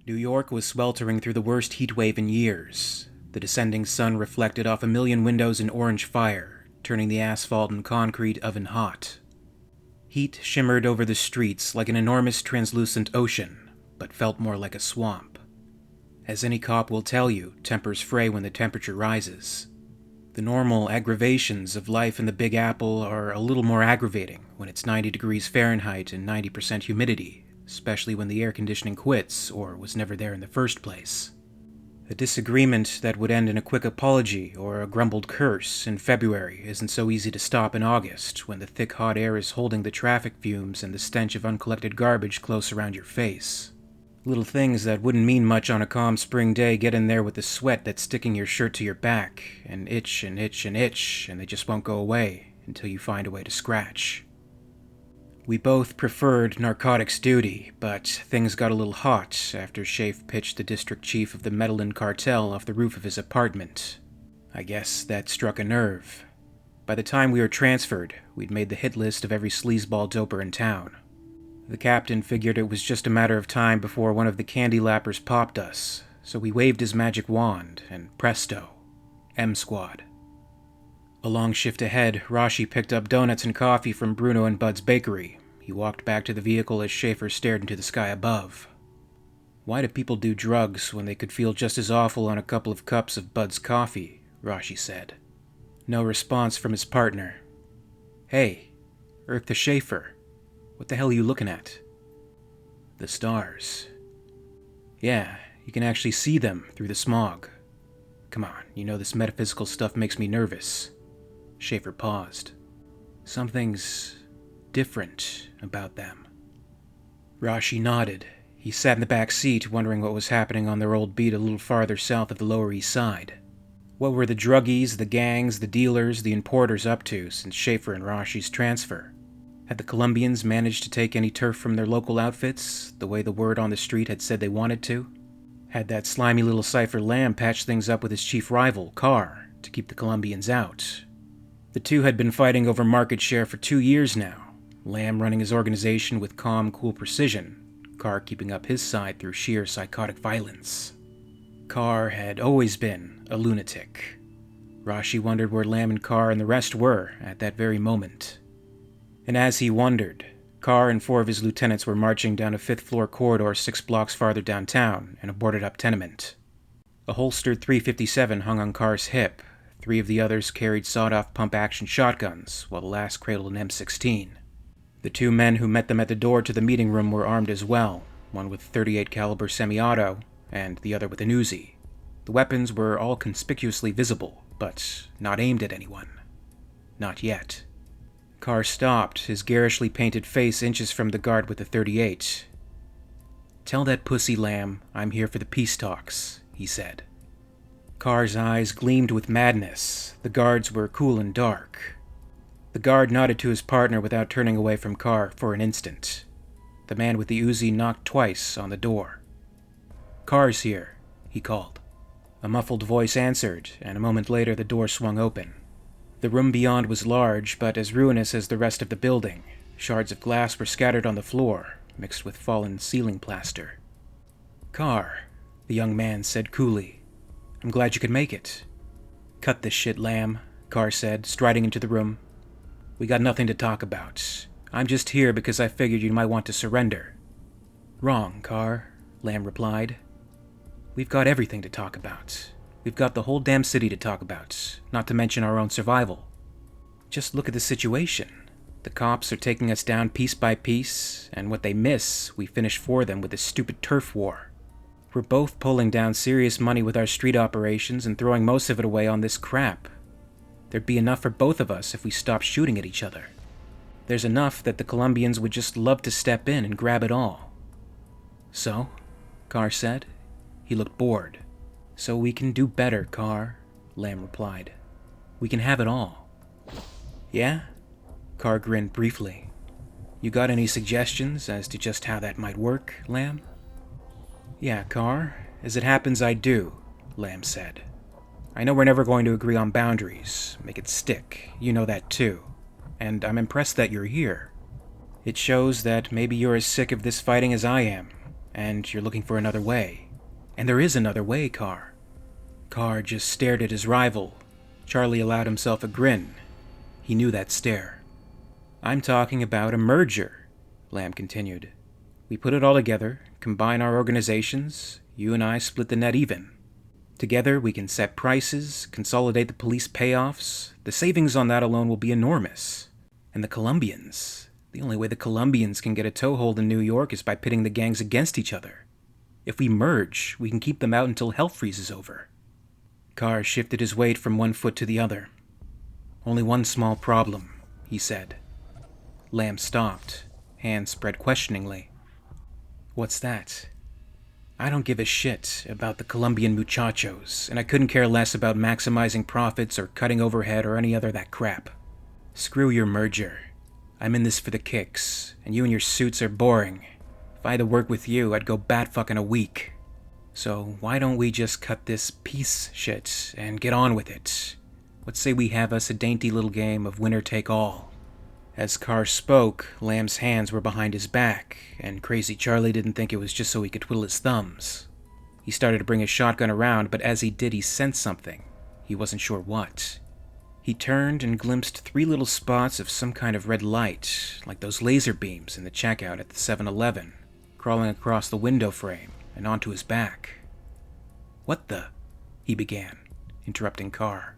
New York was sweltering through the worst heatwave in years. The descending sun reflected off a million windows in orange fire, turning the asphalt and concrete oven hot. Heat shimmered over the streets like an enormous translucent ocean, but felt more like a swamp. As any cop will tell you, tempers fray when the temperature rises. The normal aggravations of life in the Big Apple are a little more aggravating when it's 90 degrees Fahrenheit and 90% humidity, especially when the air conditioning quits or was never there in the first place. A disagreement that would end in a quick apology or a grumbled curse in February isn't so easy to stop in August when the thick hot air is holding the traffic fumes and the stench of uncollected garbage close around your face. Little things that wouldn't mean much on a calm spring day get in there with the sweat that's sticking your shirt to your back, and itch and itch and itch, and they just won't go away until you find a way to scratch. We both preferred narcotics duty, but things got a little hot after Schaefer pitched the district chief of the Medellin cartel off the roof of his apartment. I guess that struck a nerve. By the time we were transferred, we'd made the hit list of every sleazeball doper in town. The captain figured it was just a matter of time before one of the candy lappers popped us, so we waved his magic wand, and presto, M Squad. A long shift ahead, Rashi picked up donuts and coffee from Bruno and Bud's bakery. He walked back to the vehicle as Schaefer stared into the sky above. Why do people do drugs when they could feel just as awful on a couple of cups of Bud's coffee? Rashi said. No response from his partner. Hey, the Schaefer. What the hell are you looking at? The stars. Yeah, you can actually see them through the smog. Come on, you know this metaphysical stuff makes me nervous. Schaefer paused. Something's different about them. Rashi nodded. He sat in the back seat, wondering what was happening on their old beat a little farther south of the Lower East Side. What were the druggies, the gangs, the dealers, the importers up to since Schaefer and Rashi's transfer? Had the Colombians managed to take any turf from their local outfits, the way the word on the street had said they wanted to? Had that slimy little cipher Lamb patched things up with his chief rival, Carr, to keep the Colombians out? The two had been fighting over market share for 2 years now, Lamb running his organization with calm, cool precision, Carr keeping up his side through sheer psychotic violence. Carr had always been a lunatic. Rashi wondered where Lamb and Carr and the rest were at that very moment. And as he wondered, Carr and 4 of his lieutenants were marching down a 5th-floor corridor 6 blocks farther downtown in a boarded-up tenement. A holstered .357 hung on Carr's hip. 3 of the others carried sawed-off pump-action shotguns, while the last cradled an M16. The 2 men who met them at the door to the meeting room were armed as well, one with .38 caliber semi-auto, and the other with an Uzi. The weapons were all conspicuously visible, but not aimed at anyone. Not yet. Carr stopped, his garishly painted face inches from the guard with the .38. "Tell that pussy Lamb I'm here for the peace talks," he said. Carr's eyes gleamed with madness. The guards were cool and dark. The guard nodded to his partner without turning away from Carr for an instant. The man with the Uzi knocked twice on the door. "Carr's here," he called. A muffled voice answered, and a moment later the door swung open. The room beyond was large, but as ruinous as the rest of the building. Shards of glass were scattered on the floor, mixed with fallen ceiling plaster. "Carr," the young man said coolly. "I'm glad you could make it." "Cut this shit, Lamb," Carr said, striding into the room. "We got nothing to talk about. I'm just here because I figured you might want to surrender." "Wrong, Carr," Lamb replied. "We've got everything to talk about. We've got the whole damn city to talk about, not to mention our own survival. Just look at the situation. The cops are taking us down piece by piece, and what they miss, we finish for them with this stupid turf war. We're both pulling down serious money with our street operations and throwing most of it away on this crap. There'd be enough for both of us if we stopped shooting at each other. There's enough that the Colombians would just love to step in and grab it all." "So?" Carr said. He looked bored. "So we can do better, Carr," Lamb replied. "We can have it all." "Yeah?" Carr grinned briefly. "You got any suggestions as to just how that might work, Lamb?" "Yeah, Carr. As it happens, I do," Lamb said. "I know we're never going to agree on boundaries. Make it stick. You know that too. And I'm impressed that you're here. It shows that maybe you're as sick of this fighting as I am, and you're looking for another way. And there is another way, Carr. Carr just stared at his rival. Charlie allowed himself a grin. He knew that stare. I'm talking about a merger, Lamb continued. We put it all together, combine our organizations, you and I split the net even. Together we can set prices, consolidate the police payoffs. The savings on that alone will be enormous. And the Colombians. The only way the Colombians can get a toehold in New York is by pitting the gangs against each other. If we merge, we can keep them out until hell freezes over. Carr shifted his weight from one foot to the other. Only one small problem, he said. Lamb stopped, hands spread questioningly. What's that? I don't give a shit about the Colombian muchachos, and I couldn't care less about maximizing profits or cutting overhead or any other that crap. Screw your merger. I'm in this for the kicks, and you and your suits are boring. If I had to work with you, I'd go bat-fucking a week. So why don't we just cut this peace shit and get on with it? Let's say we have us a dainty little game of winner-take-all. As Carr spoke, Lamb's hands were behind his back, and Crazy Charlie didn't think it was just so he could twiddle his thumbs. He started to bring his shotgun around, but as he did, he sensed something. He wasn't sure what. He turned and glimpsed 3 little spots of some kind of red light, like those laser beams in the checkout at the 7-Eleven, crawling across the window frame and onto his back. What the? He began, interrupting Carr.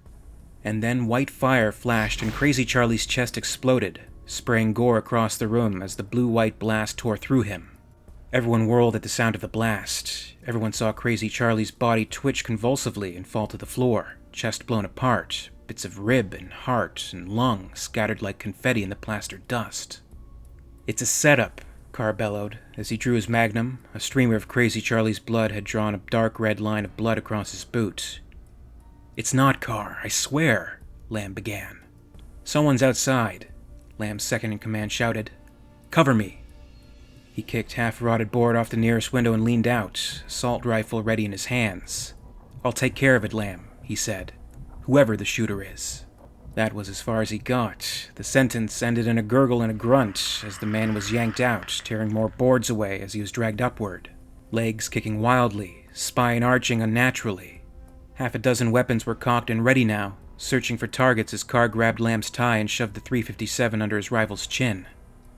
And then white fire flashed and Crazy Charlie's chest exploded, spraying gore across the room as the blue-white blast tore through him. Everyone whirled at the sound of the blast. Everyone saw Crazy Charlie's body twitch convulsively and fall to the floor, chest blown apart, bits of rib and heart and lung scattered like confetti in the plastered dust. It's a setup, Carr bellowed, as he drew his magnum. A streamer of Crazy Charlie's blood had drawn a dark red line of blood across his boot. It's not, Carr, I swear, Lamb began. Someone's outside, Lamb's second-in-command shouted. Cover me. He kicked half-rotted board off the nearest window and leaned out, assault rifle ready in his hands. I'll take care of it, Lamb, he said. Whoever the shooter is. That was as far as he got. The sentence ended in a gurgle and a grunt as the man was yanked out, tearing more boards away as he was dragged upward. Legs kicking wildly, spine arching unnaturally. Half a dozen weapons were cocked and ready now, searching for targets as Carr grabbed Lamb's tie and shoved the .357 under his rival's chin.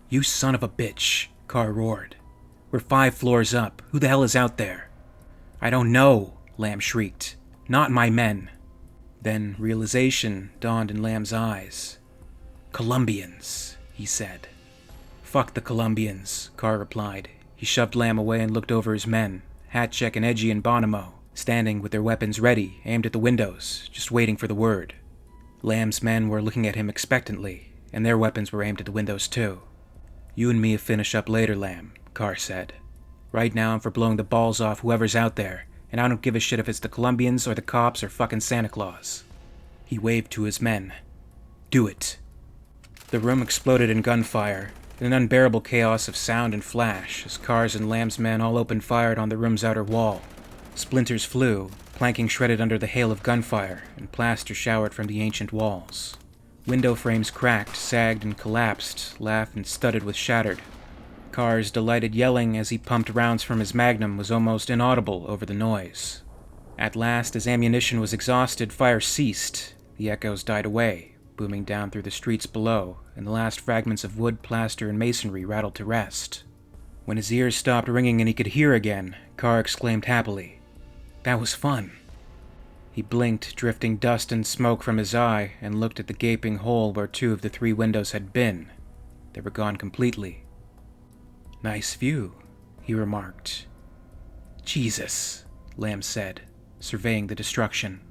You son of a bitch, Carr roared. We're 5 floors up. Who the hell is out there? I don't know, Lamb shrieked. Not my men. Then realization dawned in Lamb's eyes. Colombians, he said. Fuck the Colombians, Carr replied. He shoved Lamb away and looked over his men, Hatcheck and Edgy and Bonomo, standing with their weapons ready, aimed at the windows, just waiting for the word. Lamb's men were looking at him expectantly, and their weapons were aimed at the windows too. You and me will finish up later, Lamb, Carr said. Right now I'm for blowing the balls off whoever's out there, and I don't give a shit if it's the Colombians or the cops or fucking Santa Claus. He waved to his men. Do it. The room exploded in gunfire, in an unbearable chaos of sound and flash, as Carr's and Lamb's men all opened fire on the room's outer wall. Splinters flew, planking shredded under the hail of gunfire, and plaster showered from the ancient walls. Window frames cracked, sagged, and collapsed, laughed and studded with shattered. Carr's delighted yelling as he pumped rounds from his magnum was almost inaudible over the noise. At last, as ammunition was exhausted, fire ceased. The echoes died away, booming down through the streets below, and the last fragments of wood, plaster, and masonry rattled to rest. When his ears stopped ringing and he could hear again, Carr exclaimed happily, That was fun. He blinked, drifting dust and smoke from his eye, and looked at the gaping hole where 2 of the 3 windows had been. They were gone completely. Nice view, he remarked. Jesus, Lamb said, surveying the destruction.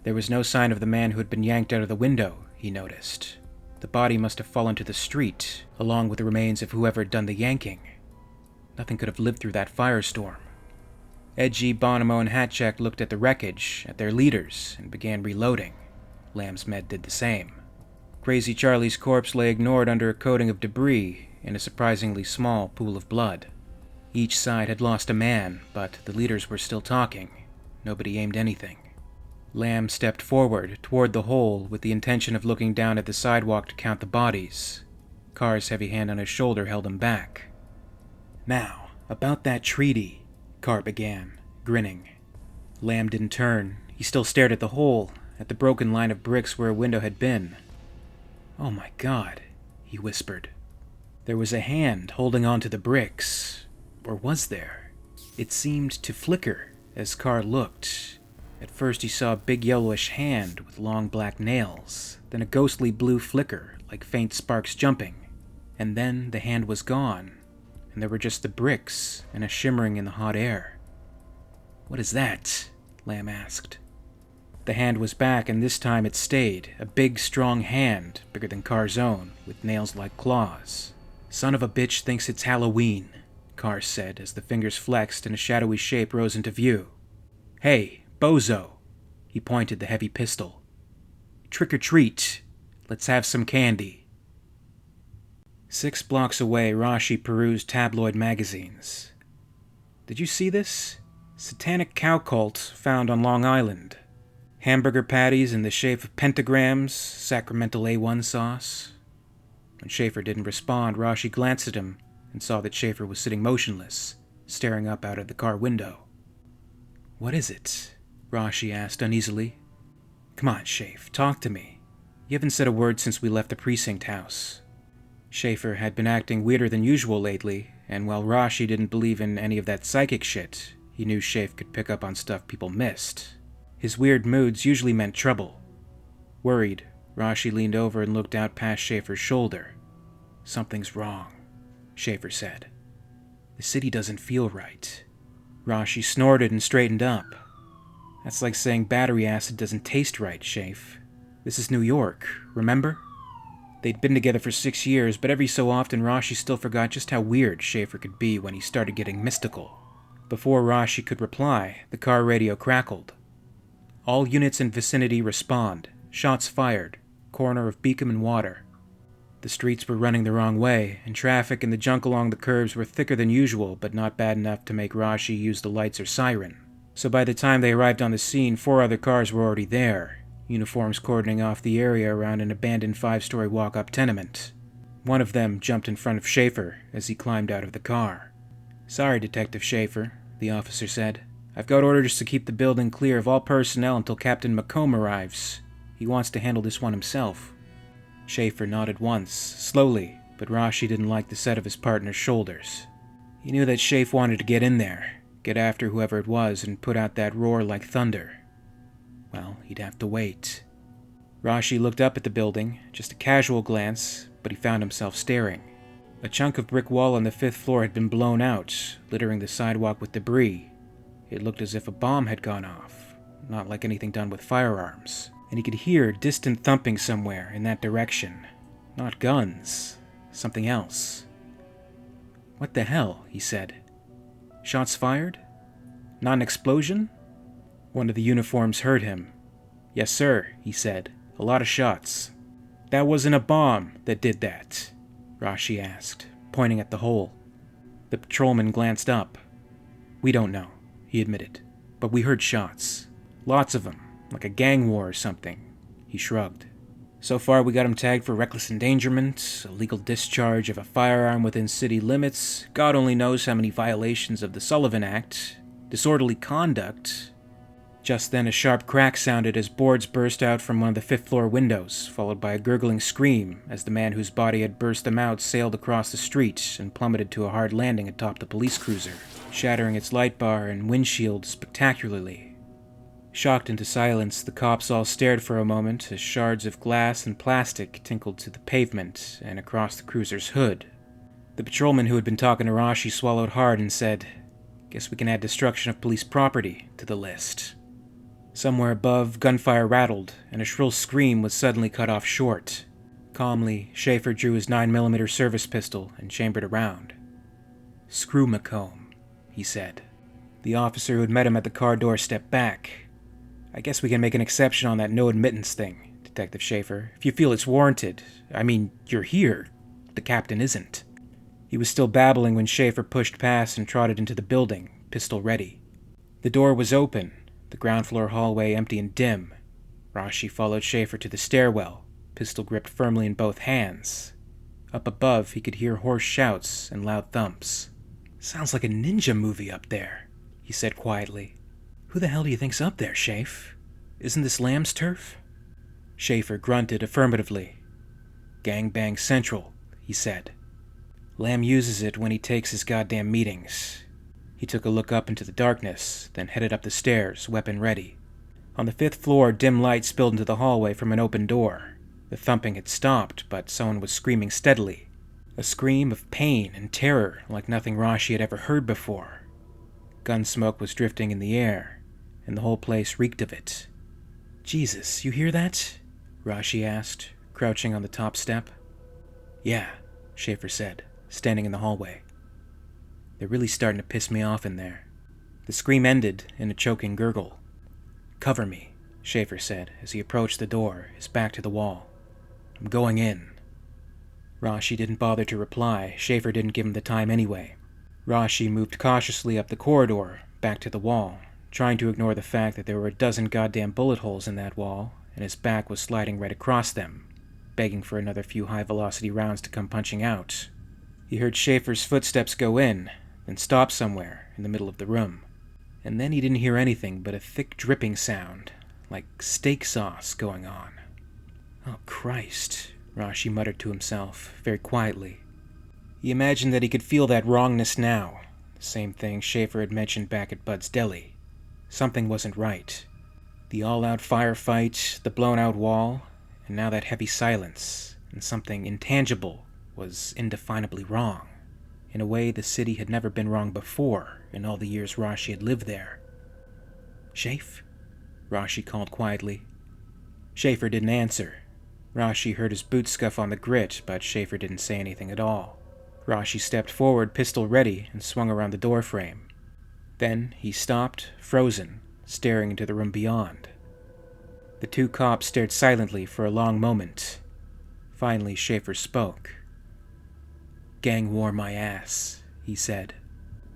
There was no sign of the man who had been yanked out of the window, he noticed. The body must have fallen to the street, along with the remains of whoever had done the yanking. Nothing could have lived through that firestorm. Edgy, Bonomo, and Hatcheck looked at the wreckage, at their leaders, and began reloading. Lamb's men did the same. Crazy Charlie's corpse lay ignored under a coating of debris in a surprisingly small pool of blood. Each side had lost a man, but the leaders were still talking. Nobody aimed anything. Lamb stepped forward, toward the hole, with the intention of looking down at the sidewalk to count the bodies. Carr's heavy hand on his shoulder held him back. Now, "About that treaty," Carr began, grinning. Lamb didn't turn. He still stared at the hole, at the broken line of bricks where a window had been. "Oh my God," he whispered. There was a hand holding on to the bricks. Or was there? It seemed to flicker as Carr looked. At first he saw a big yellowish hand with long black nails, then a ghostly blue flicker like faint sparks jumping. And then the hand was gone, and there were just the bricks and a shimmering in the hot air. "What is that?" Lamb asked. The hand was back, and this time it stayed, a big, strong hand, bigger than Carr's own, with nails like claws. "Son of a bitch thinks it's Halloween," Carr said as the fingers flexed and a shadowy shape rose into view. "Hey, bozo!" He pointed the heavy pistol. "Trick or treat. Let's have some candy." 6 blocks away, Rashi perused tabloid magazines. "Did you see this? Satanic cow cult found on Long Island. Hamburger patties in the shape of pentagrams, sacramental A1 sauce." When Schaefer didn't respond, Rashi glanced at him and saw that Schaefer was sitting motionless, staring up out of the car window. "What is it?" Rashi asked uneasily. "Come on, Schaefer, talk to me. You haven't said a word since we left the precinct house." Schaefer had been acting weirder than usual lately, and while Rashi didn't believe in any of that psychic shit, he knew Schaefer could pick up on stuff people missed. His weird moods usually meant trouble. Worried, Rashi leaned over and looked out past Schaefer's shoulder. "Something's wrong," Schaefer said. "The city doesn't feel right." Rashi snorted and straightened up. "That's like saying battery acid doesn't taste right, Schaefer. This is New York, remember?" They'd been together for 6 years, but every so often Rashi still forgot just how weird Schaefer could be when he started getting mystical. Before Rashi could reply, the car radio crackled. "All units in vicinity respond. Shots fired. Corner of Beacom and Water." The streets were running the wrong way, and traffic and the junk along the curbs were thicker than usual, but not bad enough to make Rashi use the lights or siren. So by the time they arrived on the scene, 4 other cars were already there, uniforms cordoning off the area around an abandoned 5-story walk-up tenement. One of them jumped in front of Schaefer as he climbed out of the car. "Sorry, Detective Schaefer," the officer said. "I've got orders to keep the building clear of all personnel until Captain McComb arrives. He wants to handle this one himself." Schaefer nodded once, slowly, but Rashi didn't like the set of his partner's shoulders. He knew that Schaefer wanted to get in there, get after whoever it was, and put out that roar like thunder. Well, he'd have to wait. Rashi looked up at the building, just a casual glance, but he found himself staring. A chunk of brick wall on the 5th floor had been blown out, littering the sidewalk with debris. It looked as if a bomb had gone off, not like anything done with firearms, and he could hear distant thumping somewhere in that direction. Not guns, something else. "What the hell?" he said. "Shots fired? Not an explosion?" One of the uniforms heard him. "Yes, sir," he said. "A lot of shots." "That wasn't a bomb that did that?" Rashi asked, pointing at the hole. The patrolman glanced up. "We don't know," he admitted, "but we heard shots. Lots of them, like a gang war or something." He shrugged. "So far we got him tagged for reckless endangerment, illegal discharge of a firearm within city limits, God only knows how many violations of the Sullivan Act, disorderly conduct." Just then a sharp crack sounded as boards burst out from one of the 5th floor windows, followed by a gurgling scream as the man whose body had burst them out sailed across the street and plummeted to a hard landing atop the police cruiser, shattering its light bar and windshield spectacularly. Shocked into silence, the cops all stared for a moment as shards of glass and plastic tinkled to the pavement and across the cruiser's hood. The patrolman who had been talking to Rashi swallowed hard and said, "Guess we can add destruction of police property to the list." Somewhere above, gunfire rattled, and a shrill scream was suddenly cut off short. Calmly, Schaefer drew his 9mm service pistol and chambered a round. "Screw McComb," he said. The officer who had met him at the car door stepped back. "I guess we can make an exception on that no admittance thing, Detective Schaefer, if you feel it's warranted. I mean, you're here. The captain isn't." He was still babbling when Schaefer pushed past and trotted into the building, pistol ready. The door was open, the ground floor hallway empty and dim. Rashi followed Schaefer to the stairwell, pistol gripped firmly in both hands. Up above, he could hear hoarse shouts and loud thumps. Sounds like a ninja movie up there, he said quietly. Who the hell do you think's up there, Schaefer? Isn't this Lamb's turf? Schaefer grunted affirmatively. Gangbang Central, he said. Lamb uses it when he takes his goddamn meetings. He took a look up into the darkness, then headed up the stairs, weapon ready. On the 5th floor, dim light spilled into the hallway from an open door. The thumping had stopped, but someone was screaming steadily. A scream of pain and terror like nothing Rashi had ever heard before. Gun smoke was drifting in the air, and the whole place reeked of it. Jesus, you hear that? Rashi asked, crouching on the top step. Yeah, Schaefer said, standing in the hallway. They're really starting to piss me off in there. The scream ended in a choking gurgle. Cover me, Schaefer said as he approached the door, his back to the wall. I'm going in. Rashi didn't bother to reply. Schaefer didn't give him the time anyway. Rashi moved cautiously up the corridor, back to the wall, trying to ignore the fact that there were a dozen goddamn bullet holes in that wall, and his back was sliding right across them, begging for another few high-velocity rounds to come punching out. He heard Schaefer's footsteps go in, then stop somewhere in the middle of the room. And then he didn't hear anything but a thick dripping sound, like steak sauce going on. Oh, Christ, Rashi muttered to himself, very quietly. He imagined that he could feel that wrongness now, the same thing Schaefer had mentioned back at Bud's Deli. Something wasn't right. The all-out firefight, the blown-out wall, and now that heavy silence, and something intangible was indefinably wrong. In a way the city had never been wrong before in all the years Rashi had lived there. Schaefer? Rashi called quietly. Schaefer didn't answer. Rashi heard his boots scuff on the grit, but Schaefer didn't say anything at all. Rashi stepped forward, pistol ready, and swung around the doorframe. Then he stopped, frozen, staring into the room beyond. The two cops stared silently for a long moment. Finally, Schaefer spoke. Gang wore my ass, he said.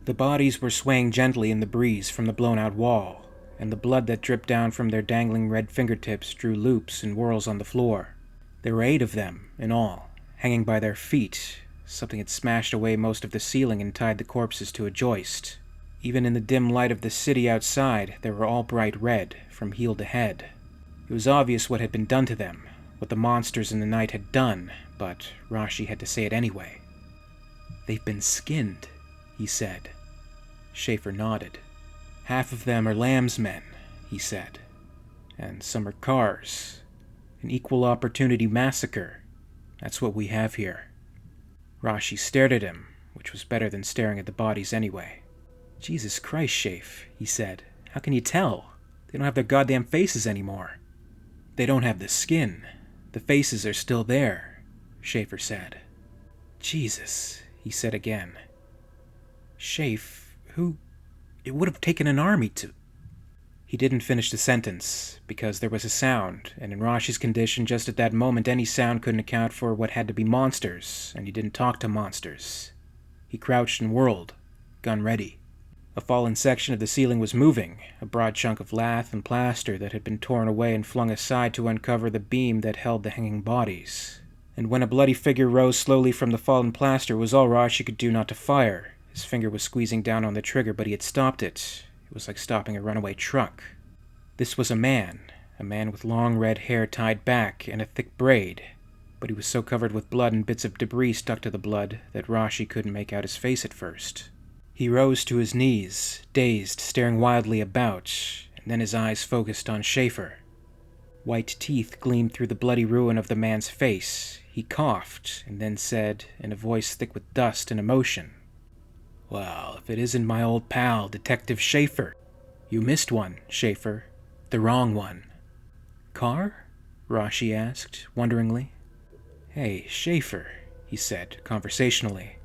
The bodies were swaying gently in the breeze from the blown-out wall, and the blood that dripped down from their dangling red fingertips drew loops and whirls on the floor. There were 8 of them, in all, hanging by their feet. Something had smashed away most of the ceiling and tied the corpses to a joist. Even in the dim light of the city outside, they were all bright red, from heel to head. It was obvious what had been done to them, what the monsters in the night had done, but Rashi had to say it anyway. They've been skinned, he said. Schaefer nodded. Half of them are Lamb's men, he said. And some are Cars. An equal opportunity massacre. That's what we have here. Rashi stared at him, which was better than staring at the bodies anyway. Jesus Christ, Schaefer, he said. How can you tell? They don't have their goddamn faces anymore. They don't have the skin. The faces are still there, Schaefer said. Jesus, he said again. Schaefer, who... It would have taken an army to... He didn't finish the sentence, because there was a sound, and in Rashi's condition just at that moment any sound couldn't account for what had to be monsters, and he didn't talk to monsters. He crouched and whirled, gun ready. A fallen section of the ceiling was moving, a broad chunk of lath and plaster that had been torn away and flung aside to uncover the beam that held the hanging bodies. And when a bloody figure rose slowly from the fallen plaster, it was all Rashi could do not to fire. His finger was squeezing down on the trigger, but he had stopped it. It was like stopping a runaway truck. This was a man with long red hair tied back and a thick braid, but he was so covered with blood and bits of debris stuck to the blood that Rashi couldn't make out his face at first. He rose to his knees, dazed, staring wildly about, and then his eyes focused on Schaefer. White teeth gleamed through the bloody ruin of the man's face. He coughed, and then said, in a voice thick with dust and emotion, Well, if it isn't my old pal, Detective Schaefer. You missed one, Schaefer. The wrong one. Car? Rashi asked, wonderingly. Hey, Schaefer, he said, conversationally.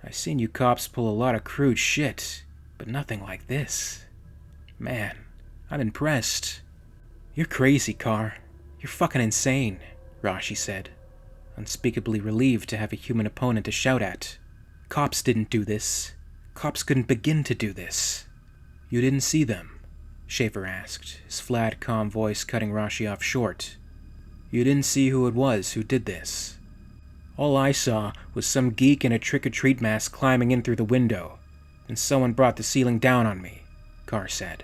I've seen you cops pull a lot of crude shit, but nothing like this. Man, I'm impressed. You're crazy, Car. You're fucking insane, Rashi said, unspeakably relieved to have a human opponent to shout at. Cops didn't do this. Cops couldn't begin to do this. You didn't see them? Schaefer asked, his flat, calm voice cutting Rashi off short. You didn't see who it was who did this? All I saw was some geek in a trick-or-treat mask climbing in through the window, and someone brought the ceiling down on me, Carr said.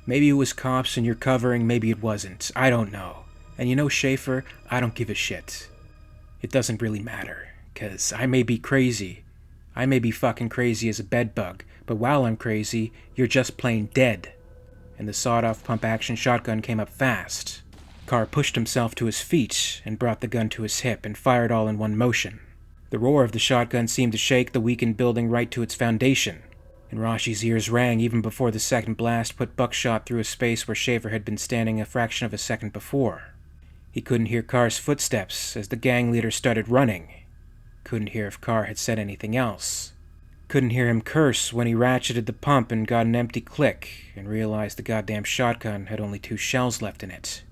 Maybe it was cops and you're covering, maybe it wasn't. I don't know. And you know, Schaefer, I don't give a shit. It doesn't really matter, 'cause I may be crazy. I may be fucking crazy as a bedbug, but while I'm crazy, you're just plain dead. And the sawed-off pump-action shotgun came up fast. Carr pushed himself to his feet and brought the gun to his hip and fired all in one motion. The roar of the shotgun seemed to shake the weakened building right to its foundation, and Roshi's ears rang even before the second blast put buckshot through a space where Schaefer had been standing a fraction of a second before. He couldn't hear Carr's footsteps as the gang leader started running. Couldn't hear if Carr had said anything else. Couldn't hear him curse when he ratcheted the pump and got an empty click and realized the goddamn shotgun had only 2 shells left in it.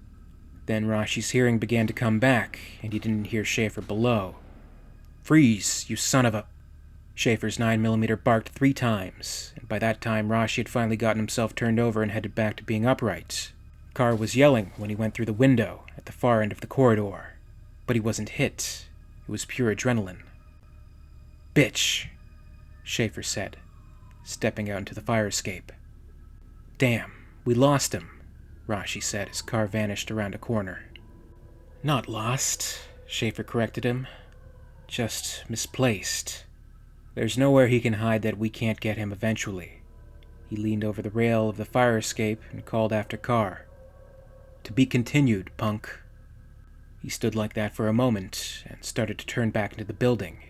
Then Roshi's hearing began to come back, and he didn't hear Schaefer below. "Freeze, you son of a..." Schaefer's 9mm barked 3 times, and by that time Roshi had finally gotten himself turned over and headed back to being upright. Carr was yelling when he went through the window at the far end of the corridor, but he wasn't hit. It was pure adrenaline. "Bitch," Schaefer said, stepping out into the fire escape. "Damn, we lost him," Roshi said as Carr vanished around a corner. "Not lost," Schaefer corrected him. "Just misplaced. There's nowhere he can hide that we can't get him eventually." He leaned over the rail of the fire escape and called after Carr. "To be continued, punk." He stood like that for a moment and started to turn back into the building,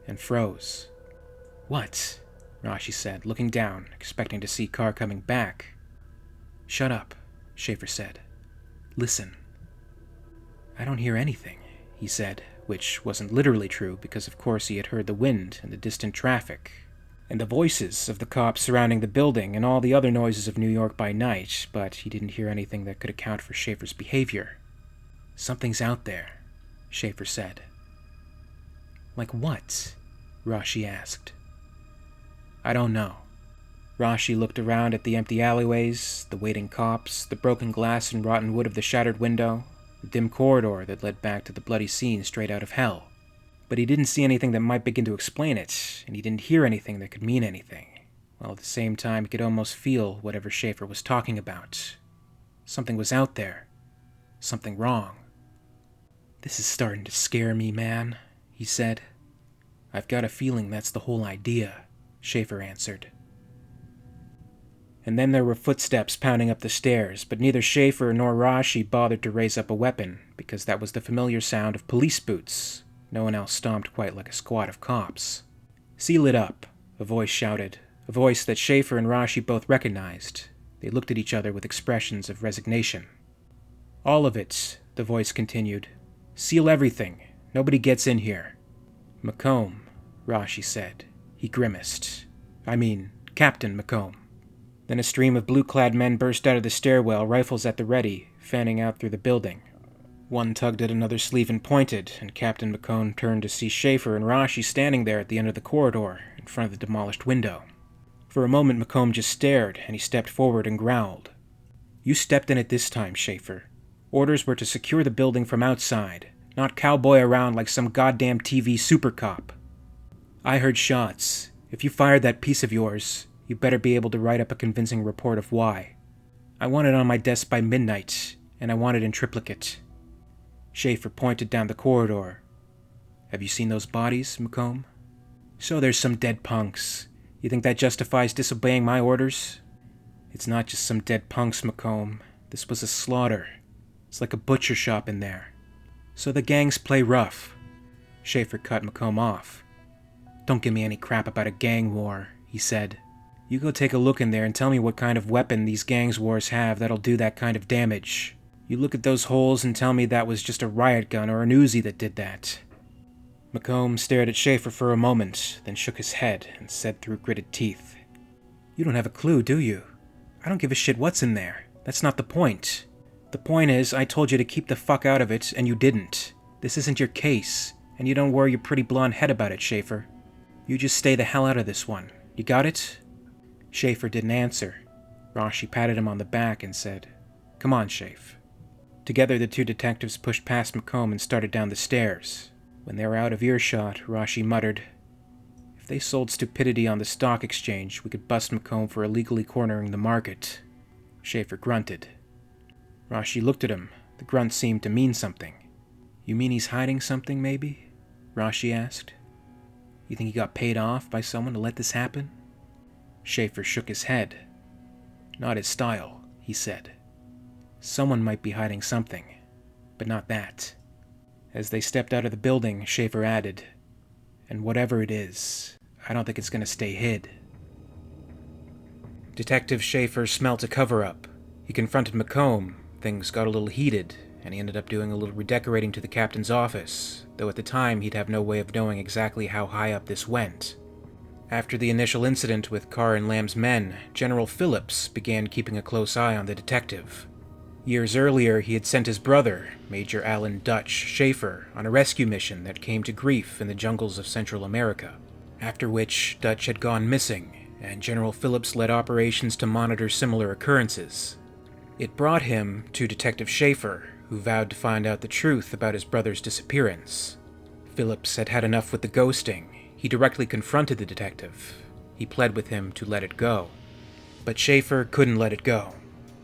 and froze. "What?" Roshi said, looking down, expecting to see Carr coming back. "Shut up," Schaefer said. "Listen." "I don't hear anything," he said, which wasn't literally true because of course he had heard the wind and the distant traffic, and the voices of the cops surrounding the building and all the other noises of New York by night, but he didn't hear anything that could account for Schaefer's behavior. "Something's out there," Schaefer said. "Like what?" Roshi asked. "I don't know." Roshi looked around at the empty alleyways, the waiting cops, the broken glass and rotten wood of the shattered window, the dim corridor that led back to the bloody scene straight out of hell. But he didn't see anything that might begin to explain it, and he didn't hear anything that could mean anything, while at the same time he could almost feel whatever Schaefer was talking about. Something was out there. Something wrong. "This is starting to scare me, man," he said. "I've got a feeling that's the whole idea," Schaefer answered. And then there were footsteps pounding up the stairs, but neither Schaefer nor Roshi bothered to raise up a weapon, because that was the familiar sound of police boots. No one else stomped quite like a squad of cops. "Seal it up," a voice shouted, a voice that Schaefer and Roshi both recognized. They looked at each other with expressions of resignation. "All of it," the voice continued. "Seal everything. Nobody gets in here." "McComb," Roshi said. He grimaced. "I mean, Captain McComb." Then a stream of blue-clad men burst out of the stairwell, rifles at the ready, fanning out through the building. One tugged at another's sleeve and pointed, and Captain McComb turned to see Schaefer and Roshi standing there at the end of the corridor, in front of the demolished window. For a moment McComb just stared, and he stepped forward and growled. "You stepped in it this time, Schaefer. Orders were to secure the building from outside, not cowboy around like some goddamn TV super cop. I heard shots. If you fired that piece of yours, you better be able to write up a convincing report of why. I want it on my desk by midnight, and I want it in triplicate." Schaefer pointed down the corridor. "Have you seen those bodies, McComb?" "So there's some dead punks. You think that justifies disobeying my orders?" "It's not just some dead punks, McComb. This was a slaughter. It's like a butcher shop in there. So the gangs play rough." Schaefer cut McComb off. "Don't give me any crap about a gang war," he said. "You go take a look in there and tell me what kind of weapon these gangs wars have that'll do that kind of damage. You look at those holes and tell me that was just a riot gun or an Uzi that did that." McComb stared at Schaefer for a moment, then shook his head and said through gritted teeth, "You don't have a clue, do you? I don't give a shit what's in there. That's not the point. The point is, I told you to keep the fuck out of it, and you didn't. This isn't your case, and you don't worry your pretty blonde head about it, Schaefer. You just stay the hell out of this one. You got it?" Schaefer didn't answer. Roshi patted him on the back and said, "Come on, Schaefer." Together the two detectives pushed past McComb and started down the stairs. When they were out of earshot, Rashi muttered, "If they sold stupidity on the stock exchange, we could bust McComb for illegally cornering the market." Schaefer grunted. Rashi looked at him. The grunt seemed to mean something. "You mean he's hiding something, maybe?" Rashi asked. "You think he got paid off by someone to let this happen?" Schaefer shook his head. "Not his style," he said. "Someone might be hiding something, but not that." As they stepped out of the building, Schaefer added, "And whatever it is, I don't think it's going to stay hid." Detective Schaefer smelt a cover-up. He confronted McComb. Things got a little heated, and he ended up doing a little redecorating to the captain's office, though at the time he'd have no way of knowing exactly how high up this went. After the initial incident with Carr and Lamb's men, General Phillips began keeping a close eye on the detective. Years earlier, he had sent his brother, Major Alan Dutch Schaefer, on a rescue mission that came to grief in the jungles of Central America, after which Dutch had gone missing, and General Phillips led operations to monitor similar occurrences. It brought him to Detective Schaefer, who vowed to find out the truth about his brother's disappearance. Phillips had had enough with the ghosting. He directly confronted the detective. He pled with him to let it go. But Schaefer couldn't let it go.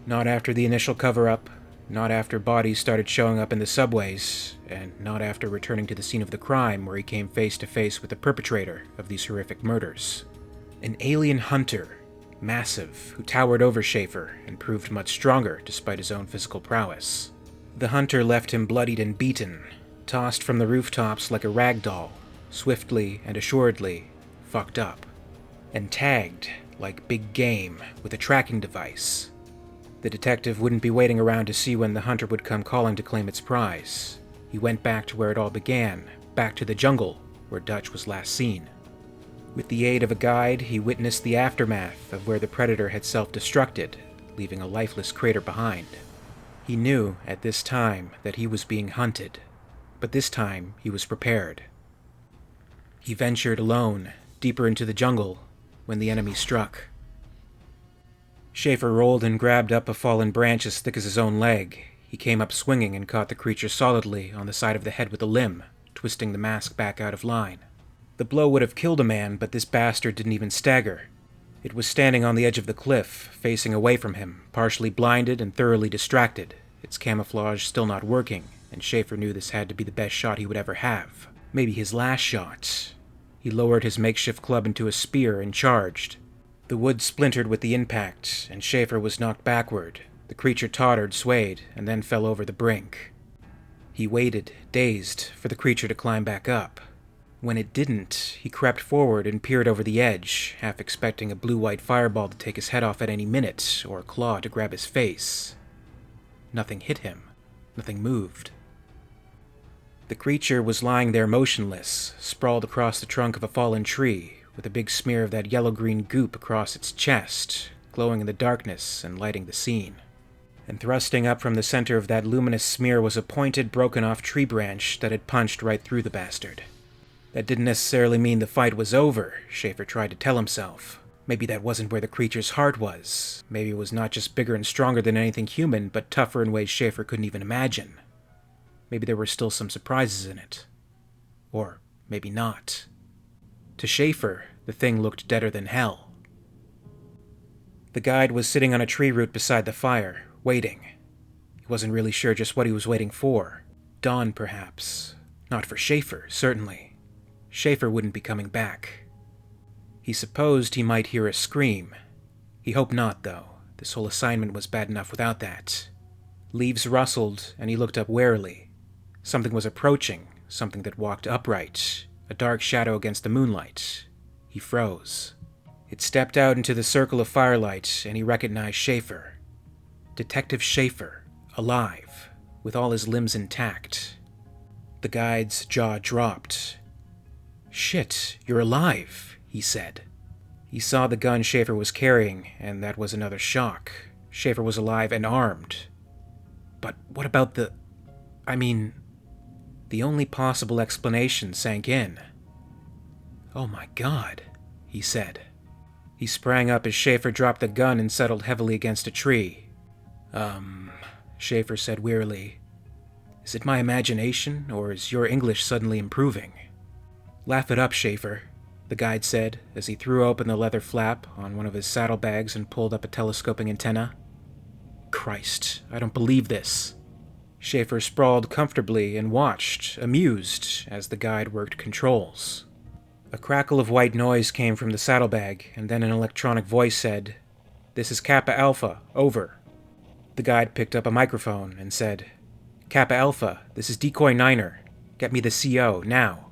Not after the initial cover-up, not after bodies started showing up in the subways, and not after returning to the scene of the crime where he came face to face with the perpetrator of these horrific murders. An alien hunter, massive, who towered over Schaefer and proved much stronger despite his own physical prowess. The hunter left him bloodied and beaten, tossed from the rooftops like a rag doll, swiftly and assuredly fucked up, and tagged like big game with a tracking device. The detective wouldn't be waiting around to see when the hunter would come calling to claim its prize. He went back to where it all began, back to the jungle where Dutch was last seen. With the aid of a guide, he witnessed the aftermath of where the predator had self-destructed, leaving a lifeless crater behind. He knew at this time that he was being hunted, but this time he was prepared. He ventured alone, deeper into the jungle, when the enemy struck. Schaefer rolled and grabbed up a fallen branch as thick as his own leg. He came up swinging and caught the creature solidly on the side of the head with a limb, twisting the mask back out of line. The blow would have killed a man, but this bastard didn't even stagger. It was standing on the edge of the cliff, facing away from him, partially blinded and thoroughly distracted, its camouflage still not working, and Schaefer knew this had to be the best shot he would ever have. Maybe his last shot. He lowered his makeshift club into a spear and charged. The wood splintered with the impact, and Schaefer was knocked backward. The creature tottered, swayed, and then fell over the brink. He waited, dazed, for the creature to climb back up. When it didn't, he crept forward and peered over the edge, half expecting a blue-white fireball to take his head off at any minute, or a claw to grab his face. Nothing hit him. Nothing moved. The creature was lying there motionless, sprawled across the trunk of a fallen tree, with a big smear of that yellow-green goop across its chest, glowing in the darkness and lighting the scene. And thrusting up from the center of that luminous smear was a pointed, broken-off tree branch that had punched right through the bastard. That didn't necessarily mean the fight was over, Schaefer tried to tell himself. Maybe that wasn't where the creature's heart was. Maybe it was not just bigger and stronger than anything human, but tougher in ways Schaefer couldn't even imagine. Maybe there were still some surprises in it. Or maybe not. To Schaefer, the thing looked deader than hell. The guide was sitting on a tree root beside the fire, waiting. He wasn't really sure just what he was waiting for. Dawn, perhaps. Not for Schaefer, certainly. Schaefer wouldn't be coming back. He supposed he might hear a scream. He hoped not, though. This whole assignment was bad enough without that. Leaves rustled, and he looked up warily. Something was approaching, something that walked upright, a dark shadow against the moonlight. He froze. It stepped out into the circle of firelight, and he recognized Schaefer. Detective Schaefer, alive, with all his limbs intact. The guide's jaw dropped. "Shit, you're alive," he said. He saw the gun Schaefer was carrying, and that was another shock. Schaefer was alive and armed. But what about the only possible explanation sank in. "Oh my God," he said. He sprang up as Schaefer dropped the gun and settled heavily against a tree. Schaefer said wearily, Is it my imagination, or is your English suddenly improving? Laugh it up, Schaefer, the guide said as he threw open the leather flap on one of his saddlebags and pulled up a telescoping antenna. Christ, I don't believe this. Schaefer sprawled comfortably and watched, amused, as the guide worked controls. A crackle of white noise came from the saddlebag, and then an electronic voice said, "This is Kappa Alpha, over." The guide picked up a microphone and said, "Kappa Alpha, this is Decoy Niner. Get me the CO, now."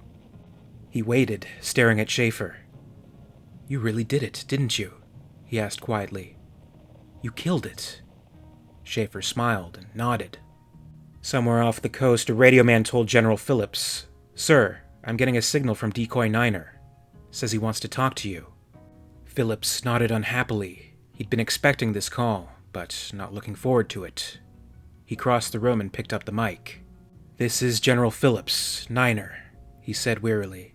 He waited, staring at Schaefer. "You really did it, didn't you?" he asked quietly. "You killed it." Schaefer smiled and nodded. Somewhere off the coast, a radio man told General Phillips, "Sir, I'm getting a signal from Decoy Niner. Says he wants to talk to you." Phillips nodded unhappily. He'd been expecting this call, but not looking forward to it. He crossed the room and picked up the mic. "This is General Phillips, Niner," he said wearily.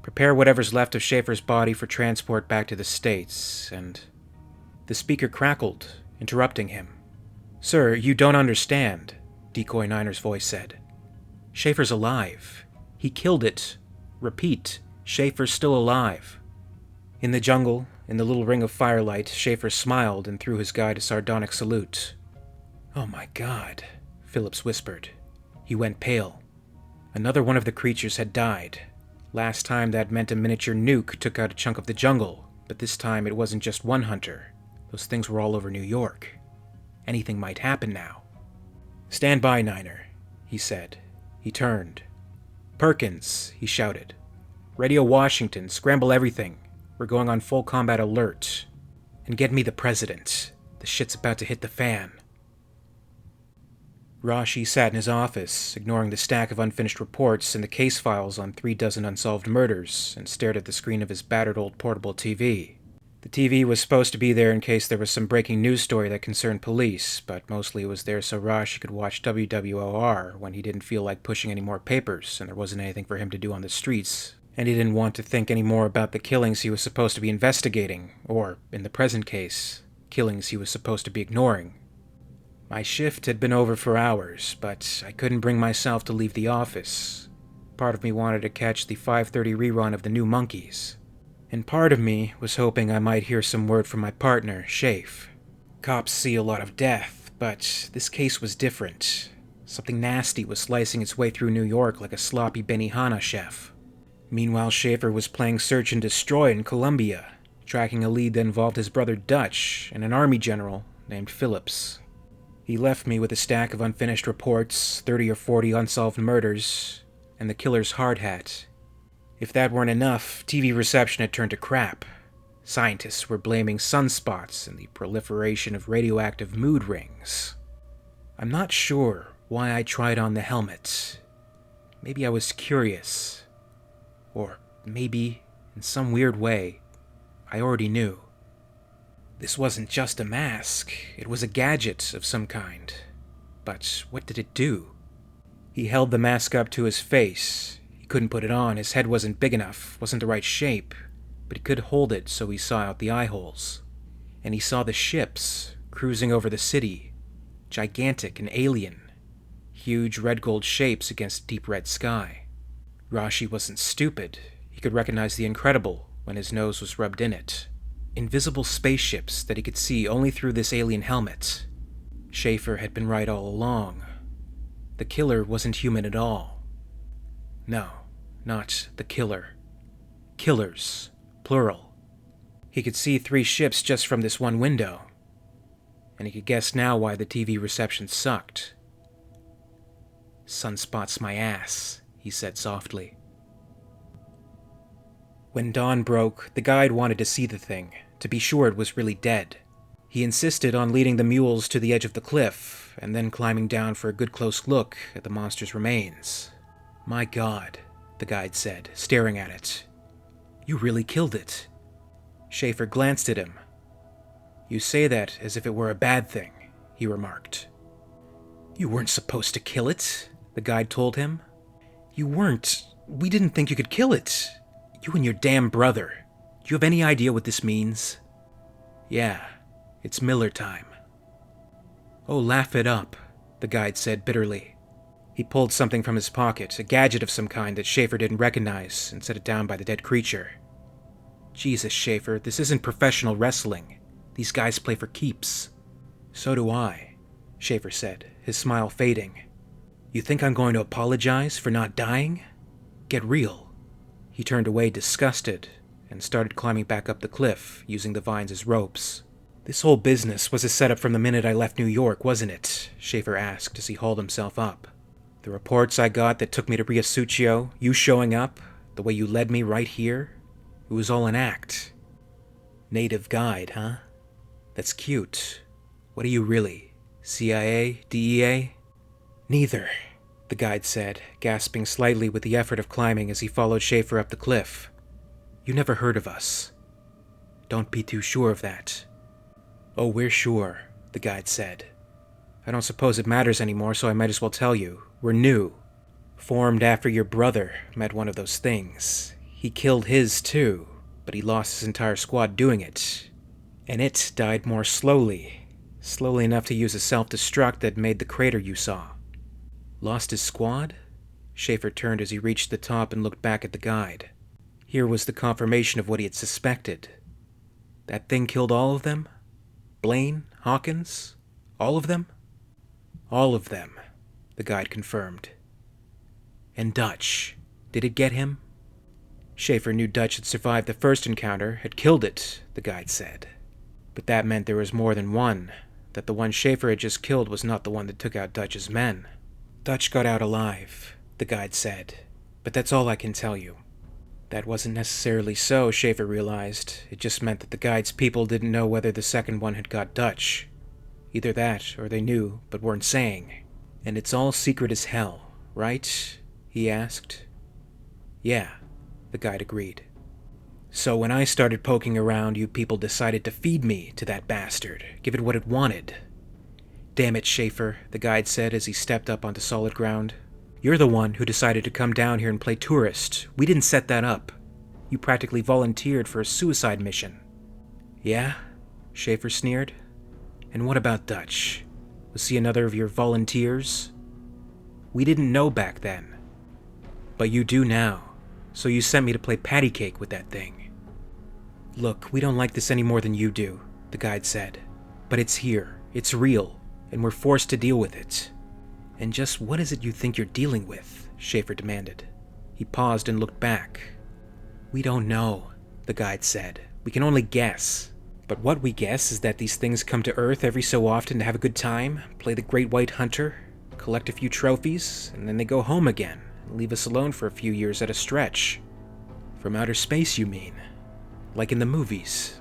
"Prepare whatever's left of Schaefer's body for transport back to the States, and..." The speaker crackled, interrupting him. "Sir, you don't understand," Decoy Niner's voice said. "Schaefer's alive. He killed it. Repeat, Schaefer's still alive." In the jungle, in the little ring of firelight, Schaefer smiled and threw his guide a sardonic salute. "Oh my God," Phillips whispered. He went pale. Another one of the creatures had died. Last time that meant a miniature nuke took out a chunk of the jungle, but this time it wasn't just one hunter. Those things were all over New York. Anything might happen now. "Stand by, Niner," he said. He turned. "Perkins," he shouted. "Radio Washington, scramble everything. We're going on full combat alert. And get me the president. The shit's about to hit the fan." Rashi sat in his office, ignoring the stack of unfinished reports and the case files on 36 unsolved murders, and stared at the screen of his battered old portable TV. The TV was supposed to be there in case there was some breaking news story that concerned police, but mostly it was there so Rashi could watch WWOR when he didn't feel like pushing any more papers and there wasn't anything for him to do on the streets, and he didn't want to think any more about the killings he was supposed to be investigating, or, in the present case, killings he was supposed to be ignoring. My shift had been over for hours, but I couldn't bring myself to leave the office. Part of me wanted to catch the 5:30 rerun of The New Monkeys. And part of me was hoping I might hear some word from my partner, Schaefer. Cops see a lot of death, but this case was different. Something nasty was slicing its way through New York like a sloppy Benihana chef. Meanwhile, Schaefer was playing Search and Destroy in Colombia, tracking a lead that involved his brother Dutch and an army general named Phillips. He left me with a stack of unfinished reports, 30 or 40 unsolved murders, and the killer's hard hat. If that weren't enough, TV reception had turned to crap. Scientists were blaming sunspots and the proliferation of radioactive mood rings. I'm not sure why I tried on the helmet. Maybe I was curious. Or maybe, in some weird way, I already knew. This wasn't just a mask, it was a gadget of some kind. But what did it do? He held the mask up to his face. He couldn't put it on, his head wasn't big enough, wasn't the right shape, but he could hold it so he saw out the eye holes. And he saw the ships cruising over the city, gigantic and alien, huge red-gold shapes against a deep red sky. Rashi wasn't stupid. He could recognize the incredible when his nose was rubbed in it. Invisible spaceships that he could see only through this alien helmet. Schaefer had been right all along. The killer wasn't human at all. No, not the killer. Killers, plural. He could see 3 ships just from this one window. And he could guess now why the TV reception sucked. "Sunspots my ass," he said softly. When dawn broke, the guide wanted to see the thing, to be sure it was really dead. He insisted on leading the mules to the edge of the cliff, and then climbing down for a good close look at the monster's remains. "My God," the guide said, staring at it. "You really killed it." Schaefer glanced at him. "You say that as if it were a bad thing," he remarked. "You weren't supposed to kill it," the guide told him. "You weren't. We didn't think you could kill it. You and your damn brother. Do you have any idea what this means?" "Yeah, it's Miller time." "Oh, laugh it up," the guide said bitterly. He pulled something from his pocket, a gadget of some kind that Schaefer didn't recognize, and set it down by the dead creature. Jesus, Schaefer, this isn't professional wrestling. These guys play for keeps. So do I, Schaefer said, his smile fading. You think I'm going to apologize for not dying? Get real. He turned away disgusted, and started climbing back up the cliff, using the vines as ropes. This whole business was a setup from the minute I left New York, wasn't it? Schaefer asked as he hauled himself up. The reports I got that took me to Riasuccio, you showing up, the way you led me right here, it was all an act. Native guide, huh? That's cute. What are you really? CIA? DEA? Neither, the guide said, gasping slightly with the effort of climbing as he followed Schaefer up the cliff. You never heard of us. Don't be too sure of that. Oh, we're sure, the guide said. I don't suppose it matters anymore, so I might as well tell you. We're new. Formed after your brother met one of those things. He killed his, too, but he lost his entire squad doing it. And it died more slowly. Slowly enough to use a self-destruct that made the crater you saw. Lost his squad? Schaefer turned as he reached the top and looked back at the guide. Here was the confirmation of what he had suspected. That thing killed all of them? Blaine? Hawkins? All of them? All of them, the guide confirmed. And Dutch. Did it get him? Schaefer knew Dutch had survived the first encounter, had killed it, the guide said. But that meant there was more than one, that the one Schaefer had just killed was not the one that took out Dutch's men. Dutch got out alive, the guide said, but that's all I can tell you. That wasn't necessarily so, Schaefer realized. It just meant that the guide's people didn't know whether the second one had got Dutch. Either that, or they knew, but weren't saying. And it's all secret as hell, right? He asked. Yeah, the guide agreed. So when I started poking around, you people decided to feed me to that bastard, give it what it wanted. Damn it, Schaefer, the guide said as he stepped up onto solid ground. You're the one who decided to come down here and play tourist. We didn't set that up. You practically volunteered for a suicide mission. Yeah? Schaefer sneered. And what about Dutch? Was he another of your volunteers? We didn't know back then. But you do now. So you sent me to play patty cake with that thing. Look, we don't like this any more than you do, the guide said. But it's here. It's real. And we're forced to deal with it. And just what is it you think you're dealing with? Schaefer demanded. He paused and looked back. We don't know, the guide said. We can only guess. But what we guess is that these things come to Earth every so often to have a good time, play the Great White Hunter, collect a few trophies, and then they go home again, and leave us alone for a few years at a stretch. From outer space, you mean? Like in the movies?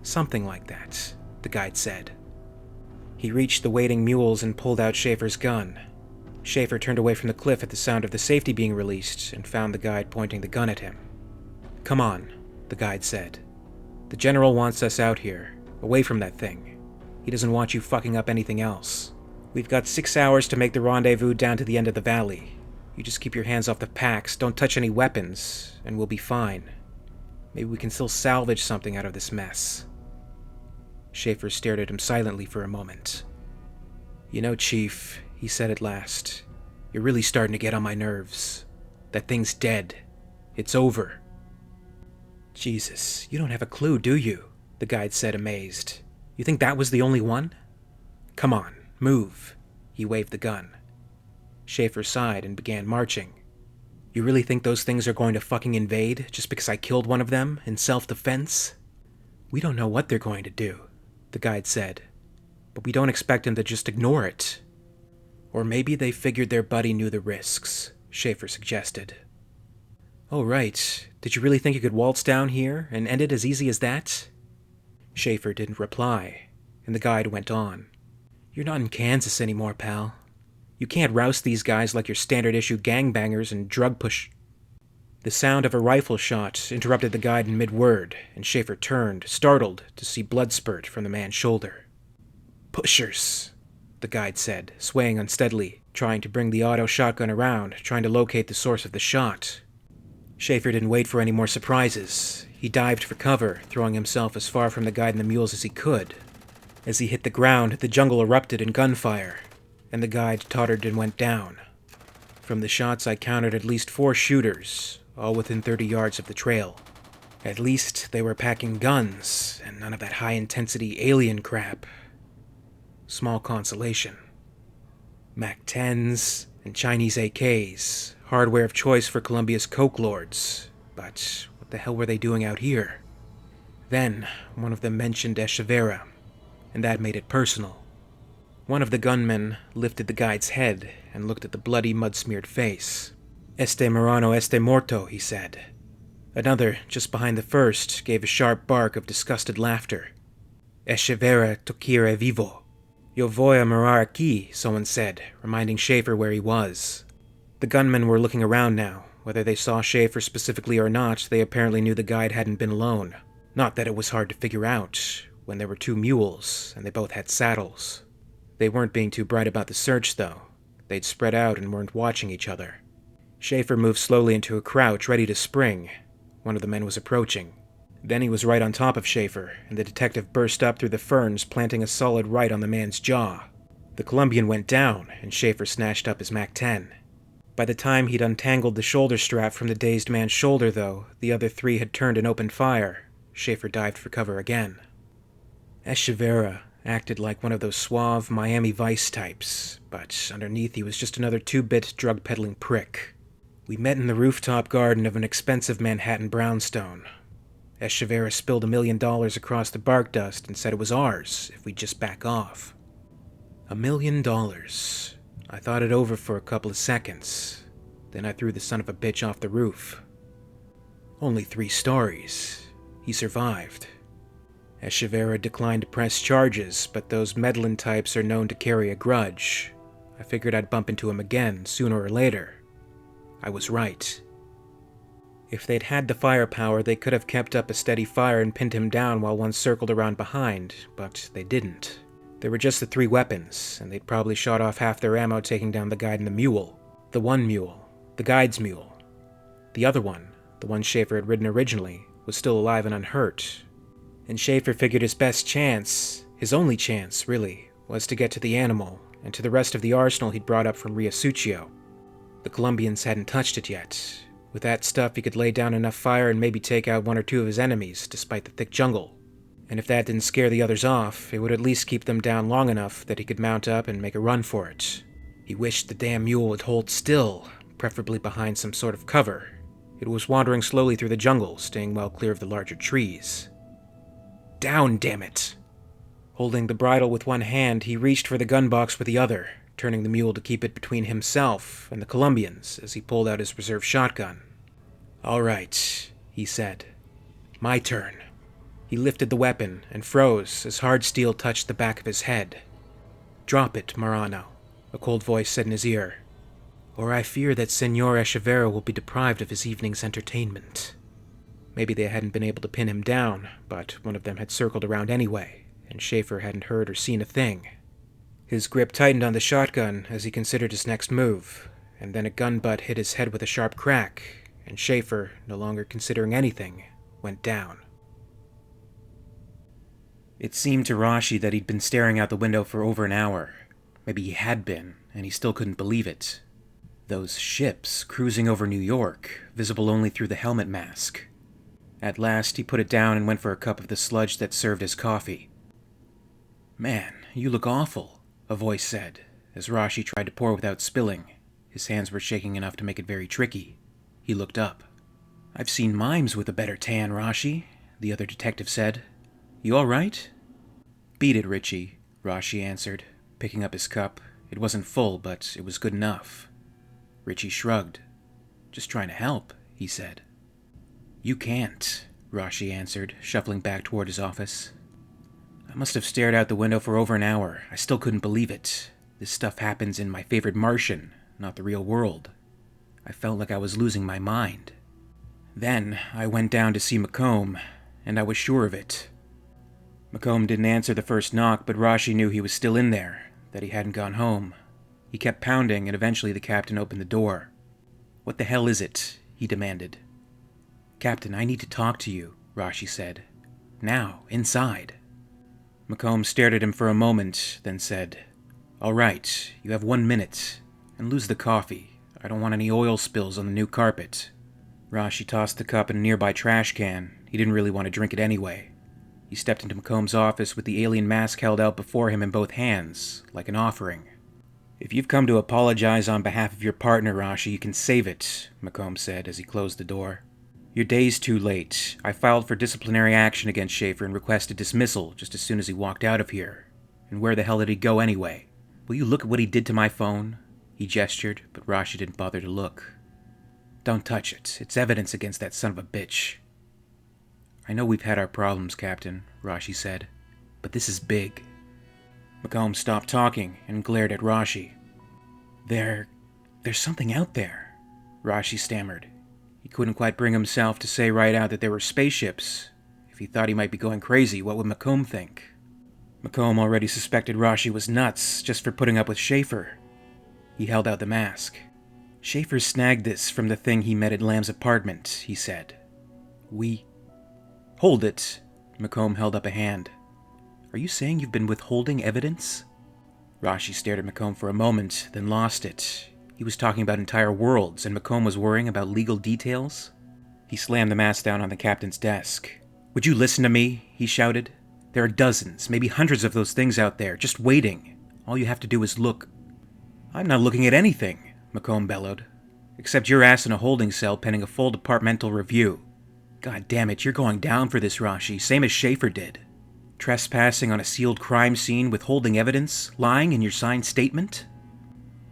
Something like that, the guide said. He reached the waiting mules and pulled out Schaefer's gun. Schaefer turned away from the cliff at the sound of the safety being released and found the guide pointing the gun at him. Come on, the guide said. The general wants us out here, away from that thing. He doesn't want you fucking up anything else. We've got 6 hours to make the rendezvous down to the end of the valley. You just keep your hands off the packs, don't touch any weapons, and we'll be fine. Maybe we can still salvage something out of this mess. Schaefer stared at him silently for a moment. You know, Chief, he said at last, you're really starting to get on my nerves. That thing's dead. It's over. Jesus, you don't have a clue, do you? The guide said, amazed. You think that was the only one? Come on, move. He waved the gun. Schaefer sighed and began marching. You really think those things are going to fucking invade just because I killed one of them in self-defense? We don't know what they're going to do, the guide said, but we don't expect them to just ignore it. Or maybe they figured their buddy knew the risks, Schaefer suggested. Oh, right. Did you really think you could waltz down here and end it as easy as that? Schaefer didn't reply, and the guide went on. You're not in Kansas anymore, pal. You can't roust these guys like your standard-issue gangbangers and drug push... The sound of a rifle shot interrupted the guide in mid-word, and Schaefer turned, startled, to see blood spurt from the man's shoulder. Pushers, the guide said, swaying unsteadily, trying to bring the auto shotgun around, trying to locate the source of the shot. Schaefer didn't wait for any more surprises. He dived for cover, throwing himself as far from the guide and the mules as he could. As he hit the ground, the jungle erupted in gunfire. and the guide tottered and went down. From the shots, I counted at least 4 shooters, all within 30 yards of the trail. At least they were packing guns, and none of that high-intensity alien crap. Small consolation. MAC-10s and Chinese AKs, hardware of choice for Colombia's coke lords. But what the hell were they doing out here? Then, one of them mentioned Echeverria, and that made it personal. One of the gunmen lifted the guide's head and looked at the bloody, mud-smeared face. "Este Marano este morto," he said. Another, just behind the first, gave a sharp bark of disgusted laughter. "Echeverria tocire vivo." "Yo voy a morar aquí," someone said, reminding Schaefer where he was. The gunmen were looking around now. Whether they saw Schaefer specifically or not, they apparently knew the guide hadn't been alone. Not that it was hard to figure out, when there were 2 mules, and they both had saddles. They weren't being too bright about the search, though. They'd spread out and weren't watching each other. Schaefer moved slowly into a crouch, ready to spring. One of the men was approaching. Then he was right on top of Schaefer, and the detective burst up through the ferns, planting a solid right on the man's jaw. The Colombian went down, and Schaefer snatched up his MAC-10. By the time he'd untangled the shoulder strap from the dazed man's shoulder, though, the other 3 had turned and opened fire. Schaefer dived for cover again. Echeverria acted like one of those suave Miami Vice types, but underneath he was just another 2-bit drug-peddling prick. We met in the rooftop garden of an expensive Manhattan brownstone. Echeverria spilled $1 million across the bark dust and said it was ours if we'd just back off. $1 million. I thought it over for a couple of seconds. Then I threw the son of a bitch off the roof. Only 3 stories. He survived. Echeverria declined to press charges, but those meddling types are known to carry a grudge. I figured I'd bump into him again, sooner or later. I was right. If they'd had the firepower, they could have kept up a steady fire and pinned him down while one circled around behind, but they didn't. There were just the 3 weapons, and they'd probably shot off half their ammo taking down the guide and the mule. The one mule. The guide's mule. The other one, the one Schaefer had ridden originally, was still alive and unhurt. And Schaefer figured his best chance, his only chance, really, was to get to the animal, and to the rest of the arsenal he'd brought up from Riasuccio. The Colombians hadn't touched it yet. With that stuff, he could lay down enough fire and maybe take out 1 or 2 of his enemies, despite the thick jungle. And if that didn't scare the others off, it would at least keep them down long enough that he could mount up and make a run for it. He wished the damn mule would hold still, preferably behind some sort of cover. It was wandering slowly through the jungle, staying well clear of the larger trees. Down, damn it! Holding the bridle with one hand, he reached for the gun box with the other, turning the mule to keep it between himself and the Colombians as he pulled out his reserve shotgun. "All right," he said. "My turn." He lifted the weapon and froze as hard steel touched the back of his head. "Drop it, Marano," a cold voice said in his ear, "or I fear that Senor Echeverria will be deprived of his evening's entertainment." Maybe they hadn't been able to pin him down, but one of them had circled around anyway, and Schaefer hadn't heard or seen a thing. His grip tightened on the shotgun as he considered his next move, and then a gun butt hit his head with a sharp crack, and Schaefer, no longer considering anything, went down. It seemed to Rashi that he'd been staring out the window for over an hour. Maybe he had been, and he still couldn't believe it. Those ships cruising over New York, visible only through the helmet mask. At last, he put it down and went for a cup of the sludge that served as coffee. "Man, you look awful," a voice said, as Rashi tried to pour without spilling. His hands were shaking enough to make it very tricky. He looked up. "I've seen mimes with a better tan, Rashi," the other detective said. "You all right?" "Beat it, Richie," Rashi answered, picking up his cup. It wasn't full, but it was good enough. Richie shrugged. "Just trying to help," he said. "You can't," Rashi answered, shuffling back toward his office. "I must have stared out the window for over an hour. I still couldn't believe it. This stuff happens in my favorite Martian, not the real world. I felt like I was losing my mind. Then I went down to see McComb, and I was sure of it." McComb didn't answer the first knock, but Rashi knew he was still in there, that he hadn't gone home. He kept pounding, and eventually the captain opened the door. "What the hell is it?" he demanded. "Captain, I need to talk to you," Rashi said. "Now, inside." McComb stared at him for a moment, then said, All right, you have 1 minute. And lose the coffee. I don't want any oil spills on the new carpet. Rashi tossed the cup in a nearby trash can. He didn't really want to drink it anyway. He stepped into McComb's office with the alien mask held out before him in both hands, like an offering. If you've come to apologize on behalf of your partner, Rashi, you can save it, McComb said as he closed the door. Your day's too late. I filed for disciplinary action against Schaefer and requested dismissal just as soon as he walked out of here. And where the hell did he go anyway? Will you look at what he did to my phone? He gestured, but Rashi didn't bother to look. Don't touch it. It's evidence against that son of a bitch. I know we've had our problems, Captain, Rashi said, but this is big. McComb stopped talking and glared at Rashi. There's something out there, Rashi stammered. He couldn't quite bring himself to say right out that there were spaceships. If he thought he might be going crazy, what would McComb think? McComb already suspected Rashi was nuts just for putting up with Schaefer. He held out the mask. Schaefer snagged this from the thing he met at Lamb's apartment, he said. Hold it. McComb held up a hand. Are you saying you've been withholding evidence? Rashi stared at McComb for a moment, then lost it. He was talking about entire worlds, and McComb was worrying about legal details? He slammed the mask down on the captain's desk. Would you listen to me? He shouted. There are dozens, maybe hundreds of those things out there, just waiting. All you have to do is look. I'm not looking at anything, McComb bellowed. Except your ass in a holding cell pending a full departmental review. God damn it, you're going down for this, Rashi, same as Schaefer did. Trespassing on a sealed crime scene, withholding evidence, lying in your signed statement?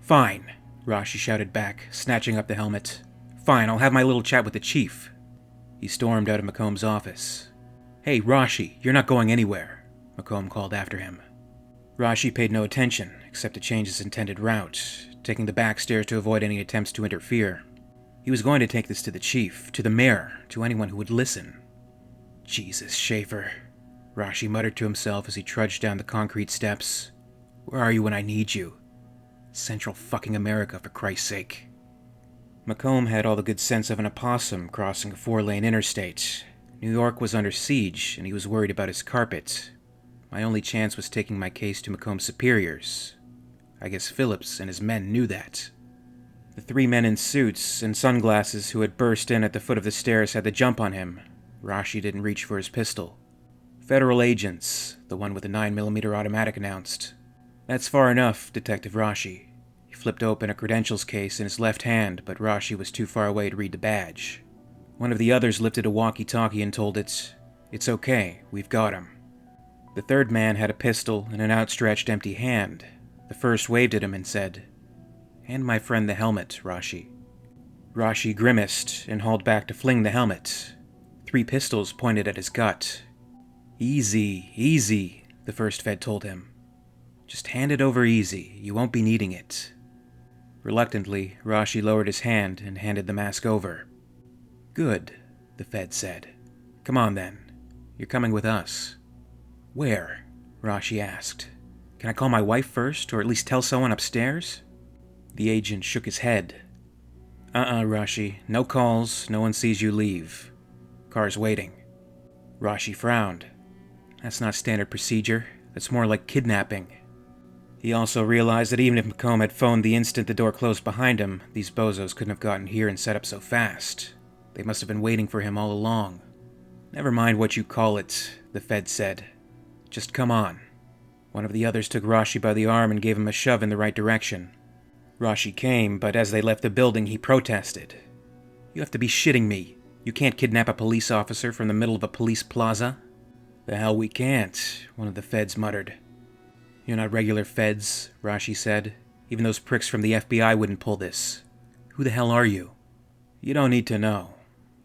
Fine, Rashi shouted back, snatching up the helmet. Fine, I'll have my little chat with the chief. He stormed out of McComb's office. Hey, Rashi, you're not going anywhere, McComb called after him. Rashi paid no attention, except to change his intended route, taking the back stairs to avoid any attempts to interfere. He was going to take this to the chief, to the mayor, to anyone who would listen. Jesus, Schaefer, Rashi muttered to himself as he trudged down the concrete steps. Where are you when I need you? Central fucking America, for Christ's sake. McComb had all the good sense of an opossum crossing a 4-lane interstate. New York was under siege, and he was worried about his carpet. My only chance was taking my case to McComb's superiors. I guess Phillips and his men knew that. The 3 men in suits and sunglasses who had burst in at the foot of the stairs had the jump on him. Rashi didn't reach for his pistol. Federal agents, the one with the 9mm automatic announced. That's far enough, Detective Rashi. He flipped open a credentials case in his left hand, but Rashi was too far away to read the badge. One of the others lifted a walkie-talkie and told it, It's okay, we've got him. The 3rd man had a pistol and an outstretched empty hand. The first waved at him and said, Hand my friend the helmet, Rashi. Rashi grimaced and hauled back to fling the helmet. 3 pistols pointed at his gut. Easy, easy, the first Fed told him. Just hand it over easy, you won't be needing it. Reluctantly, Rashi lowered his hand and handed the mask over. Good, the Fed said. Come on then, you're coming with us. Where? Rashi asked. Can I call my wife first, or at least tell someone upstairs? The agent shook his head. Rashi. No calls, no one sees you leave. Car's waiting. Rashi frowned. That's not standard procedure. That's more like kidnapping. He also realized that even if McComb had phoned the instant the door closed behind him, these bozos couldn't have gotten here and set up so fast. They must have been waiting for him all along. Never mind what you call it, the Fed said. Just come on. One of the others took Rashi by the arm and gave him a shove in the right direction. Rashi came, but as they left the building, he protested. You have to be shitting me. You can't kidnap a police officer from the middle of a police plaza. The hell we can't, one of the Feds muttered. You're not regular Feds, Rashi said. Even those pricks from the FBI wouldn't pull this. Who the hell are you? You don't need to know,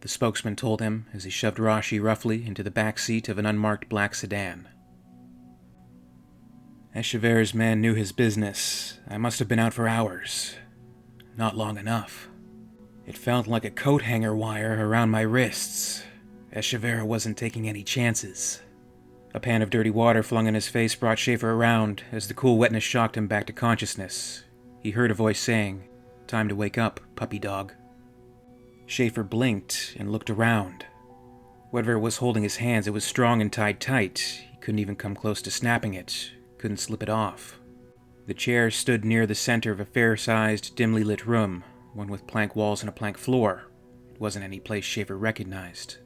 the spokesman told him as he shoved Rashi roughly into the back seat of an unmarked black sedan. Echever's man knew his business. I must have been out for hours. Not long enough. It felt like a coat hanger wire around my wrists. Echever wasn't taking any chances. A pan of dirty water flung in his face brought Schaefer around as the cool wetness shocked him back to consciousness. He heard a voice saying, Time to wake up, puppy dog. Schaefer blinked and looked around. Whatever was holding his hands, it was strong and tied tight. He couldn't even come close to snapping it. Couldn't slip it off. The chair stood near the center of a fair-sized, dimly lit room, one with plank walls and a plank floor. It wasn't any place Schaefer recognized.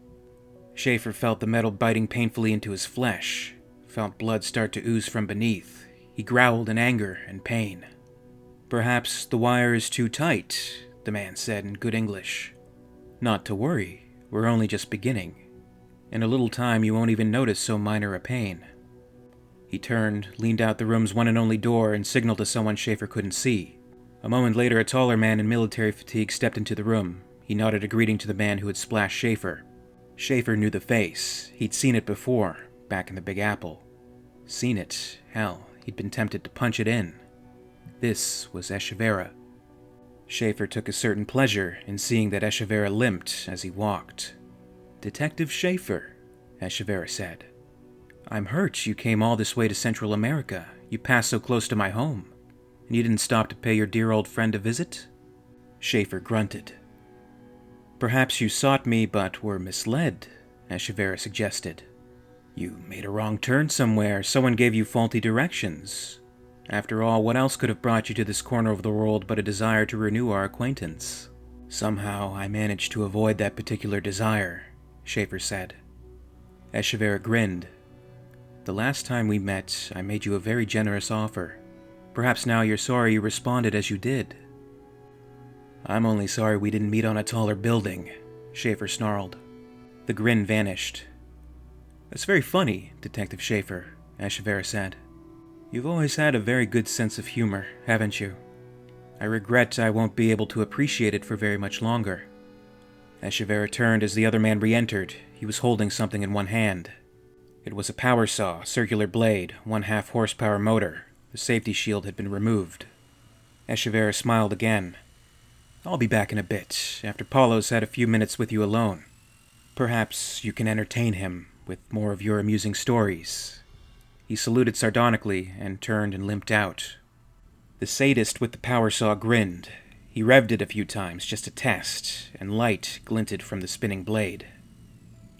Schaefer felt the metal biting painfully into his flesh, felt blood start to ooze from beneath. He growled in anger and pain. "Perhaps the wire is too tight," the man said in good English. "Not to worry, we're only just beginning. In a little time you won't even notice so minor a pain." He turned, leaned out the room's one and only door, and signaled to someone Schaefer couldn't see. A moment later, a taller man in military fatigue stepped into the room. He nodded a greeting to the man who had splashed Schaefer. Schaefer knew the face. He'd seen it before, back in the Big Apple. Seen it. Hell, he'd been tempted to punch it in. This was Echeverria. Schaefer took a certain pleasure in seeing that Echeverria limped as he walked. "Detective Schaefer," Echeverria said. "I'm hurt you came all this way to Central America. You passed so close to my home. And you didn't stop to pay your dear old friend a visit?" Schaefer grunted. "Perhaps you sought me but were misled," Echeverria suggested. "You made a wrong turn somewhere. Someone gave you faulty directions. After all, what else could have brought you to this corner of the world but a desire to renew our acquaintance?" "Somehow I managed to avoid that particular desire," Schaefer said. Echeverria grinned. "The last time we met, I made you a very generous offer. Perhaps now you're sorry you responded as you did." "I'm only sorry we didn't meet on a taller building," Schaefer snarled. The grin vanished. "That's very funny, Detective Schaefer," Echeverria said. "You've always had a very good sense of humor, haven't you? I regret I won't be able to appreciate it for very much longer." Echeverria turned as the other man re-entered. He was holding something in one hand. It was a power saw, circular blade, 1/2 horsepower motor. The safety shield had been removed. Echeverria smiled again. "I'll be back in a bit, after Paulo's had a few minutes with you alone. Perhaps you can entertain him with more of your amusing stories." He saluted sardonically and turned and limped out. The sadist with the power saw grinned. He revved it a few times just to test, and light glinted from the spinning blade.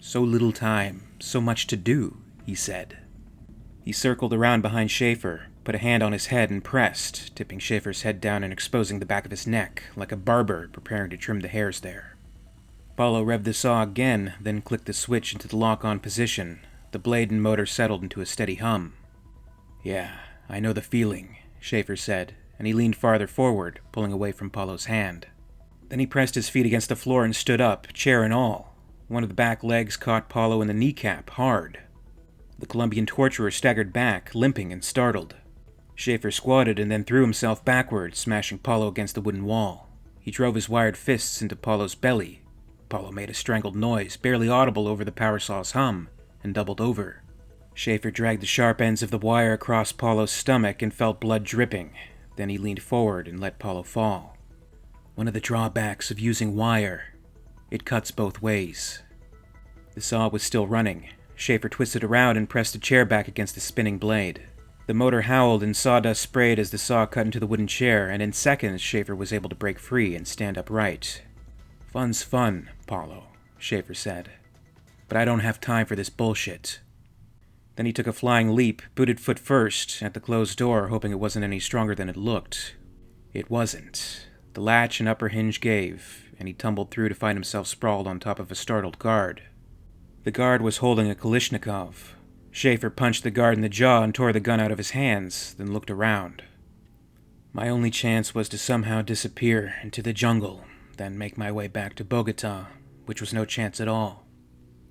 "So little time, so much to do," he said. He circled around behind Schaefer, put a hand on his head and pressed, tipping Schaefer's head down and exposing the back of his neck, like a barber preparing to trim the hairs there. Paulo revved the saw again, then clicked the switch into the lock-on position. The blade and motor settled into a steady hum. "Yeah, I know the feeling," Schaefer said, and he leaned farther forward, pulling away from Paulo's hand. Then he pressed his feet against the floor and stood up, chair and all. One of the back legs caught Paulo in the kneecap, hard. The Colombian torturer staggered back, limping and startled. Schaefer squatted and then threw himself backward, smashing Paulo against the wooden wall. He drove his wired fists into Paulo's belly. Paulo made a strangled noise, barely audible over the power saw's hum, and doubled over. Schaefer dragged the sharp ends of the wire across Paulo's stomach and felt blood dripping. Then he leaned forward and let Paulo fall. One of the drawbacks of using wire. It cuts both ways. The saw was still running. Schaefer twisted around and pressed a chair back against the spinning blade. The motor howled and sawdust sprayed as the saw cut into the wooden chair, and in seconds Schaefer was able to break free and stand upright. "Fun's fun, Paulo," Schaefer said. "But I don't have time for this bullshit." Then he took a flying leap, booted foot first, at the closed door, hoping it wasn't any stronger than it looked. It wasn't. The latch and upper hinge gave, and he tumbled through to find himself sprawled on top of a startled guard. The guard was holding a Kalashnikov. Schaefer punched the guard in the jaw and tore the gun out of his hands, then looked around. My only chance was to somehow disappear into the jungle, then make my way back to Bogota, which was no chance at all.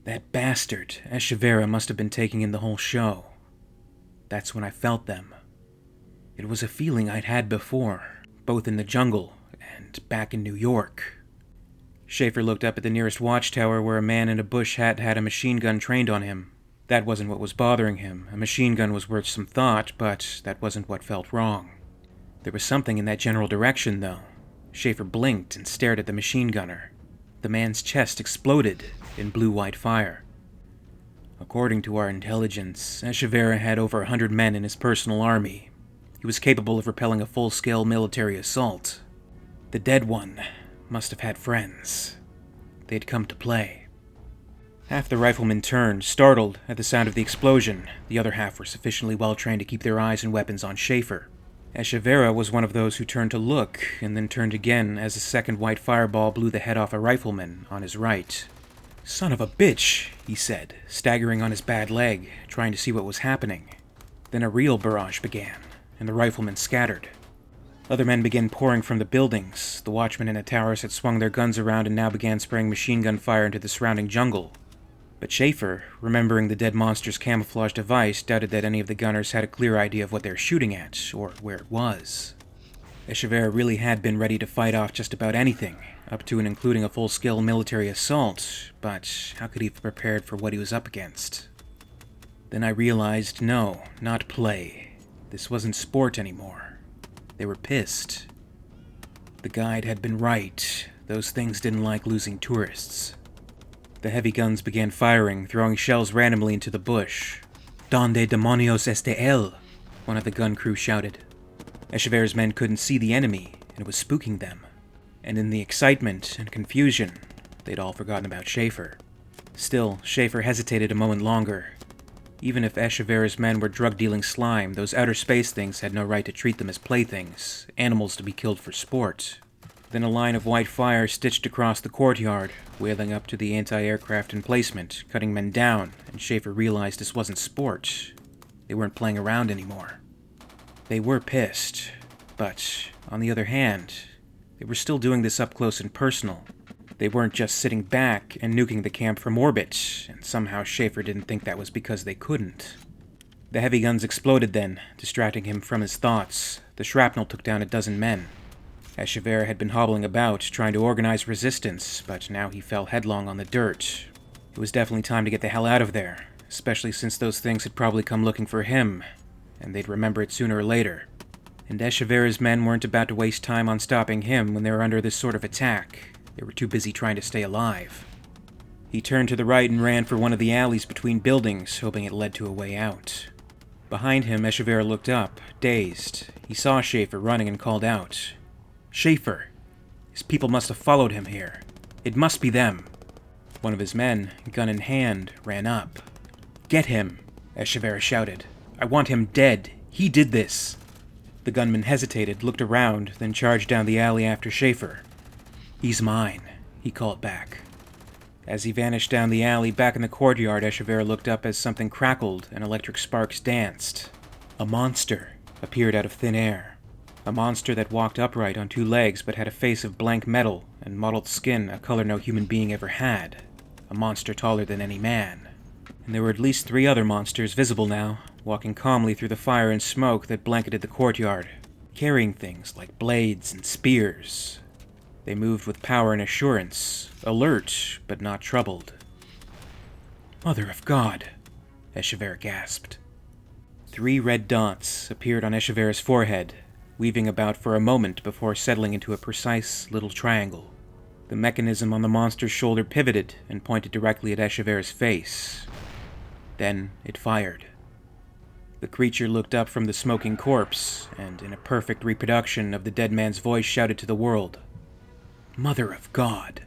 That bastard, Echeverria, must have been taking in the whole show. That's when I felt them. It was a feeling I'd had before, both in the jungle and back in New York. Schaefer looked up at the nearest watchtower where a man in a bush hat had a machine gun trained on him. That wasn't what was bothering him. A machine gun was worth some thought, but that wasn't what felt wrong. There was something in that general direction, though. Schaefer blinked and stared at the machine gunner. The man's chest exploded in blue-white fire. According to our intelligence, Echeverria had over 100 men in his personal army. He was capable of repelling a full-scale military assault. The dead one must have had friends. They'd come to play. Half the riflemen turned, startled at the sound of the explosion. The other half were sufficiently well-trained to keep their eyes and weapons on Schaefer. Echeverria was one of those who turned to look, and then turned again as a second white fireball blew the head off a rifleman on his right. "Son of a bitch," he said, staggering on his bad leg, trying to see what was happening. Then a real barrage began, and the riflemen scattered. Other men began pouring from the buildings. The watchmen in the towers had swung their guns around and now began spraying machine gun fire into the surrounding jungle. But Schaefer, remembering the dead monster's camouflage device, doubted that any of the gunners had a clear idea of what they were shooting at, or where it was. Echeverria really had been ready to fight off just about anything, up to and including a full-scale military assault, but how could he have prepared for what he was up against? Then I realized, no, not play. This wasn't sport anymore. They were pissed. The guide had been right. Those things didn't like losing tourists. The heavy guns began firing, throwing shells randomly into the bush. "Donde demonios este él?" one of the gun crew shouted. Echeverria's men couldn't see the enemy, and it was spooking them. And in the excitement and confusion, they'd all forgotten about Schaefer. Still, Schaefer hesitated a moment longer. Even if Echeverria's men were drug-dealing slime, those outer space things had no right to treat them as playthings, animals to be killed for sport. Then a line of white fire stitched across the courtyard, wailing up to the anti-aircraft emplacement, cutting men down, and Schaefer realized this wasn't sport. They weren't playing around anymore. They were pissed, but, on the other hand, they were still doing this up close and personal. They weren't just sitting back and nuking the camp from orbit, and somehow Schaefer didn't think that was because they couldn't. The heavy guns exploded then, distracting him from his thoughts. The shrapnel took down a dozen men. Echeverria had been hobbling about, trying to organize resistance, but now he fell headlong on the dirt. It was definitely time to get the hell out of there, especially since those things had probably come looking for him, and they'd remember it sooner or later. And Echeverria's men weren't about to waste time on stopping him when they were under this sort of attack. They were too busy trying to stay alive. He turned to the right and ran for one of the alleys between buildings, hoping it led to a way out. Behind him, Echeverria looked up, dazed. He saw Schaefer running and called out. "Schaefer! His people must have followed him here. It must be them." One of his men, gun in hand, ran up. "Get him!" Echeverria shouted. "I want him dead. He did this." The gunman hesitated, looked around, then charged down the alley after Schaefer. "He's mine," he called back. As he vanished down the alley back in the courtyard, Echeverria looked up as something crackled and electric sparks danced. A monster appeared out of thin air. A monster that walked upright on two legs but had a face of blank metal and mottled skin, a color no human being ever had. A monster taller than any man. And there were at least 3 other monsters visible now, walking calmly through the fire and smoke that blanketed the courtyard, carrying things like blades and spears. They moved with power and assurance, alert but not troubled. "Mother of God!" Echeverria gasped. 3 red dots appeared on Echeverria's forehead, weaving about for a moment before settling into a precise little triangle. The mechanism on the monster's shoulder pivoted and pointed directly at Echeverria's face. Then it fired. The creature looked up from the smoking corpse, and in a perfect reproduction of the dead man's voice shouted to the world, "Mother of God!"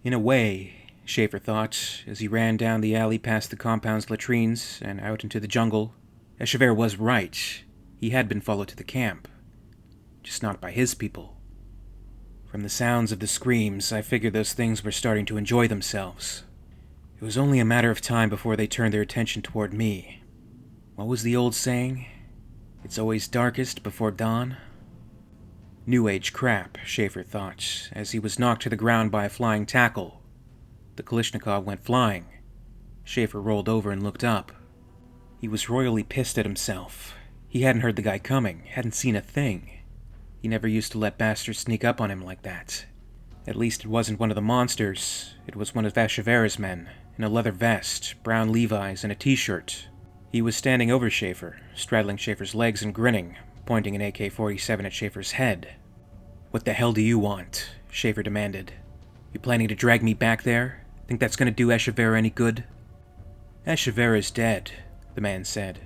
In a way, Schaefer thought, as he ran down the alley past the compound's latrines and out into the jungle, Echeverria was right. He had been followed to the camp. Just not by his people. From the sounds of the screams, I figured those things were starting to enjoy themselves. It was only a matter of time before they turned their attention toward me. What was the old saying? It's always darkest before dawn? New Age crap, Schaefer thought, as he was knocked to the ground by a flying tackle. The Kalashnikov went flying. Schaefer rolled over and looked up. He was royally pissed at himself. He hadn't heard the guy coming, hadn't seen a thing. He never used to let bastards sneak up on him like that. At least it wasn't one of the monsters. It was one of Echeverria's men, in a leather vest, brown Levi's, and a t-shirt. He was standing over Schaefer, straddling Schaefer's legs and grinning, pointing an AK-47 at Schaefer's head. "What the hell do you want?" Schaefer demanded. "You planning to drag me back there? Think that's going to do Echeverria any good?" "Echeverria's dead," the man said.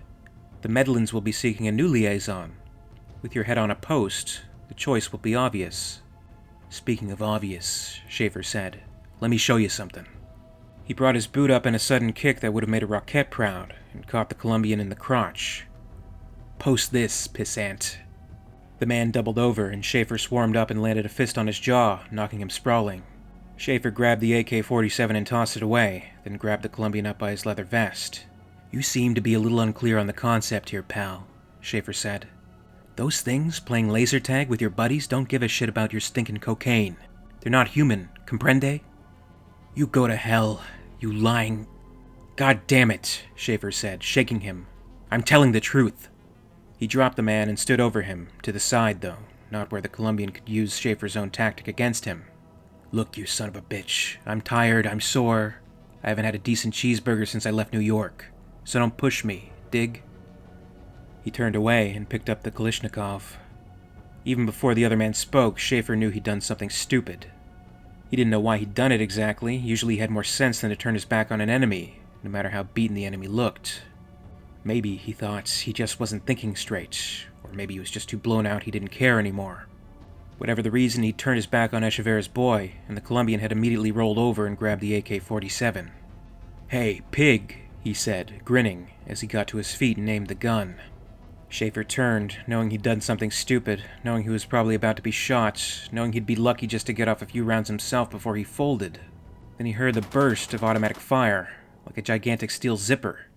"The Medellins will be seeking a new liaison. With your head on a post, the choice will be obvious." "Speaking of obvious," Schaefer said, "let me show you something." He brought his boot up in a sudden kick that would have made a Rocket proud, and caught the Colombian in the crotch. Post this, pissant. The man doubled over, and Schaefer swarmed up and landed a fist on his jaw, knocking him sprawling. Schaefer grabbed the AK-47 and tossed it away, then grabbed the Colombian up by his leather vest. You seem to be a little unclear on the concept here, pal, Schaefer said. Those things, playing laser tag with your buddies, don't give a shit about your stinking cocaine. They're not human, comprende? You go to hell, you lying... God damn it, Schaefer said, shaking him. I'm telling the truth. He dropped the man and stood over him, to the side though, not where the Colombian could use Schaefer's own tactic against him. Look, you son of a bitch, I'm tired, I'm sore. I haven't had a decent cheeseburger since I left New York, so don't push me, dig? He turned away and picked up the Kalashnikov. Even before the other man spoke, Schaefer knew he'd done something stupid. He didn't know why he'd done it exactly, usually he had more sense than to turn his back on an enemy, no matter how beaten the enemy looked. Maybe, he thought, he just wasn't thinking straight, or maybe he was just too blown out he didn't care anymore. Whatever the reason, he turned his back on Echeverri's boy, and the Colombian had immediately rolled over and grabbed the AK-47. Hey, pig, he said, grinning, as he got to his feet and aimed the gun. Schaefer turned, knowing he'd done something stupid, knowing he was probably about to be shot, knowing he'd be lucky just to get off a few rounds himself before he folded. Then he heard the burst of automatic fire, like a gigantic steel zipper,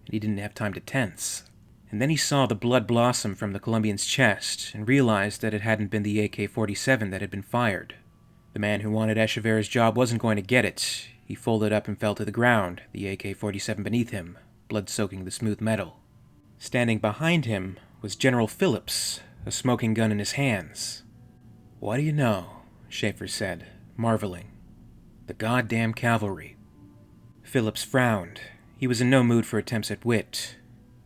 and he didn't have time to tense. And then he saw the blood blossom from the Colombian's chest, and realized that it hadn't been the AK-47 that had been fired. The man who wanted Echeverri's job wasn't going to get it. He folded up and fell to the ground, the AK-47 beneath him, blood soaking the smooth metal. Standing behind him was General Phillips, a smoking gun in his hands. What do you know? Schaefer said, marveling. The goddamn cavalry. Phillips frowned. He was in no mood for attempts at wit.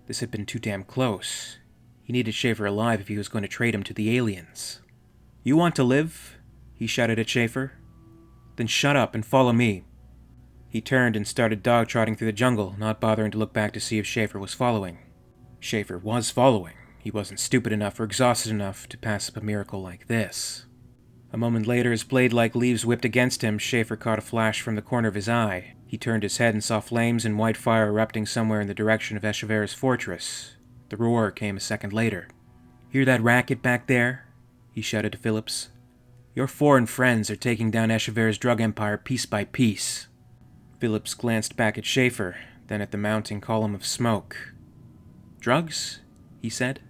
This had been too damn close. He needed Schaefer alive if he was going to trade him to the aliens. You want to live? He shouted at Schaefer. Then shut up and follow me. He turned and started dog-trotting through the jungle, not bothering to look back to see if Schaefer was following. Schaefer was following. He wasn't stupid enough or exhausted enough to pass up a miracle like this. A moment later, as blade-like leaves whipped against him, Schaefer caught a flash from the corner of his eye. He turned his head and saw flames and white fire erupting somewhere in the direction of Echeverri's fortress. The roar came a second later. Hear that racket back there? He shouted to Phillips. Your foreign friends are taking down Echeverri's drug empire piece by piece. Phillips glanced back at Schaefer, then at the mounting column of smoke. Drugs? He said.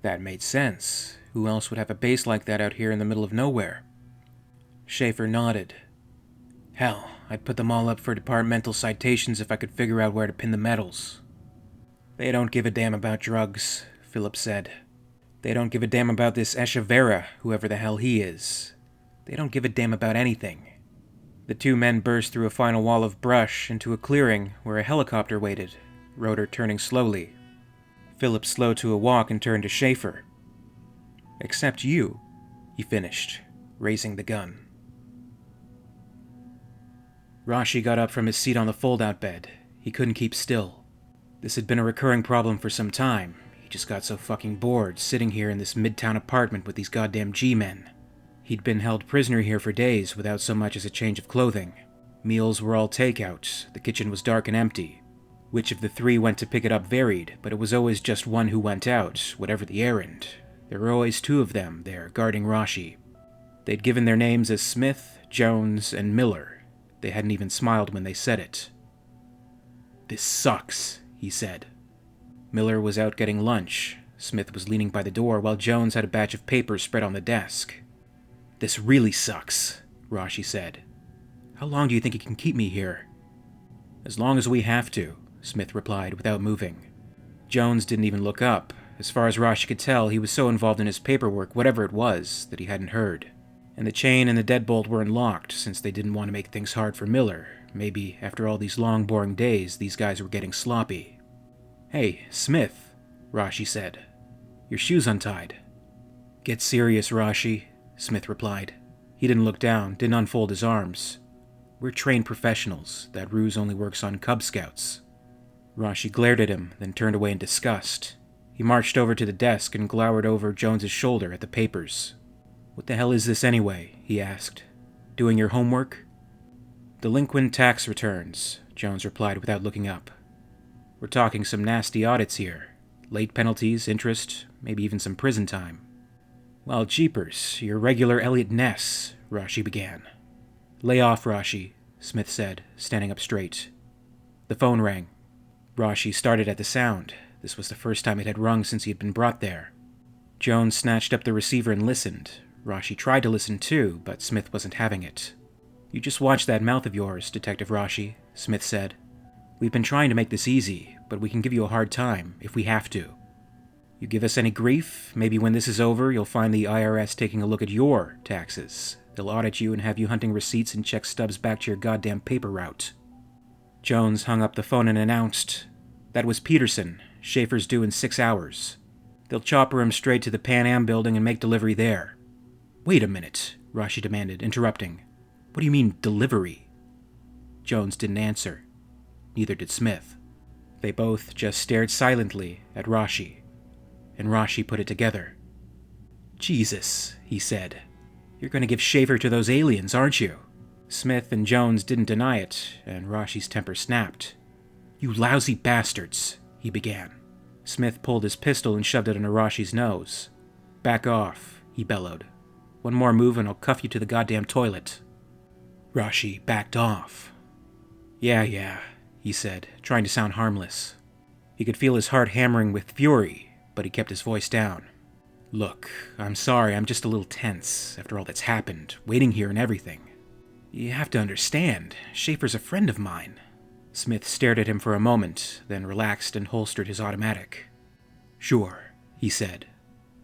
That made sense. Who else would have a base like that out here in the middle of nowhere? Schaefer nodded. Hell, I'd put them all up for departmental citations if I could figure out where to pin the medals. They don't give a damn about drugs, Phillips said. They don't give a damn about this Echeverri, whoever the hell he is. They don't give a damn about anything. The two men burst through a final wall of brush into a clearing where a helicopter waited, rotor turning slowly. Phillips slowed to a walk and turned to Schaefer. Except you, he finished, raising the gun. Rashi got up from his seat on the fold-out bed. He couldn't keep still. This had been a recurring problem for some time. He just got so fucking bored sitting here in this midtown apartment with these goddamn G-men. He'd been held prisoner here for days without so much as a change of clothing. Meals were all takeout. The kitchen was dark and empty. Which of the three went to pick it up varied, but it was always just one who went out, whatever the errand. There were always two of them there, guarding Rashi. They'd given their names as Smith, Jones, and Miller. They hadn't even smiled when they said it. This sucks, he said. Miller was out getting lunch. Smith was leaning by the door, while Jones had a batch of papers spread on the desk. This really sucks, Rashi said. How long do you think you can keep me here? As long as we have to, Smith replied without moving. Jones didn't even look up. As far as Rashi could tell, he was so involved in his paperwork, whatever it was, that he hadn't heard. And the chain and the deadbolt were unlocked, since they didn't want to make things hard for Miller. Maybe, after all these long, boring days, these guys were getting sloppy. Hey, Smith, Rashi said. Your shoe's untied. Get serious, Rashi, Smith replied. He didn't look down, didn't unfold his arms. We're trained professionals. That ruse only works on Cub Scouts. Rashi glared at him, then turned away in disgust. He marched over to the desk and glowered over Jones's shoulder at the papers. What the hell is this anyway? He asked. Doing your homework? Delinquent tax returns, Jones replied without looking up. We're talking some nasty audits here. Late penalties, interest, maybe even some prison time. Well, jeepers, you're regular Elliot Ness, Rashi began. Lay off, Rashi, Smith said, standing up straight. The phone rang. Rashi started at the sound. This was the first time it had rung since he had been brought there. Jones snatched up the receiver and listened. Rashi tried to listen too, but Smith wasn't having it. You just watch that mouth of yours, Detective Rashi, Smith said. We've been trying to make this easy, but we can give you a hard time, if we have to. You give us any grief, maybe when this is over, you'll find the IRS taking a look at your taxes. They'll audit you and have you hunting receipts and check stubs back to your goddamn paper route. Jones hung up the phone and announced, That was Peterson. Schaefer's due in 6 hours. They'll chopper him straight to the Pan Am building and make delivery there. Wait a minute, Rashi demanded, interrupting. What do you mean, delivery? Jones didn't answer. Neither did Smith. They both just stared silently at Rashi. And Rashi put it together. Jesus, he said. You're going to give Schaefer to those aliens, aren't you? Smith and Jones didn't deny it, and Rashi's temper snapped. You lousy bastards, he began. Smith pulled his pistol and shoved it under Rashi's nose. Back off, he bellowed. One more move and I'll cuff you to the goddamn toilet. Rashi backed off. Yeah, he said, trying to sound harmless. He could feel his heart hammering with fury, but he kept his voice down. Look, I'm sorry, I'm just a little tense after all that's happened, waiting here and everything. You have to understand, Schaefer's a friend of mine. Smith stared at him for a moment, then relaxed and holstered his automatic. Sure, he said.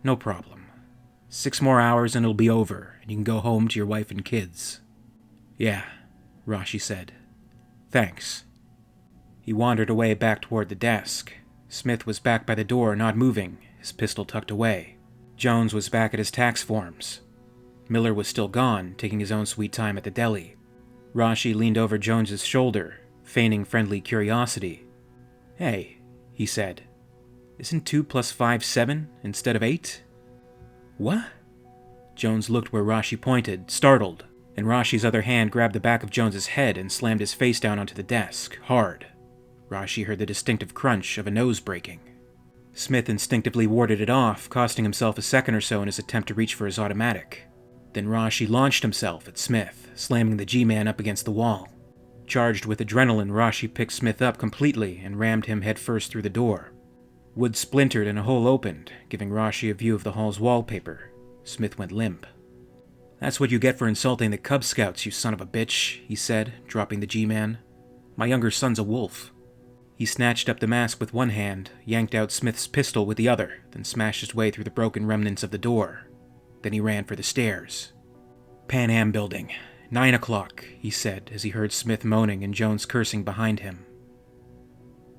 No problem. 6 more hours and it'll be over, and you can go home to your wife and kids. Yeah, Rashi said. Thanks. He wandered away back toward the desk. Smith was back by the door, not moving, his pistol tucked away. Jones was back at his tax forms. Miller was still gone, taking his own sweet time at the deli. Rashi leaned over Jones's shoulder, feigning friendly curiosity. Hey, he said. Isn't 2 + 5 7 instead of 8? What? Jones looked where Rashi pointed, startled, and Rashi's other hand grabbed the back of Jones's head and slammed his face down onto the desk, hard. Rashi heard the distinctive crunch of a nose breaking. Smith instinctively warded it off, costing himself a second or so in his attempt to reach for his automatic. Then Rashi launched himself at Smith, slamming the G-Man up against the wall. Charged with adrenaline, Rashi picked Smith up completely and rammed him headfirst through the door. Wood splintered and a hole opened, giving Rashi a view of the hall's wallpaper. Smith went limp. That's what you get for insulting the Cub Scouts, you son of a bitch, he said, dropping the G-Man. My younger son's a wolf. He snatched up the mask with one hand, yanked out Smith's pistol with the other, then smashed his way through the broken remnants of the door. Then he ran for the stairs. Pan Am building. 9 o'clock, he said, as he heard Smith moaning and Jones cursing behind him.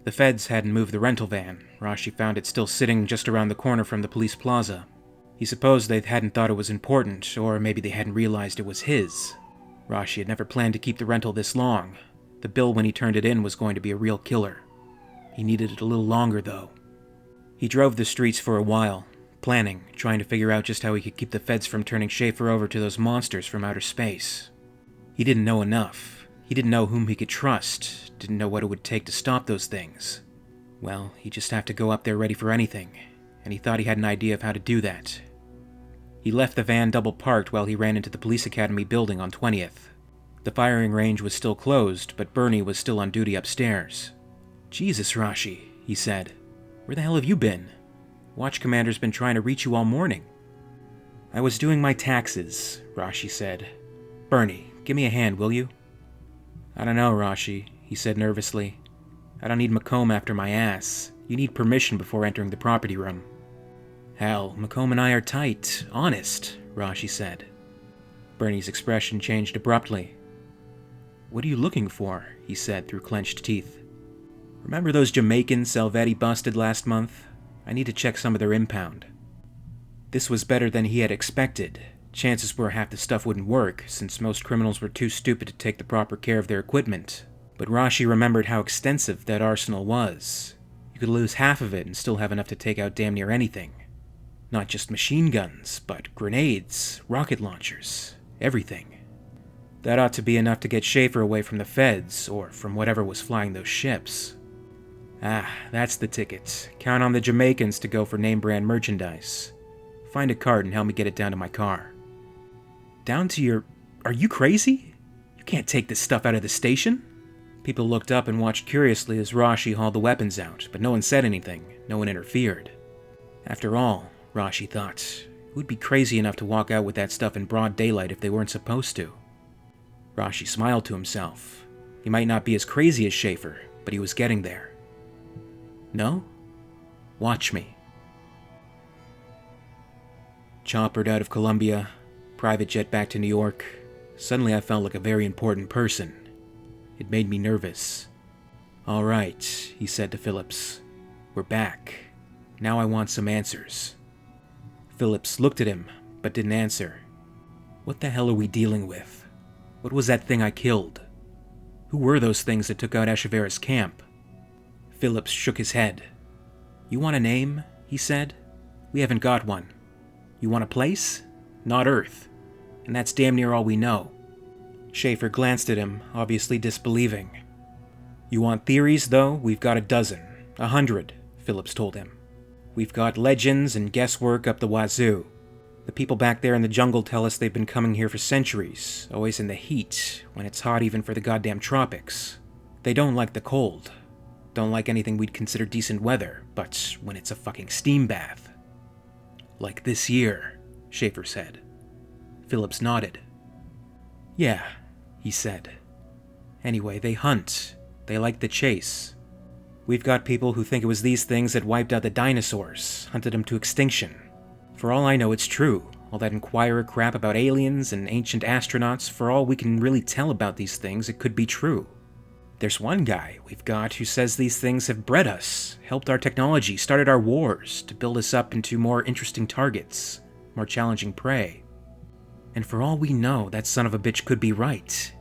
The feds hadn't moved the rental van. Rashi found it still sitting just around the corner from the police plaza. He supposed they hadn't thought it was important, or maybe they hadn't realized it was his. Rashi had never planned to keep the rental this long. The bill when he turned it in was going to be a real killer. He needed it a little longer, though. He drove the streets for a while, planning, trying to figure out just how he could keep the feds from turning Schaefer over to those monsters from outer space. He didn't know enough. He didn't know whom he could trust, didn't know what it would take to stop those things. Well, he'd just have to go up there ready for anything, and he thought he had an idea of how to do that. He left the van double-parked while he ran into the police academy building on 20th. The firing range was still closed, but Bernie was still on duty upstairs. Jesus, Rashi, he said. Where the hell have you been? Watch Commander's been trying to reach you all morning. I was doing my taxes, Rashi said. Bernie, give me a hand, will you? I don't know, Rashi, he said nervously. I don't need Macomb after my ass. You need permission before entering the property room. Hell, Macomb and I are tight, honest, Rashi said. Bernie's expression changed abruptly. What are you looking for? He said through clenched teeth. Remember those Jamaicans Salvetti busted last month? I need to check some of their impound. This was better than he had expected. Chances were half the stuff wouldn't work, since most criminals were too stupid to take the proper care of their equipment. But Rashi remembered how extensive that arsenal was. You could lose half of it and still have enough to take out damn near anything. Not just machine guns, but grenades, rocket launchers, everything. That ought to be enough to get Schaefer away from the feds, or from whatever was flying those ships. Ah, that's the ticket. Count on the Jamaicans to go for name-brand merchandise. Find a cart and help me get it down to my car. Down to your... Are you crazy? You can't take this stuff out of the station. People looked up and watched curiously as Rashi hauled the weapons out, but no one said anything. No one interfered. After all, Rashi thought, who'd be crazy enough to walk out with that stuff in broad daylight if they weren't supposed to? Rashi smiled to himself. He might not be as crazy as Schaefer, but he was getting there. No? Watch me. Choppered out of Columbia, private jet back to New York. Suddenly I felt like a very important person. It made me nervous. All right, he said to Phillips. We're back. Now I want some answers. Phillips looked at him, but didn't answer. What the hell are we dealing with? What was that thing I killed? Who were those things that took out Echeverri's camp? Phillips shook his head. You want a name? He said. We haven't got one. You want a place? Not Earth. And that's damn near all we know. Schaefer glanced at him, obviously disbelieving. You want theories, though? We've got 12, 100, Phillips told him. We've got legends and guesswork up the wazoo. The people back there in the jungle tell us they've been coming here for centuries, always in the heat, when it's hot even for the goddamn tropics. They don't like the cold. Don't like anything we'd consider decent weather, but when it's a fucking steam bath. Like this year, Schaefer said. Phillips nodded. Yeah, he said. Anyway, they hunt. They like the chase. We've got people who think it was these things that wiped out the dinosaurs, hunted them to extinction. For all I know, it's true. All that Inquirer crap about aliens and ancient astronauts, for all we can really tell about these things, it could be true. There's one guy we've got who says these things have bred us, helped our technology, started our wars, to build us up into more interesting targets, more challenging prey. And for all we know, that son of a bitch could be right.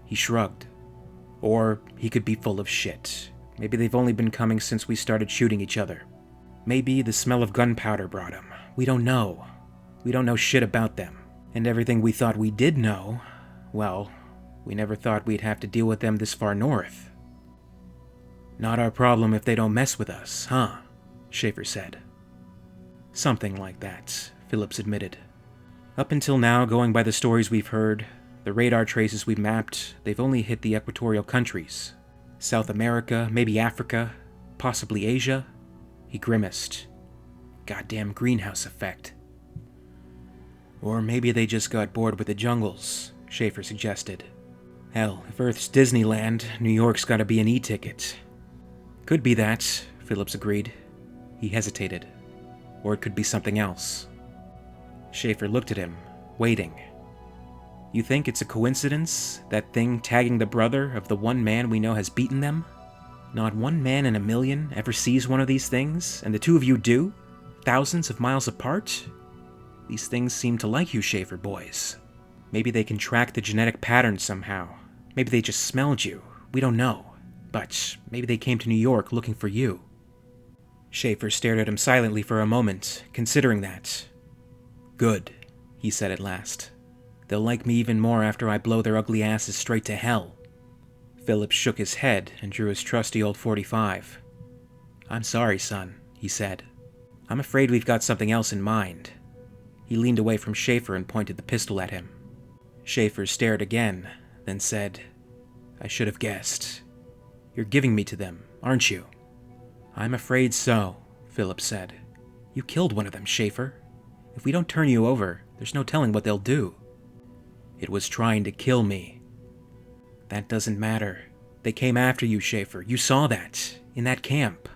He shrugged. Or he could be full of shit. Maybe they've only been coming since we started shooting each other. Maybe the smell of gunpowder brought them. We don't know. We don't know shit about them. And everything we thought we did know, well, we never thought we'd have to deal with them this far north. Not our problem if they don't mess with us, huh? Schaefer said. Something like that, Phillips admitted. Up until now, going by the stories we've heard, the radar traces we've mapped, they've only hit the equatorial countries. South America, maybe Africa, possibly Asia. He grimaced. Goddamn greenhouse effect. Or maybe they just got bored with the jungles, Schaefer suggested. Hell, if Earth's Disneyland, New York's gotta be an e-ticket. Could be that, Phillips agreed. He hesitated. Or it could be something else. Schaefer looked at him, waiting. You think it's a coincidence, that thing tagging the brother of the one man we know has beaten them? Not one man in a million ever sees one of these things, and the two of you do? Thousands of miles apart? These things seem to like you, Schaefer boys. Maybe they can track the genetic pattern somehow. Maybe they just smelled you. We don't know. But maybe they came to New York looking for you. Schaefer stared at him silently for a moment, considering that. Good, he said at last. They'll like me even more after I blow their ugly asses straight to hell. Phillips shook his head and drew his trusty old .45. I'm sorry, son, he said. I'm afraid we've got something else in mind. He leaned away from Schaefer and pointed the pistol at him. Schaefer stared again, then said, I should have guessed. You're giving me to them, aren't you? I'm afraid so, Phillips said. You killed one of them, Schaefer. If we don't turn you over, there's no telling what they'll do. It was trying to kill me. That doesn't matter. They came after you, Schaefer. You saw that. In that camp.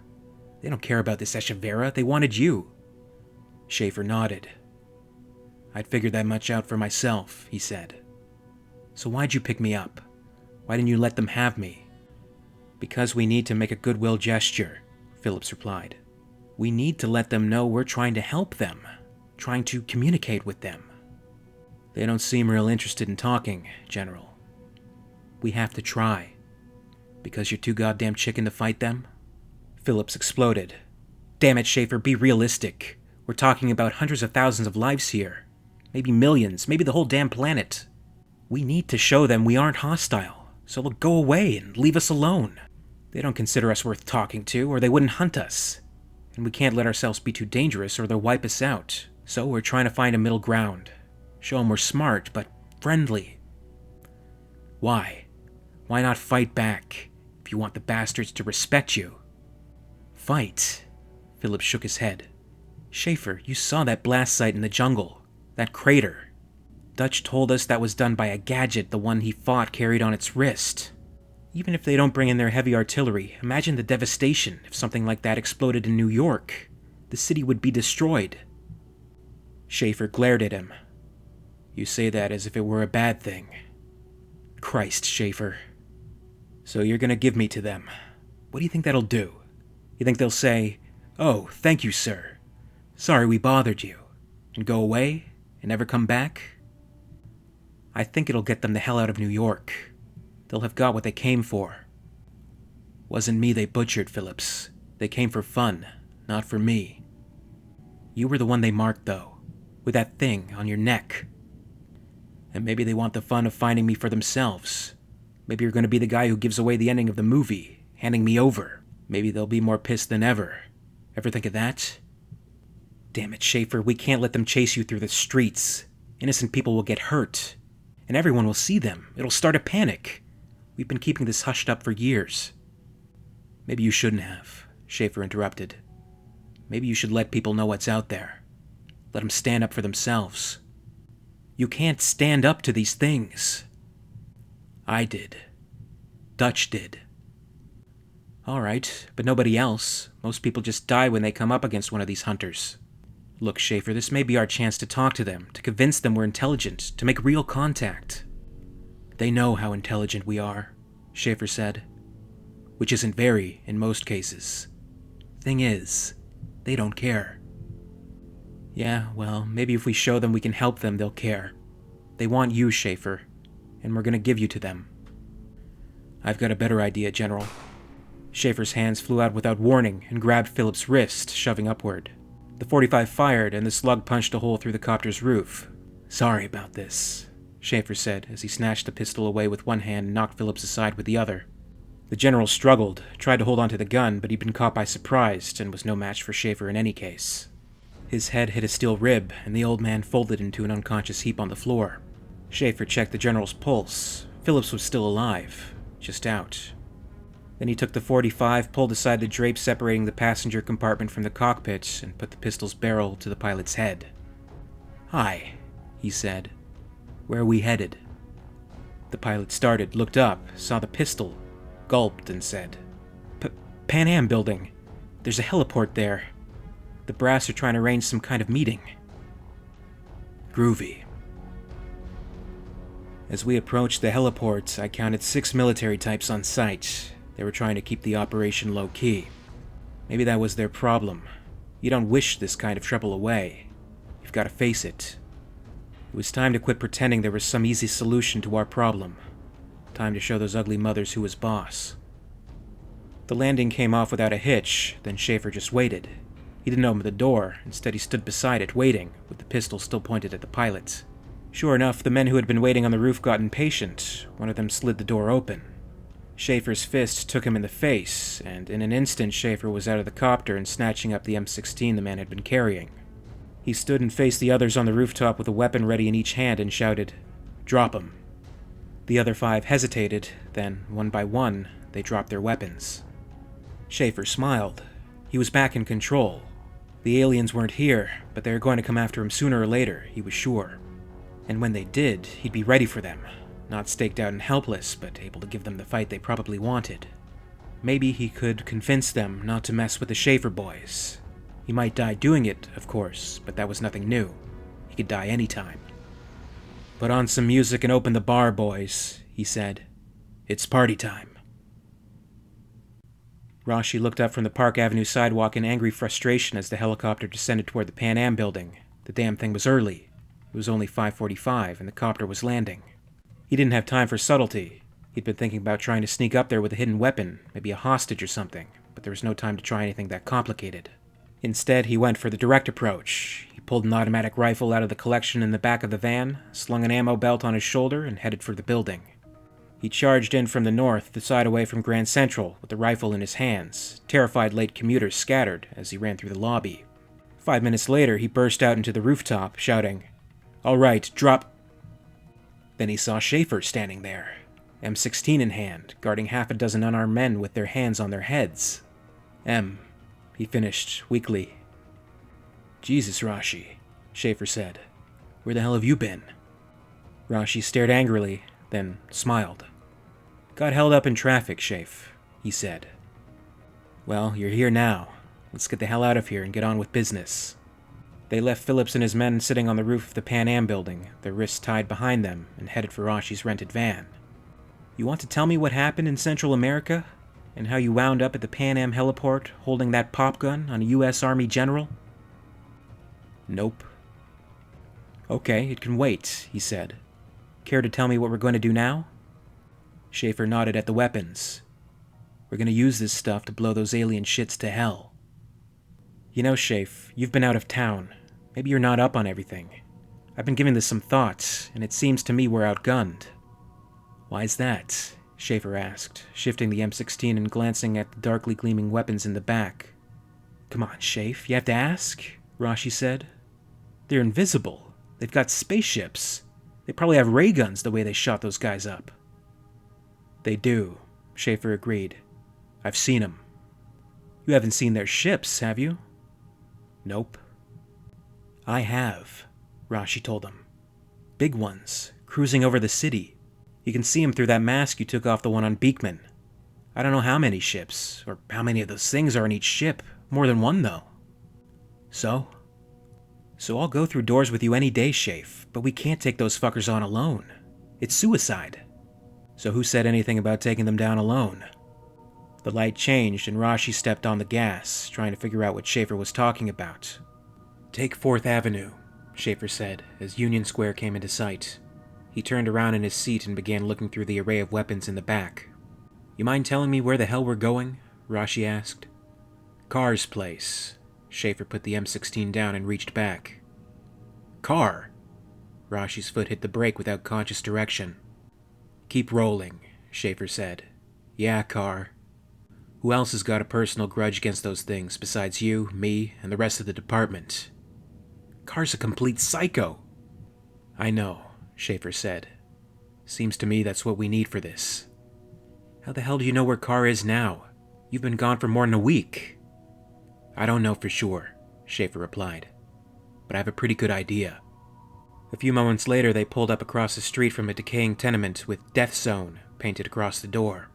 They don't care about this Echeverri. They wanted you. Schaefer nodded. I'd figured that much out for myself, he said. So why'd you pick me up? Why didn't you let them have me? Because we need to make a goodwill gesture, Phillips replied. We need to let them know we're trying to help them. Trying to communicate with them. They don't seem real interested in talking, General. We have to try. Because you're too goddamn chicken to fight them? Phillips exploded. Damn it, Schaefer, be realistic. We're talking about hundreds of thousands of lives here. Maybe millions, maybe the whole damn planet. We need to show them we aren't hostile, so they'll go away and leave us alone. They don't consider us worth talking to, or they wouldn't hunt us. And we can't let ourselves be too dangerous, or they'll wipe us out. So we're trying to find a middle ground. Show them we're smart, but friendly. Why? Why not fight back, if you want the bastards to respect you? Fight? Philip shook his head. Schaefer, you saw that blast site in the jungle. That crater. Dutch told us that was done by a gadget the one he fought carried on its wrist. Even if they don't bring in their heavy artillery, imagine the devastation if something like that exploded in New York. The city would be destroyed. Schaefer glared at him. You say that as if it were a bad thing. Christ, Schaefer. So you're gonna give me to them. What do you think that'll do? You think they'll say, "Oh, thank you, sir. Sorry we bothered you," and go away and never come back? I think it'll get them the hell out of New York. They'll have got what they came for. Wasn't me they butchered, Phillips. They came for fun, not for me. You were the one they marked, though, with that thing on your neck. And maybe they want the fun of finding me for themselves. Maybe you're going to be the guy who gives away the ending of the movie, handing me over. Maybe they'll be more pissed than ever. Ever think of that? Damn it, Schaefer, we can't let them chase you through the streets. Innocent people will get hurt. And everyone will see them. It'll start a panic. We've been keeping this hushed up for years. Maybe you shouldn't have, Schaefer interrupted. Maybe you should let people know what's out there. Let them stand up for themselves. You can't stand up to these things. I did. Dutch did. All right, but nobody else. Most people just die when they come up against one of these hunters. Look, Schaefer, this may be our chance to talk to them, to convince them we're intelligent, to make real contact. They know how intelligent we are, Schaefer said. Which isn't very, in most cases. Thing is, they don't care. Yeah, well, maybe if we show them we can help them, they'll care. They want you, Schaefer, and we're gonna give you to them. I've got a better idea, General. Schaefer's hands flew out without warning and grabbed Philip's wrist, shoving upward. The .45 fired, and the slug punched a hole through the copter's roof. Sorry about this, Schaefer said as he snatched the pistol away with one hand and knocked Phillips aside with the other. The general struggled, tried to hold onto the gun, but he'd been caught by surprise and was no match for Schaefer in any case. His head hit a steel rib, and the old man folded into an unconscious heap on the floor. Schaefer checked the general's pulse. Phillips was still alive, just out. Then he took the .45, pulled aside the drape separating the passenger compartment from the cockpit, and put the pistol's barrel to the pilot's head. Hi, he said. Where are we headed? The pilot started, looked up, saw the pistol, gulped, and said, Pan Am building. There's a heliport there. The brass are trying to arrange some kind of meeting. Groovy. As we approached the heliport, I counted 6 military types on site. They were trying to keep the operation low-key. Maybe that was their problem. You don't wish this kind of trouble away. You've got to face it. It was time to quit pretending there was some easy solution to our problem. Time to show those ugly mothers who was boss. The landing came off without a hitch, then Schaefer just waited. He didn't open the door. Instead, he stood beside it, waiting, with the pistol still pointed at the pilot. Sure enough, the men who had been waiting on the roof got impatient. One of them slid the door open. Schaefer's fist took him in the face, and in an instant Schaefer was out of the copter and snatching up the M16 the man had been carrying. He stood and faced the others on the rooftop with a weapon ready in each hand and shouted, "Drop 'em." The other 5 hesitated, then, one by one, they dropped their weapons. Schaefer smiled. He was back in control. The aliens weren't here, but they were going to come after him sooner or later, he was sure. And when they did, he'd be ready for them. Not staked out and helpless, but able to give them the fight they probably wanted. Maybe he could convince them not to mess with the Schaefer boys. He might die doing it, of course, but that was nothing new. He could die anytime. "Put on some music and open the bar, boys," he said. "It's party time." Rashi looked up from the Park Avenue sidewalk in angry frustration as the helicopter descended toward the Pan Am building. The damn thing was early. It was only 5:45, and the copter was landing. He didn't have time for subtlety. He'd been thinking about trying to sneak up there with a hidden weapon, maybe a hostage or something, but there was no time to try anything that complicated. Instead, he went for the direct approach. He pulled an automatic rifle out of the collection in the back of the van, slung an ammo belt on his shoulder, and headed for the building. He charged in from the north, the side away from Grand Central, with the rifle in his hands. Terrified late commuters scattered as he ran through the lobby. 5 minutes later, he burst out into the rooftop, shouting, "All right, drop..." Then he saw Schaefer standing there, M16 in hand, guarding half a dozen unarmed men with their hands on their heads. He finished, weakly. "Jesus, Rashi," Schaefer said. "Where the hell have you been?" Rashi stared angrily, then smiled. "Got held up in traffic, Schaefer," he said. "Well, you're here now. Let's get the hell out of here and get on with business." They left Phillips and his men sitting on the roof of the Pan Am building, their wrists tied behind them, and headed for Rashi's rented van. "You want to tell me what happened in Central America? And how you wound up at the Pan Am heliport holding that pop gun on a U.S. Army general?" "Nope." "Okay, it can wait," he said. "Care to tell me what we're going to do now?" Schaefer nodded at the weapons. "We're going to use this stuff to blow those alien shits to hell." "You know, Schaefer, you've been out of town. Maybe you're not up on everything. I've been giving this some thought, and it seems to me we're outgunned." "Why's that?" Schaefer asked, shifting the M16 and glancing at the darkly gleaming weapons in the back. "Come on, Schaefer, you have to ask," Rashi said. "They're invisible. They've got spaceships. They probably have ray guns the way they shot those guys up." "They do," Schaefer agreed. "I've seen them." "You haven't seen their ships, have you?" "Nope." "I have," Rashi told him. "Big ones, cruising over the city. You can see them through that mask you took off the one on Beekman. I don't know how many ships, or how many of those things are in each ship. More than one, though." "So?" "So I'll go through doors with you any day, Schaefer, but we can't take those fuckers on alone. It's suicide." "So who said anything about taking them down alone?" The light changed and Rashi stepped on the gas, trying to figure out what Schaefer was talking about. "Take 4th Avenue, Schaefer said, as Union Square came into sight. He turned around in his seat and began looking through the array of weapons in the back. "You mind telling me where the hell we're going?" Rashi asked. "Car's place." Schaefer put the M16 down and reached back. "Car?" Rashi's foot hit the brake without conscious direction. "Keep rolling," Schaefer said. "Yeah, car. Who else has got a personal grudge against those things besides you, me, and the rest of the department?" "Car's a complete psycho." "I know," Schaefer said. "Seems to me that's what we need for this." "How the hell do you know where Car is now? You've been gone for more than a week." "I don't know for sure," Schaefer replied. "But I have a pretty good idea." A few moments later, they pulled up across the street from a decaying tenement with Death Zone painted across the door.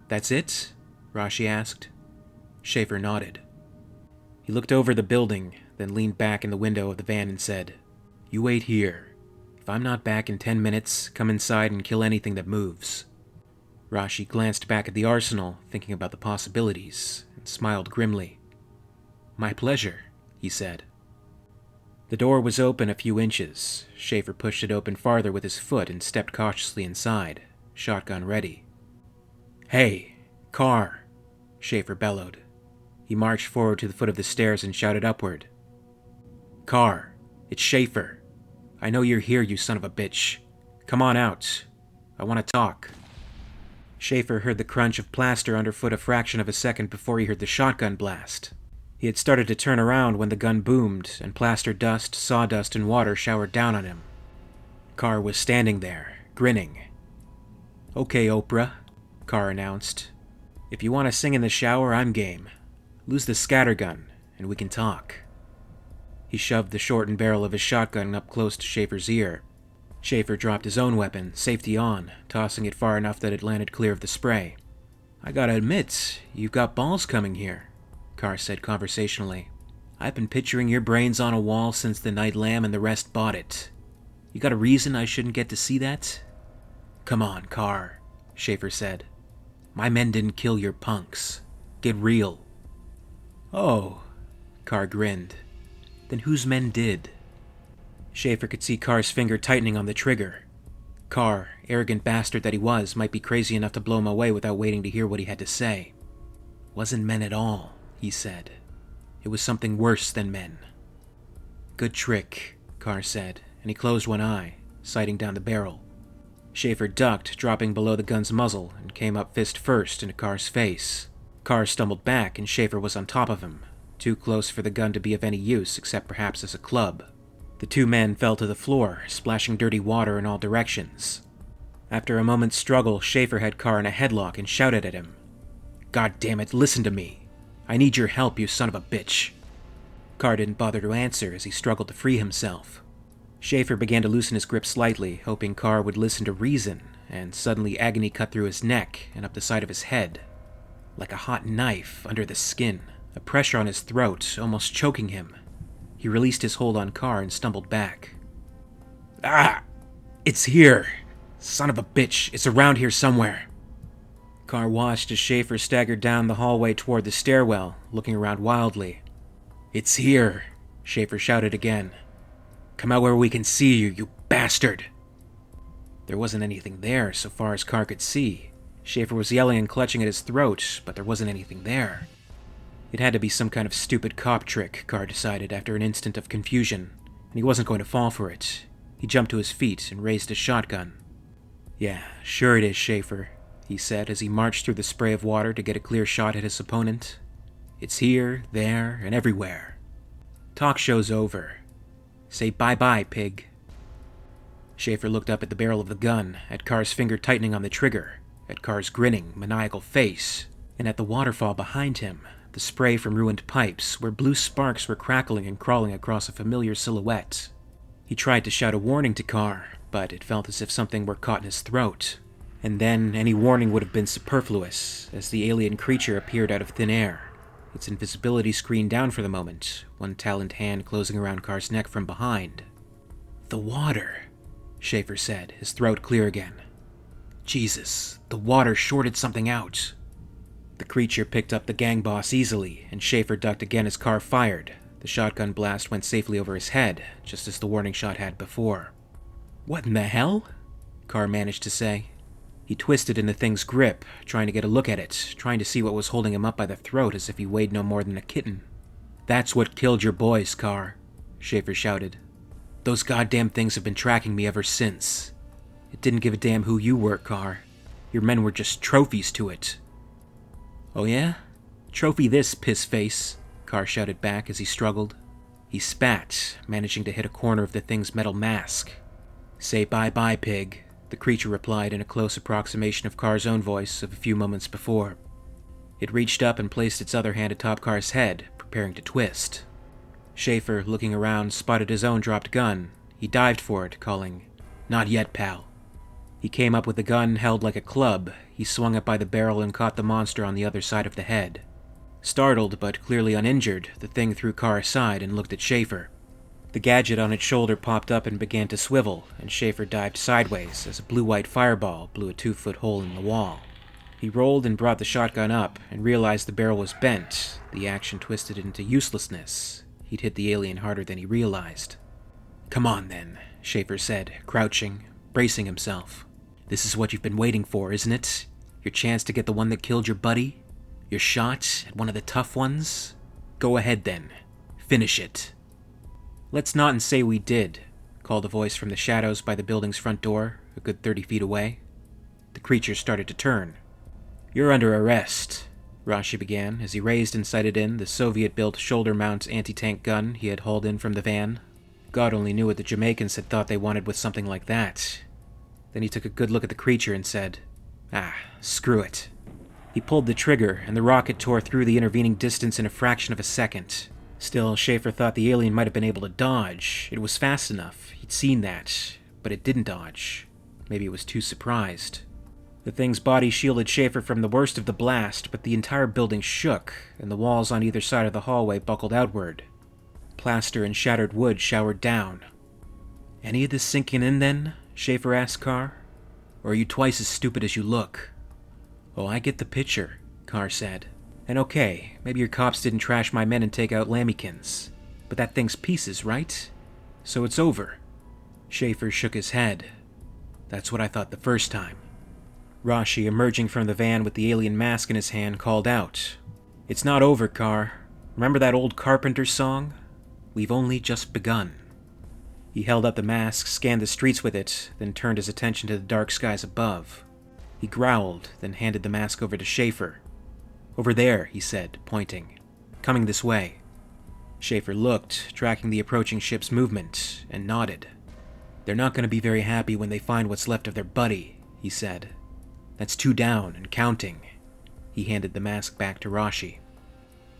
"That's it?" Rashi asked. Schaefer nodded. He looked over the building, then leaned back in the window of the van and said, "You wait here. If I'm not back in 10 minutes, come inside and kill anything that moves." Rashi glanced back at the arsenal, thinking about the possibilities, and smiled grimly. "My pleasure," he said. The door was open a few inches. Schaefer pushed it open farther with his foot and stepped cautiously inside, shotgun ready. "Hey, Car!" Schaefer bellowed. He marched forward to the foot of the stairs and shouted upward. "Car, it's Schaefer. I know you're here, you son of a bitch. Come on out. I want to talk." Schaefer heard the crunch of plaster underfoot a fraction of a second before he heard the shotgun blast. He had started to turn around when the gun boomed, and plaster dust, sawdust, and water showered down on him. Car was standing there, grinning. "Okay, Oprah," Car announced. "If you want to sing in the shower, I'm game. Lose the scattergun, and we can talk." He shoved the shortened barrel of his shotgun up close to Schaefer's ear. Schaefer dropped his own weapon, safety on, tossing it far enough that it landed clear of the spray. "I gotta admit, you've got balls coming here," Car said conversationally. "I've been picturing your brains on a wall since the Night Lamb and the rest bought it. You got a reason I shouldn't get to see that?" "Come on, Car," Schaefer said. "My men didn't kill your punks. Get real." "Oh," Car grinned. "Then whose men did?" Schaefer could see Car's finger tightening on the trigger. Car, arrogant bastard that he was, might be crazy enough to blow him away without waiting to hear what he had to say. "Wasn't men at all," he said. "It was something worse than men." "Good trick," Car said, and he closed one eye, sighting down the barrel. Schaefer ducked, dropping below the gun's muzzle, and came up fist first into Carr's face. Carr stumbled back, and Schaefer was on top of him, too close for the gun to be of any use except perhaps as a club. The two men fell to the floor, splashing dirty water in all directions. After a moment's struggle, Schaefer had Carr in a headlock and shouted at him. "God damn it, listen to me! I need your help, you son of a bitch!" Carr didn't bother to answer as he struggled to free himself. Schaefer began to loosen his grip slightly, hoping Carr would listen to reason, and suddenly agony cut through his neck and up the side of his head. Like a hot knife under the skin, a pressure on his throat, almost choking him. He released his hold on Carr and stumbled back. "Ah! It's here! Son of a bitch, it's around here somewhere!" Carr watched as Schaefer staggered down the hallway toward the stairwell, looking around wildly. "It's here!" Schaefer shouted again. "Come out where we can see you, you bastard!" There wasn't anything there, so far as Carr could see. Schaefer was yelling and clutching at his throat, but there wasn't anything there. It had to be some kind of stupid cop trick, Carr decided after an instant of confusion, and he wasn't going to fall for it. He jumped to his feet and raised his shotgun. "Yeah, sure it is, Schaefer," he said as he marched through the spray of water to get a clear shot at his opponent. "It's here, there, and everywhere. Talk show's over. Say bye-bye, pig." Schaefer looked up at the barrel of the gun, at Carr's finger tightening on the trigger, at Carr's grinning, maniacal face, and at the waterfall behind him, the spray from ruined pipes, where blue sparks were crackling and crawling across a familiar silhouette. He tried to shout a warning to Carr, but it felt as if something were caught in his throat. And then any warning would have been superfluous, as the alien creature appeared out of thin air, its invisibility screened down for the moment, one taloned hand closing around Carr's neck from behind. "The water," Schaefer said, his throat clear again. "Jesus, the water shorted something out." The creature picked up the gang boss easily, and Schaefer ducked again as Carr fired. The shotgun blast went safely over his head, just as the warning shot had before. "What in the hell?" Carr managed to say. He twisted in the thing's grip, trying to get a look at it, trying to see what was holding him up by the throat as if he weighed no more than a kitten. "That's what killed your boys, Carr," Schaefer shouted. "Those goddamn things have been tracking me ever since. It didn't give a damn who you were, Carr. Your men were just trophies to it." "Oh yeah? Trophy this, piss-face," Carr shouted back as he struggled. He spat, managing to hit a corner of the thing's metal mask. "Say bye-bye, pig," the creature replied in a close approximation of Carr's own voice of a few moments before. It reached up and placed its other hand atop Carr's head, preparing to twist. Schaefer, looking around, spotted his own dropped gun. He dived for it, calling, "Not yet, pal." He came up with the gun held like a club. He swung it by the barrel and caught the monster on the other side of the head. Startled, but clearly uninjured, the thing threw Carr aside and looked at Schaefer. The gadget on its shoulder popped up and began to swivel, and Schaefer dived sideways as a blue-white fireball blew a 2-foot hole in the wall. He rolled and brought the shotgun up, and realized the barrel was bent. The action twisted it into uselessness. He'd hit the alien harder than he realized. "Come on, then," Schaefer said, crouching, bracing himself. "This is what you've been waiting for, isn't it? Your chance to get the one that killed your buddy? Your shot at one of the tough ones? Go ahead, then. Finish it." "Let's not and say we did," called a voice from the shadows by the building's front door, a good 30 feet away. The creature started to turn. "You're under arrest," Rashi began, as he raised and sighted in the Soviet-built shoulder-mount anti-tank gun he had hauled in from the van. God only knew what the Jamaicans had thought they wanted with something like that. Then he took a good look at the creature and said, "Screw it." He pulled the trigger, and the rocket tore through the intervening distance in a fraction of a second. Still, Schaefer thought the alien might have been able to dodge. It was fast enough. He'd seen that. But it didn't dodge. Maybe it was too surprised. The thing's body shielded Schaefer from the worst of the blast, but the entire building shook, and the walls on either side of the hallway buckled outward. Plaster and shattered wood showered down. "Any of this sinking in, then?" Schaefer asked Carr. "Or are you twice as stupid as you look?" "Oh, I get the picture," Carr said. "And okay, maybe your cops didn't trash my men and take out Lamekins. But that thing's pieces, right? So it's over." Schaefer shook his head. "That's what I thought the first time." Rashi, emerging from the van with the alien mask in his hand, called out, "It's not over, Carr. Remember that old Carpenter song? We've only just begun." He held up the mask, scanned the streets with it, then turned his attention to the dark skies above. He growled, then handed the mask over to Schaefer. "Over there," he said, pointing. "Coming this way." Schaefer looked, tracking the approaching ship's movement, and nodded. "They're not going to be very happy when they find what's left of their buddy," he said. "That's 2 down and counting." He handed the mask back to Rashi.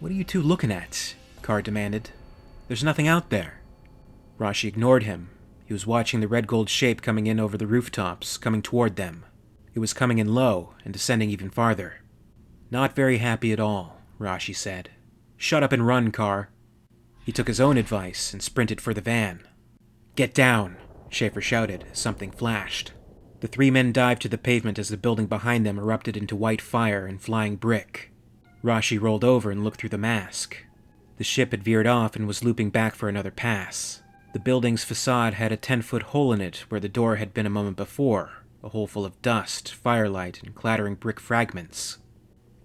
"What are you two looking at?" Carr demanded. "There's nothing out there." Rashi ignored him. He was watching the red-gold shape coming in over the rooftops, coming toward them. It was coming in low and descending even farther. "Not very happy at all," Rashi said. "Shut up and run, Carr." He took his own advice and sprinted for the van. "Get down," Schaefer shouted as something flashed. The 3 men dived to the pavement as the building behind them erupted into white fire and flying brick. Rashi rolled over and looked through the mask. The ship had veered off and was looping back for another pass. The building's facade had a 10-foot hole in it where the door had been a moment before, a hole full of dust, firelight, and clattering brick fragments.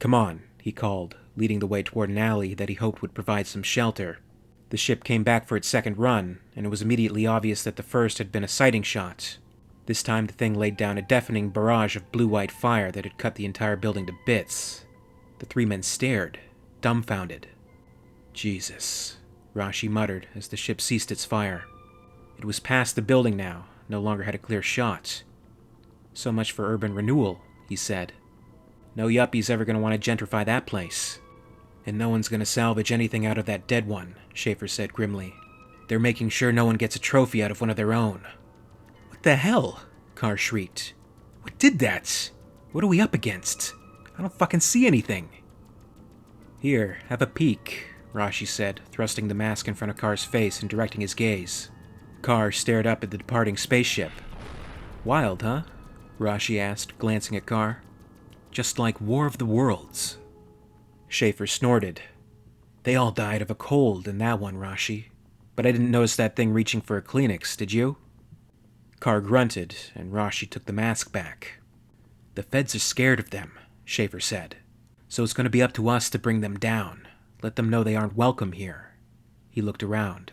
"Come on," he called, leading the way toward an alley that he hoped would provide some shelter. The ship came back for its second run, and it was immediately obvious that the first had been a sighting shot. This time the thing laid down a deafening barrage of blue-white fire that had cut the entire building to bits. The 3 men stared, dumbfounded. "Jesus," Rashi muttered as the ship ceased its fire. It was past the building now, no longer had a clear shot. "So much for urban renewal," he said. "No yuppie's ever going to want to gentrify that place. And no one's going to salvage anything out of that dead one," Schaefer said grimly. "They're making sure no one gets a trophy out of one of their own." "What the hell?" Carr shrieked. "What did that? What are we up against? I don't fucking see anything." "Here, have a peek," Rashi said, thrusting the mask in front of Carr's face and directing his gaze. Carr stared up at the departing spaceship. "Wild, huh?" Rashi asked, glancing at Carr. "Just like War of the Worlds." Schaefer snorted. "They all died of a cold in that one, Rashi. But I didn't notice that thing reaching for a Kleenex, did you?" Carr grunted, and Rashi took the mask back. "The feds are scared of them," Schaefer said. "So it's going to be up to us to bring them down. Let them know they aren't welcome here." He looked around.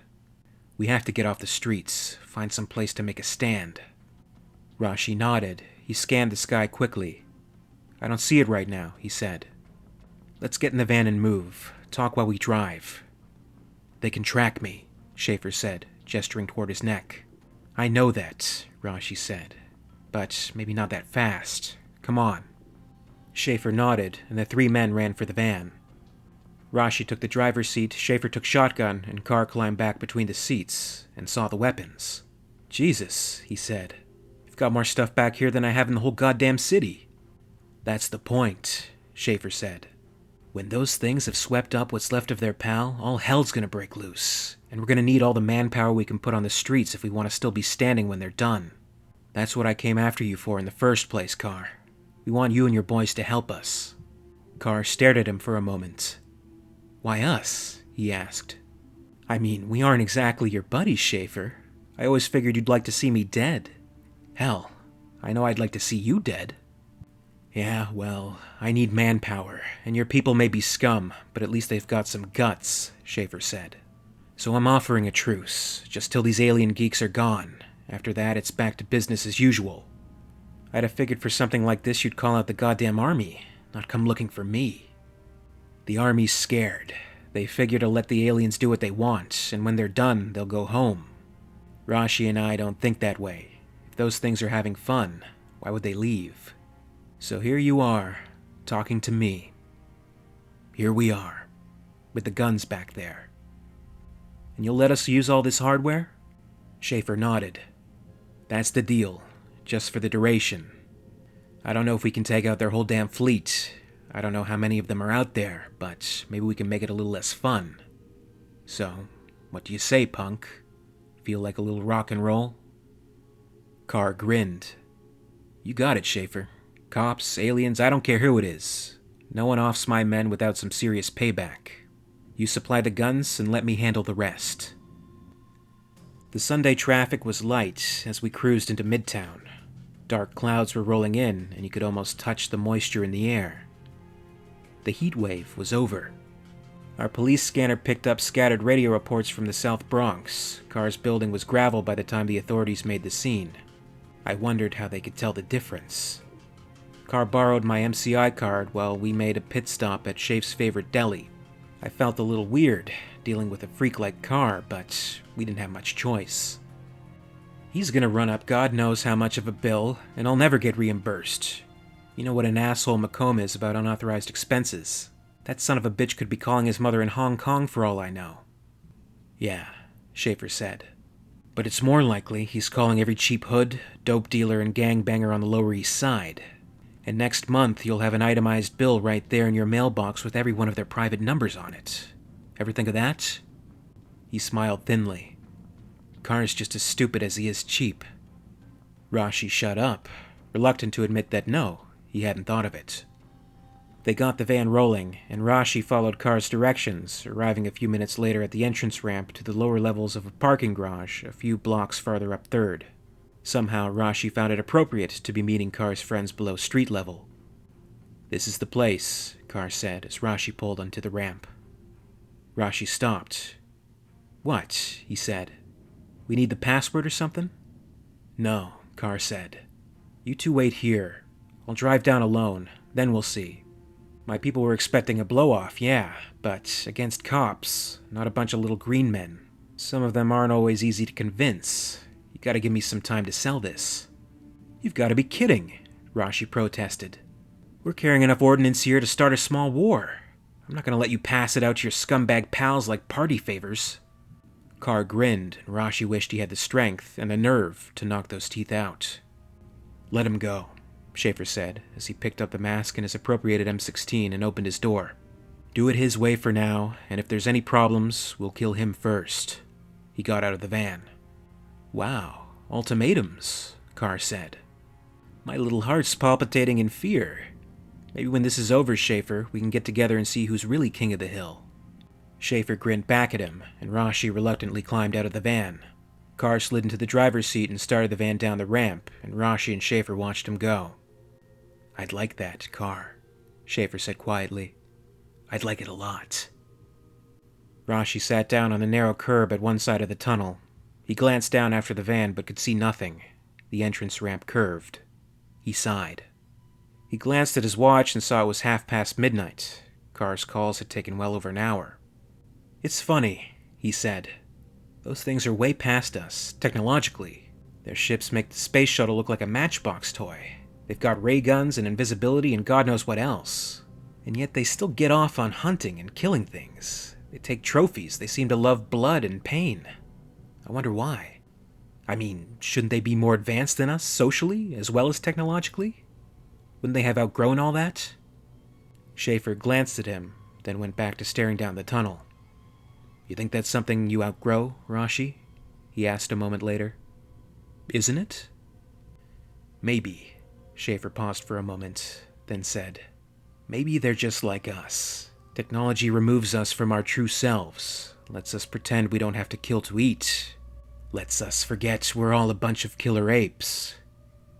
"We have to get off the streets, find some place to make a stand." Rashi nodded. He scanned the sky quickly. "I don't see it right now," he said. "Let's get in the van and move. Talk while we drive." "They can track me," Schaefer said, gesturing toward his neck. "I know that," Rashi said. "But maybe not that fast. Come on." Schaefer nodded, and the 3 men ran for the van. Rashi took the driver's seat, Schaefer took shotgun, and Carr climbed back between the seats and saw the weapons. "Jesus," he said. "You've got more stuff back here than I have in the whole goddamn city." "That's the point," Schaefer said. "When those things have swept up what's left of their pal, all hell's gonna break loose, and we're gonna need all the manpower we can put on the streets if we want to still be standing when they're done. That's what I came after you for in the first place, Carr. We want you and your boys to help us." Carr stared at him for a moment. "Why us?" he asked. "I mean, we aren't exactly your buddies, Schaefer. I always figured you'd like to see me dead. Hell, I know I'd like to see you dead." "Yeah, well, I need manpower, and your people may be scum, but at least they've got some guts," Schaefer said. "So I'm offering a truce, just till these alien geeks are gone. After that, it's back to business as usual. I'd have figured for something like this you'd call out the goddamn army, not come looking for me." "The army's scared. They figure to let the aliens do what they want, and when they're done, they'll go home. Rashi and I don't think that way. If those things are having fun, why would they leave? So here you are, talking to me. Here we are, with the guns back there. And you'll let us use all this hardware?" Schaefer nodded. "That's the deal, just for the duration. I don't know if we can take out their whole damn fleet. I don't know how many of them are out there, but maybe we can make it a little less fun. So, what do you say, punk? Feel like a little rock and roll?" Carr grinned. "You got it, Schaefer. Cops, aliens, I don't care who it is. No one offs my men without some serious payback. You supply the guns and let me handle the rest." The Sunday traffic was light as we cruised into Midtown. Dark clouds were rolling in, and you could almost touch the moisture in the air. The heat wave was over. Our police scanner picked up scattered radio reports from the South Bronx. Carr's building was gravel by the time the authorities made the scene. I wondered how they could tell the difference. Carr borrowed my MCI card while we made a pit stop at Schaef's favorite deli. I felt a little weird, dealing with a freak like Carr, but we didn't have much choice. He's gonna run up God knows how much of a bill, and I'll never get reimbursed. You know what an asshole Macomb is about unauthorized expenses. That son of a bitch could be calling his mother in Hong Kong for all I know. Yeah, Schaefer said. But it's more likely he's calling every cheap hood, dope dealer, and gangbanger on the Lower East Side. And next month you'll have an itemized bill right there in your mailbox with every one of their private numbers on it. Ever think of that? He smiled thinly. Carr's just as stupid as he is cheap. Rashi shut up, reluctant to admit that no, he hadn't thought of it. They got the van rolling, and Rashi followed Carr's directions, arriving a few minutes later at the entrance ramp to the lower levels of a parking garage a few blocks farther up 3rd. Somehow, Rashi found it appropriate to be meeting Carr's friends below street level. "This is the place," Carr said as Rashi pulled onto the ramp. Rashi stopped. "What?" he said. "We need the password or something?" "No," Carr said. "You two wait here. I'll drive down alone, then we'll see. My people were expecting a blow-off, yeah, but against cops, not a bunch of little green men. Some of them aren't always easy to convince. You gotta give me some time to sell this." "You've gotta be kidding," Rashi protested. "We're carrying enough ordnance here to start a small war. I'm not gonna let you pass it out to your scumbag pals like party favors." Carr grinned, and Rashi wished he had the strength and the nerve to knock those teeth out. "Let him go," Schaefer said, as he picked up the mask and his appropriated M16 and opened his door. "Do it his way for now, and if there's any problems, we'll kill him first." He got out of the van. "Wow, ultimatums," Carr said. "My little heart's palpitating in fear. Maybe when this is over, Schaefer, we can get together and see who's really king of the hill." Schaefer grinned back at him, and Rashi reluctantly climbed out of the van. Carr slid into the driver's seat and started the van down the ramp, and Rashi and Schaefer watched him go. "I'd like that, Carr," Schaefer said quietly. "I'd like it a lot." Rashi sat down on the narrow curb at one side of the tunnel. He glanced down after the van but could see nothing. The entrance ramp curved. He sighed. He glanced at his watch and saw it was midnight. Carr's calls had taken well over an hour. "It's funny," he said. "Those things are way past us, technologically. Their ships make the space shuttle look like a matchbox toy. They've got ray guns and invisibility and God knows what else. And yet they still get off on hunting and killing things. They take trophies. They seem to love blood and pain. I wonder why. I mean, shouldn't they be more advanced than us, socially, as well as technologically? Wouldn't they have outgrown all that?" Schaefer glanced at him, then went back to staring down the tunnel. "You think that's something you outgrow, Rashi?" he asked a moment later. "Isn't it?" "Maybe." Schaefer paused for a moment, then said, "Maybe they're just like us. Technology removes us from our true selves, lets us pretend we don't have to kill to eat, lets us forget we're all a bunch of killer apes.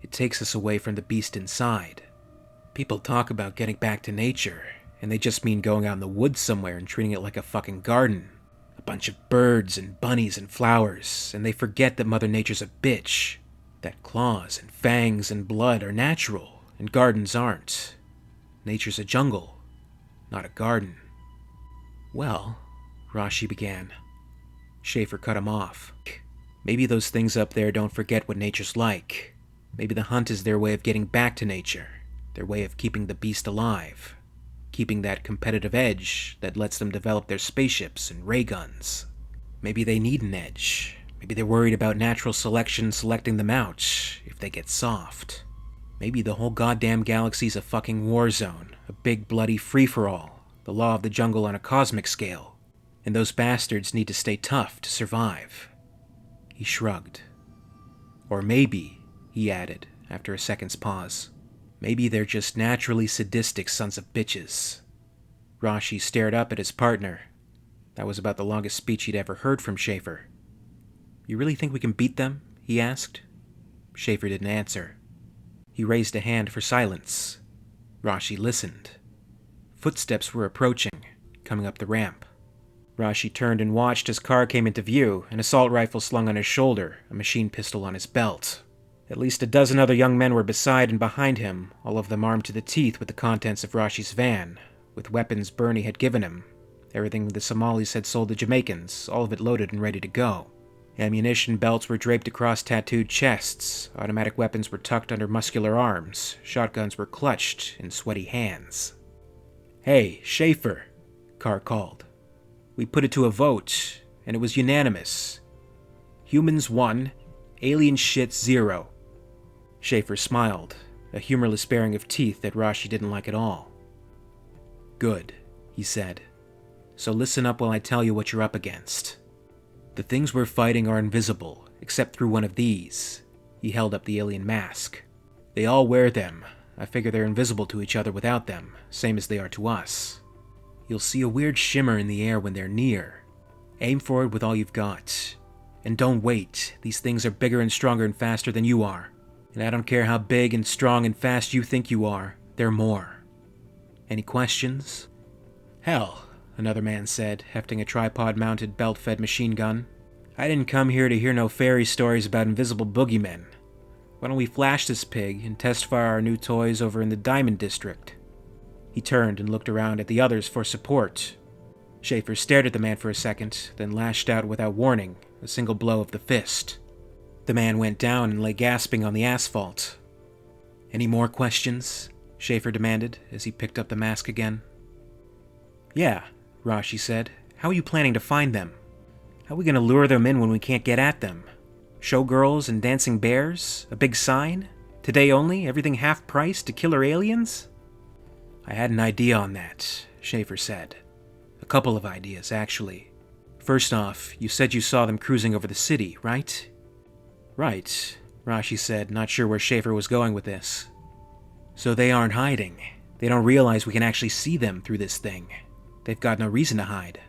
It takes us away from the beast inside. People talk about getting back to nature, and they just mean going out in the woods somewhere and treating it like a fucking garden. A bunch of birds and bunnies and flowers, and they forget that Mother Nature's a bitch. That claws and fangs and blood are natural, and gardens aren't. Nature's a jungle, not a garden." "Well," Rashi began. Schaefer cut him off. "Maybe those things up there don't forget what nature's like. Maybe the hunt is their way of getting back to nature, their way of keeping the beast alive, keeping that competitive edge that lets them develop their spaceships and ray guns. Maybe they need an edge. Maybe they're worried about natural selection selecting them out if they get soft. Maybe the whole goddamn galaxy's a fucking war zone, a big bloody free-for-all, the law of the jungle on a cosmic scale, and those bastards need to stay tough to survive." He shrugged. "Or maybe," he added, after a second's pause, "maybe they're just naturally sadistic sons of bitches." Rashi stared up at his partner. That was about the longest speech he'd ever heard from Schaefer. "You really think we can beat them?" he asked. Schaefer didn't answer. He raised a hand for silence. Rashi listened. Footsteps were approaching, coming up the ramp. Rashi turned and watched as Carr came into view, an assault rifle slung on his shoulder, a machine pistol on his belt. At least a dozen other young men were beside and behind him, all of them armed to the teeth with the contents of Rashi's van, with weapons Bernie had given him. Everything the Somalis had sold the Jamaicans, all of it loaded and ready to go. Ammunition belts were draped across tattooed chests, automatic weapons were tucked under muscular arms, shotguns were clutched in sweaty hands. "Hey, Schaefer," Carr called. "We put it to a vote, and it was unanimous. Humans 1, alien shit 0. Schaefer smiled, a humorless baring of teeth that Rashi didn't like at all. "Good," he said. "So listen up while I tell you what you're up against. The things we're fighting are invisible, except through one of these." He held up the alien mask. "They all wear them. I figure they're invisible to each other without them, same as they are to us. You'll see a weird shimmer in the air when they're near. Aim for it with all you've got. And don't wait. These things are bigger and stronger and faster than you are. And I don't care how big and strong and fast you think you are, they're more. Any questions?" "Hell," another man said, hefting a tripod-mounted, belt-fed machine gun. "I didn't come here to hear no fairy stories about invisible boogeymen. Why don't we flash this pig and test fire our new toys over in the Diamond District?" He turned and looked around at the others for support. Schaefer stared at the man for a second, then lashed out without warning, a single blow of the fist. The man went down and lay gasping on the asphalt. "Any more questions?" Schaefer demanded as he picked up the mask again. "Yeah," Rashi said. "How are you planning to find them? How are we going to lure them in when we can't get at them? Showgirls and dancing bears? A big sign? Today only? Everything half price to killer aliens?" "I had an idea on that," Schaefer said. "A couple of ideas, actually. First off, you said you saw them cruising over the city, right?" "Right," Rashi said, not sure where Schaefer was going with this. "So they aren't hiding. They don't realize we can actually see them through this thing. They've got no reason to hide.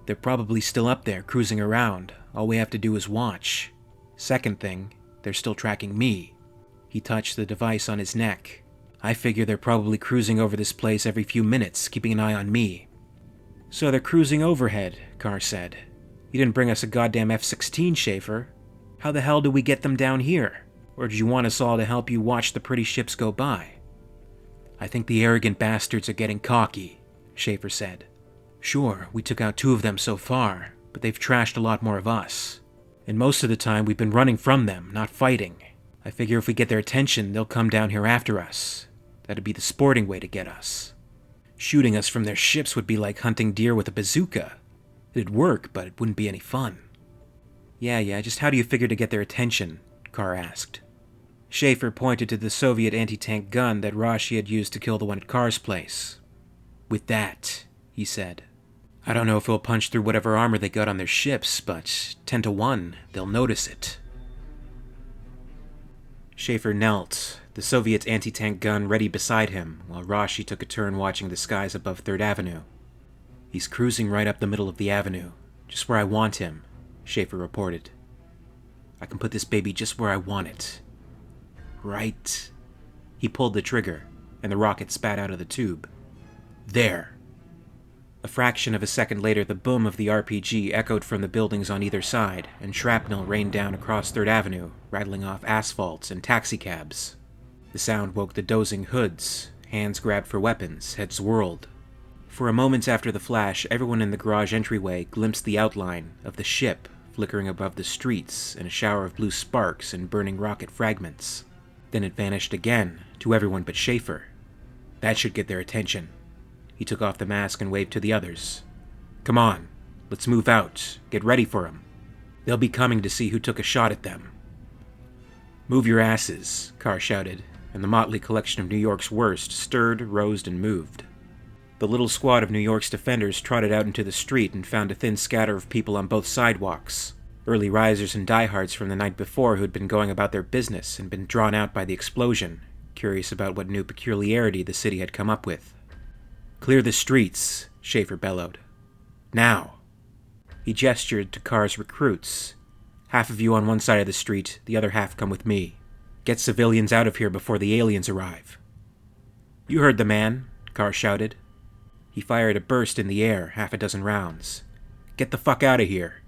They're probably still up there, cruising around. All we have to do is watch. Second thing, they're still tracking me." He touched the device on his neck. "I figure they're probably cruising over this place every few minutes, keeping an eye on me." "So they're cruising overhead," Carr said. "You didn't bring us a goddamn F-16, Schaefer. How the hell do we get them down here? Or did you want us all to help you watch the pretty ships go by?" "I think the arrogant bastards are getting cocky," Schaefer said. "Sure, we took out 2 of them so far, but they've trashed a lot more of us. And most of the time we've been running from them, not fighting. I figure if we get their attention, they'll come down here after us. That'd be the sporting way to get us. Shooting us from their ships would be like hunting deer with a bazooka. It'd work, but it wouldn't be any fun." Yeah, just how do you figure to get their attention?" Carr asked. Schaefer pointed to the Soviet anti-tank gun that Rashi had used to kill the one at Carr's place. "With that," he said. "I don't know if it'll punch through whatever armor they got on their ships, but 10 to 1, they'll notice it." Schaefer knelt, the Soviet anti-tank gun ready beside him, while Rashi took a turn watching the skies above 3rd Avenue. "He's cruising right up the middle of the avenue, just where I want him," Schaefer reported. "I can put this baby just where I want it. Right." He pulled the trigger, and the rocket spat out of the tube. "There." A fraction of a second later, the boom of the RPG echoed from the buildings on either side, and shrapnel rained down across 3rd Avenue, rattling off asphalt and taxicabs. The sound woke the dozing hoods. Hands grabbed for weapons, heads whirled. For a moment after the flash, everyone in the garage entryway glimpsed the outline of the ship flickering above the streets in a shower of blue sparks and burning rocket fragments. Then it vanished again, to everyone but Schaefer. That should get their attention. He took off the mask and waved to the others. "Come on, let's move out. Get ready for them. They'll be coming to see who took a shot at them." "Move your asses," Carr shouted, and the motley collection of New York's worst stirred, rose, and moved. The little squad of New York's defenders trotted out into the street and found a thin scatter of people on both sidewalks, early risers and diehards from the night before who had been going about their business and been drawn out by the explosion, curious about what new peculiarity the city had come up with. "Clear the streets," Schaefer bellowed. "Now." He gestured to Carr's recruits. "Half of you on one side of the street, the other half come with me. Get civilians out of here before the aliens arrive." "You heard the man," Carr shouted. He fired a burst in the air, half a dozen rounds. Get the fuck out of here.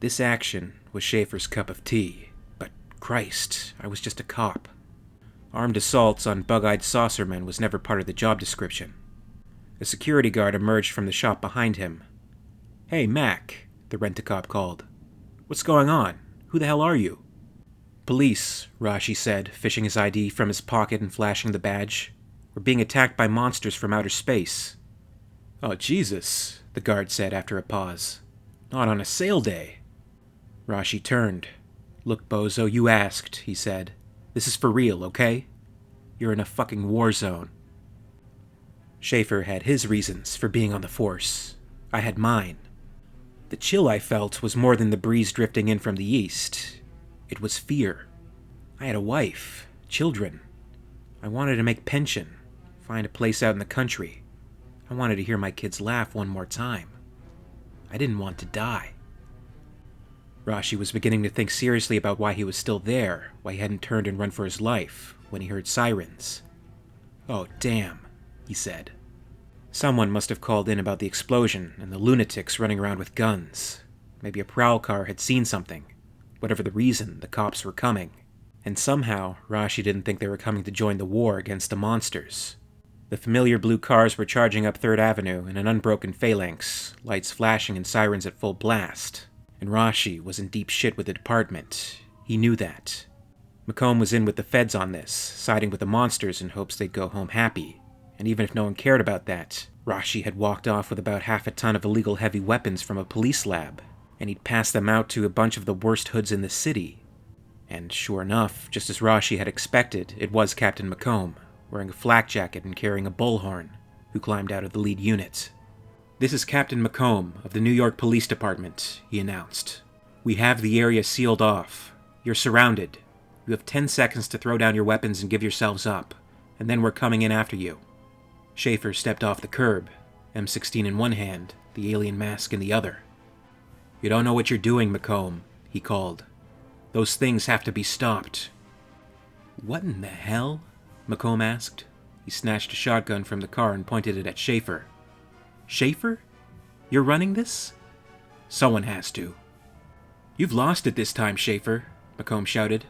This action was Schaefer's cup of tea, but Christ, I was just a cop. Armed assaults on bug-eyed saucermen was never part of the job description. A security guard emerged from the shop behind him. "Hey, Mac," the rent-a-cop called. "What's going on? Who the hell are you?" "Police," Rashi said, fishing his ID from his pocket and flashing the badge. "We're being attacked by monsters from outer space." "Oh, Jesus," the guard said after a pause. "Not on a sale day." Rashi turned. "Look, bozo, you asked," he said. "This is for real, okay? You're in a fucking war zone." Schaefer had his reasons for being on the force. I had mine. The chill I felt was more than the breeze drifting in from the east. It was fear. I had a wife, children. I wanted to make pension, find a place out in the country. I wanted to hear my kids laugh one more time. I didn't want to die. Rashi was beginning to think seriously about why he was still there, why he hadn't turned and run for his life, when he heard sirens. "Oh, damn," he said. Someone must have called in about the explosion and the lunatics running around with guns. Maybe a prowl car had seen something. Whatever the reason, the cops were coming. And somehow, Rashi didn't think they were coming to join the war against the monsters. The familiar blue cars were charging up 3rd Avenue in an unbroken phalanx, lights flashing and sirens at full blast. And Rashi was in deep shit with the department. He knew that. McComb was in with the feds on this, siding with the monsters in hopes they'd go home happy. And even if no one cared about that, Rashi had walked off with about half a ton of illegal heavy weapons from a police lab, and he'd passed them out to a bunch of the worst hoods in the city. And sure enough, just as Rashi had expected, it was Captain McComb, wearing a flak jacket and carrying a bullhorn, who climbed out of the lead unit. "This is Captain McComb of the New York Police Department," he announced. "We have the area sealed off. You're surrounded. You have 10 seconds to throw down your weapons and give yourselves up, and then we're coming in after you." Schaefer stepped off the curb, M16 in one hand, the alien mask in the other. "You don't know what you're doing, McComb," he called. "Those things have to be stopped." "What in the hell?" McComb asked. He snatched a shotgun from the car and pointed it at Schaefer. "Schaefer? You're running this?" "Someone has to." "You've lost it this time, Schaefer," McComb shouted.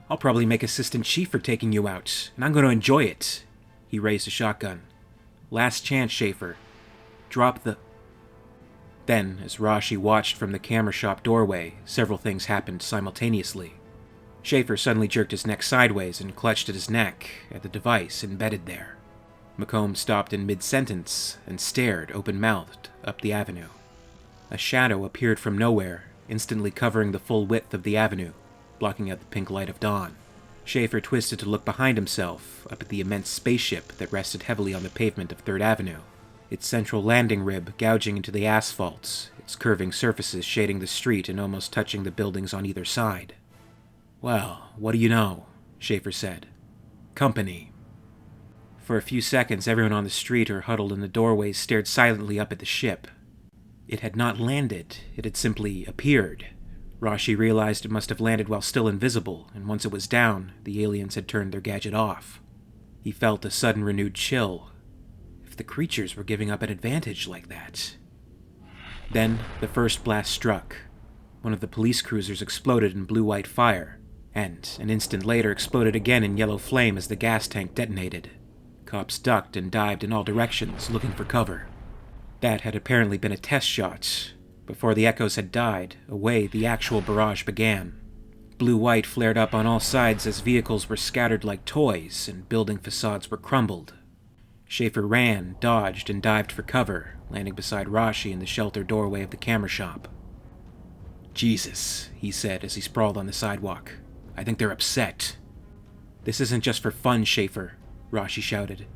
"I'll probably make Assistant Chief for taking you out, and I'm going to enjoy it." He raised a shotgun. "Last chance, Schaefer. Drop the..." Then, as Rashi watched from the camera shop doorway, several things happened simultaneously. Schaefer suddenly jerked his neck sideways and clutched at his neck, at the device embedded there. McComb stopped in mid-sentence and stared, open-mouthed, up the avenue. A shadow appeared from nowhere, instantly covering the full width of the avenue, blocking out the pink light of dawn. Schaefer twisted to look behind himself, up at the immense spaceship that rested heavily on the pavement of 3rd Avenue, its central landing rib gouging into the asphalt, its curving surfaces shading the street and almost touching the buildings on either side. "Well, what do you know?" Schaefer said. "Company." For a few seconds, everyone on the street or huddled in the doorways stared silently up at the ship. It had not landed, it had simply appeared. Rashi realized it must have landed while still invisible, and once it was down, the aliens had turned their gadget off. He felt a sudden renewed chill. If the creatures were giving up an advantage like that. Then, the first blast struck. One of the police cruisers exploded in blue-white fire, and, an instant later, exploded again in yellow flame as the gas tank detonated. Cops ducked and dived in all directions, looking for cover. That had apparently been a test shot. Before the echoes had died away, the actual barrage began. Blue-white flared up on all sides as vehicles were scattered like toys and building facades were crumbled. Schaefer ran, dodged, and dived for cover, landing beside Rashi in the shelter doorway of the camera shop. "Jesus," he said as he sprawled on the sidewalk. "I think they're upset." "This isn't just for fun, Schaefer," Rashi shouted.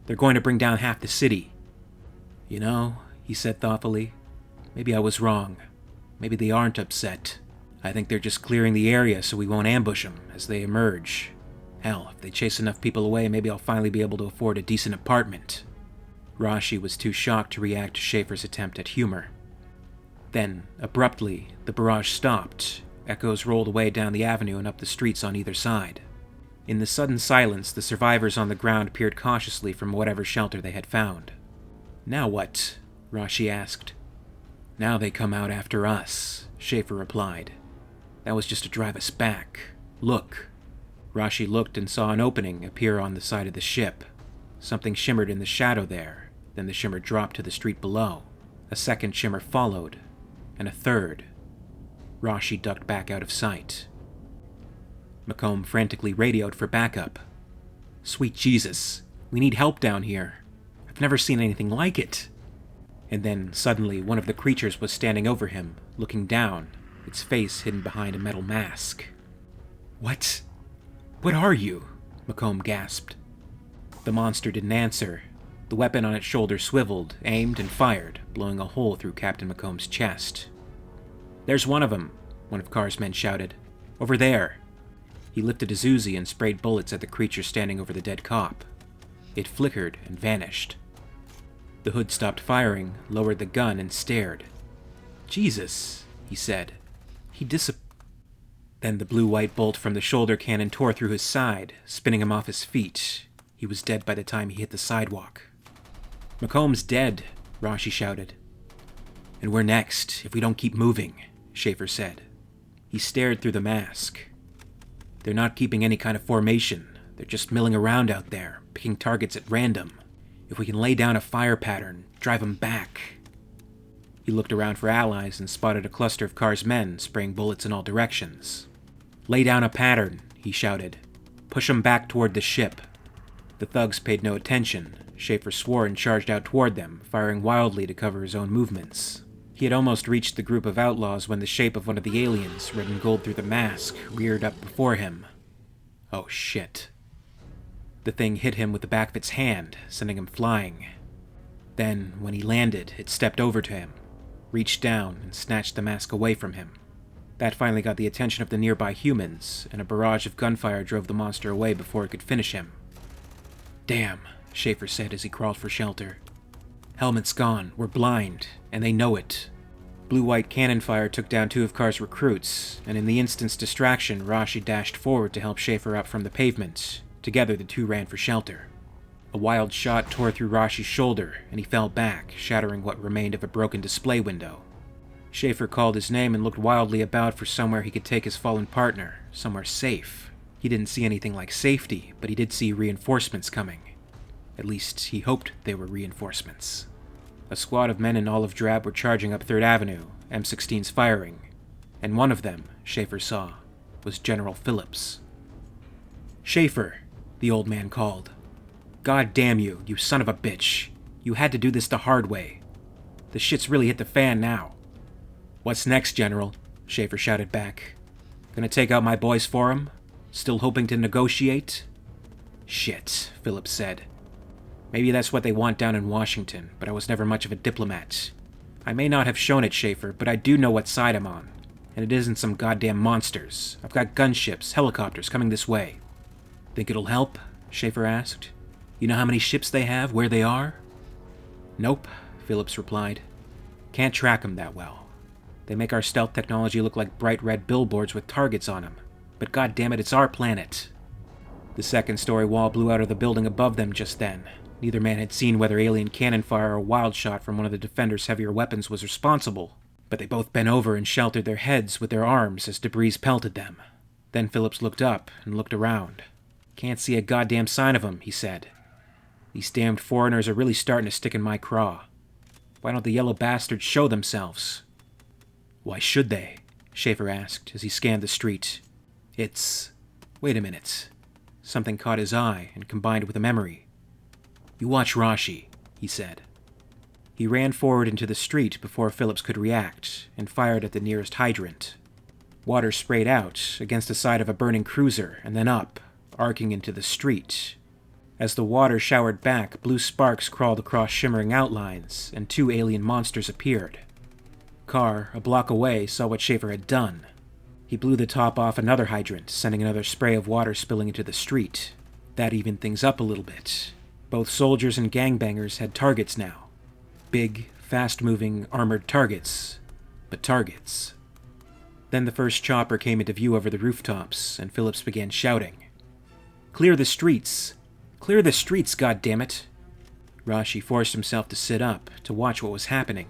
"They're going to bring down half the city." "You know," he said thoughtfully, "maybe I was wrong. Maybe they aren't upset. I think they're just clearing the area so we won't ambush them as they emerge. Hell, if they chase enough people away, maybe I'll finally be able to afford a decent apartment." Rashi was too shocked to react to Schaefer's attempt at humor. Then, abruptly, the barrage stopped. Echoes rolled away down the avenue and up the streets on either side. In the sudden silence, the survivors on the ground peered cautiously from whatever shelter they had found. "Now what?" Rashi asked. Now they come out after us, Schaefer replied. That was just to drive us back. Look. Rashi looked and saw an opening appear on the side of the ship. Something shimmered in the shadow there, then the shimmer dropped to the street below. A second shimmer followed, and a third. Rashi ducked back out of sight. McComb frantically radioed for backup. Sweet Jesus, we need help down here. I've never seen anything like it. And then, suddenly, one of the creatures was standing over him, looking down, its face hidden behind a metal mask. What? What are you? McComb gasped. The monster didn't answer. The weapon on its shoulder swiveled, aimed, and fired, blowing a hole through Captain McComb's chest. There's one of them, one of Carr's men shouted. Over there. He lifted his Uzi and sprayed bullets at the creature standing over the dead cop. It flickered and vanished. The hood stopped firing, lowered the gun, and stared. Jesus, he said. Then the blue-white bolt from the shoulder cannon tore through his side, spinning him off his feet. He was dead by the time he hit the sidewalk. McComb's dead, Rashi shouted. And we're next, if we don't keep moving, Schaefer said. He stared through the mask. They're not keeping any kind of formation. They're just milling around out there, picking targets at random. If we can lay down a fire pattern, drive them back. He looked around for allies and spotted a cluster of Carr's men spraying bullets in all directions. Lay down a pattern, he shouted. Push them back toward the ship. The thugs paid no attention. Schaefer swore and charged out toward them, firing wildly to cover his own movements. He had almost reached the group of outlaws when the shape of one of the aliens, red and gold through the mask, reared up before him. Oh shit. The thing hit him with the back of its hand, sending him flying. Then, when he landed, it stepped over to him, reached down, and snatched the mask away from him. That finally got the attention of the nearby humans, and a barrage of gunfire drove the monster away before it could finish him. Damn, Schaefer said as he crawled for shelter. Helmet's gone, we're blind, and they know it. Blue-white cannon fire took down two of Carr's recruits, and in the instant's distraction, Rashi dashed forward to help Schaefer up from the pavement. Together, the two ran for shelter. A wild shot tore through Rashi's shoulder, and he fell back, shattering what remained of a broken display window. Schaefer called his name and looked wildly about for somewhere he could take his fallen partner, somewhere safe. He didn't see anything like safety, but he did see reinforcements coming. At least, he hoped they were reinforcements. A squad of men in olive drab were charging up 3rd Avenue, M16s firing, and one of them, Schaefer saw, was General Phillips. Schaefer, the old man called. God damn you, you son of a bitch. You had to do this the hard way. The shit's really hit the fan now. What's next, General? Schaefer shouted back. Gonna take out my boys for him? Still hoping to negotiate? Shit, Phillips said. Maybe that's what they want down in Washington, but I was never much of a diplomat. I may not have shown it, Schaefer, but I do know what side I'm on. And it isn't some goddamn monsters. I've got gunships, helicopters coming this way. Think it'll help? Schaefer asked. You know how many ships they have, where they are? Nope, Phillips replied. Can't track them that well. They make our stealth technology look like bright red billboards with targets on them. But goddammit, it's our planet. The second-story wall blew out of the building above them just then. Neither man had seen whether alien cannon fire or wild shot from one of the defenders' heavier weapons was responsible, but they both bent over and sheltered their heads with their arms as debris pelted them. Then Phillips looked up and looked around. Can't see a goddamn sign of them, he said. These damned foreigners are really starting to stick in my craw. Why don't the yellow bastards show themselves? Why should they? Schaefer asked as he scanned the street. Wait a minute. Something caught his eye and combined with a memory. You watch Rashi, he said. He ran forward into the street before Phillips could react and fired at the nearest hydrant. Water sprayed out against the side of a burning cruiser and then up, arcing into the street. As the water showered back, blue sparks crawled across shimmering outlines, and 2 alien monsters appeared. Carr, a block away, saw what Schaefer had done. He blew the top off another hydrant, sending another spray of water spilling into the street. That evened things up a little bit. Both soldiers and gangbangers had targets now. Big, fast-moving, armored targets. But targets. Then the first chopper came into view over the rooftops, and Phillips began shouting. Clear the streets! Clear the streets, goddammit! Rashi forced himself to sit up, to watch what was happening.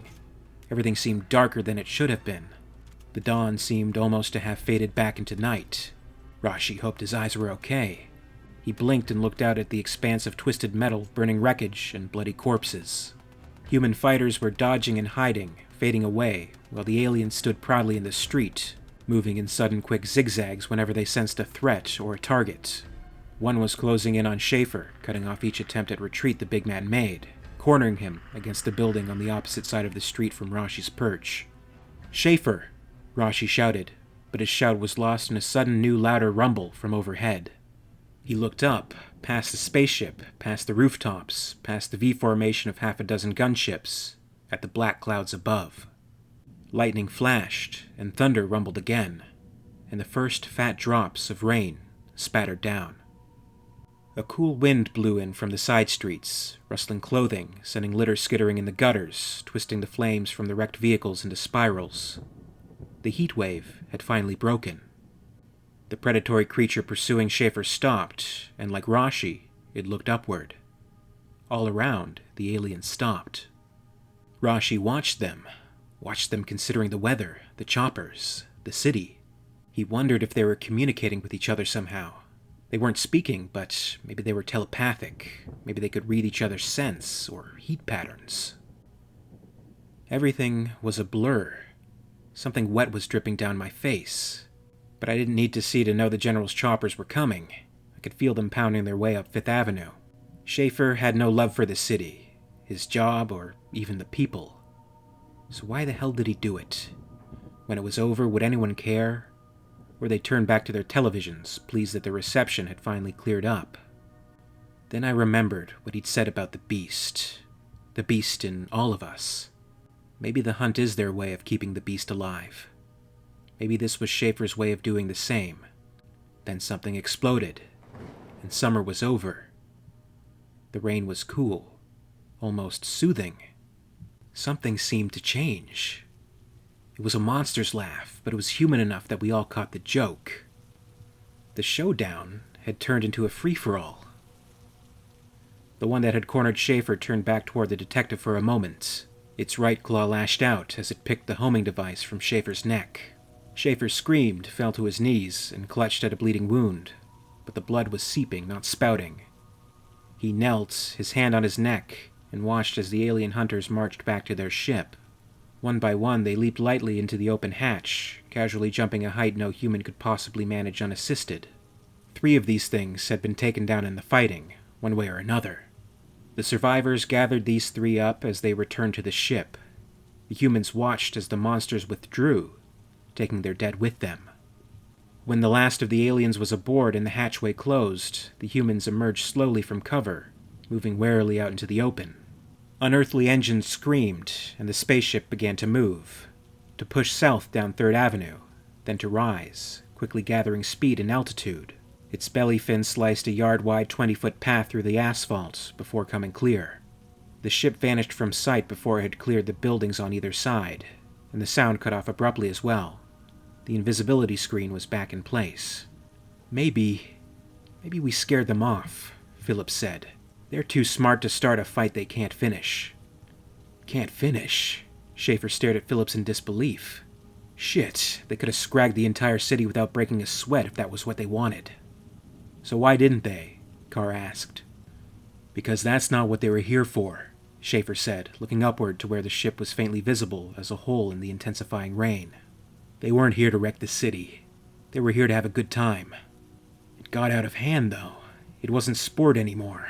Everything seemed darker than it should have been. The dawn seemed almost to have faded back into night. Rashi hoped his eyes were okay. He blinked and looked out at the expanse of twisted metal, burning wreckage, and bloody corpses. Human fighters were dodging and hiding, fading away, while the aliens stood proudly in the street, moving in sudden quick zigzags whenever they sensed a threat or a target. One was closing in on Schaefer, cutting off each attempt at retreat the big man made, cornering him against the building on the opposite side of the street from Rashi's perch. "Schaefer!" Rashi shouted, but his shout was lost in a sudden new louder rumble from overhead. He looked up, past the spaceship, past the rooftops, past the V-formation of half a dozen gunships, at the black clouds above. Lightning flashed, and thunder rumbled again, and the first fat drops of rain spattered down. A cool wind blew in from the side streets, rustling clothing, sending litter skittering in the gutters, twisting the flames from the wrecked vehicles into spirals. The heatwave had finally broken. The predatory creature pursuing Schaefer stopped, and like Rashi, it looked upward. All around, the aliens stopped. Rashi watched them considering the weather, the choppers, the city. He wondered if they were communicating with each other somehow. They weren't speaking, but maybe they were telepathic. Maybe they could read each other's sense or heat patterns. Everything was a blur. Something wet was dripping down my face. But I didn't need to see to know the General's choppers were coming. I could feel them pounding their way up Fifth Avenue. Schaefer had no love for the city, his job, or even the people. So why the hell did he do it? When it was over, would anyone care? Or they turned back to their televisions, pleased that the reception had finally cleared up. Then I remembered what he'd said about the beast in all of us. Maybe the hunt is their way of keeping the beast alive. Maybe this was Schaefer's way of doing the same. Then something exploded, and summer was over. The rain was cool, almost soothing. Something seemed to change. It was a monster's laugh, but it was human enough that we all caught the joke. The showdown had turned into a free-for-all. The one that had cornered Schaefer turned back toward the detective for a moment. Its right claw lashed out as it picked the homing device from Schaefer's neck. Schaefer screamed, fell to his knees, and clutched at a bleeding wound, but the blood was seeping, not spouting. He knelt, his hand on his neck, and watched as the alien hunters marched back to their ship. One by one, they leaped lightly into the open hatch, casually jumping a height no human could possibly manage unassisted. 3 of these things had been taken down in the fighting, one way or another. The survivors gathered these 3 up as they returned to the ship. The humans watched as the monsters withdrew, taking their dead with them. When the last of the aliens was aboard and the hatchway closed, the humans emerged slowly from cover, moving warily out into the open. Unearthly engines screamed, and the spaceship began to move, to push south down 3rd Avenue, then to rise, quickly gathering speed and altitude. Its belly fin sliced a yard-wide 20-foot path through the asphalt before coming clear. The ship vanished from sight before it had cleared the buildings on either side, and the sound cut off abruptly as well. The invisibility screen was back in place. Maybe we scared them off, Phillips said. They're too smart to start a fight they can't finish. Can't finish? Schaefer stared at Phillips in disbelief. Shit, they could have scragged the entire city without breaking a sweat if that was what they wanted. So why didn't they? Carr asked. Because that's not what they were here for, Schaefer said, looking upward to where the ship was faintly visible as a hole in the intensifying rain. They weren't here to wreck the city. They were here to have a good time. It got out of hand, though. It wasn't sport anymore.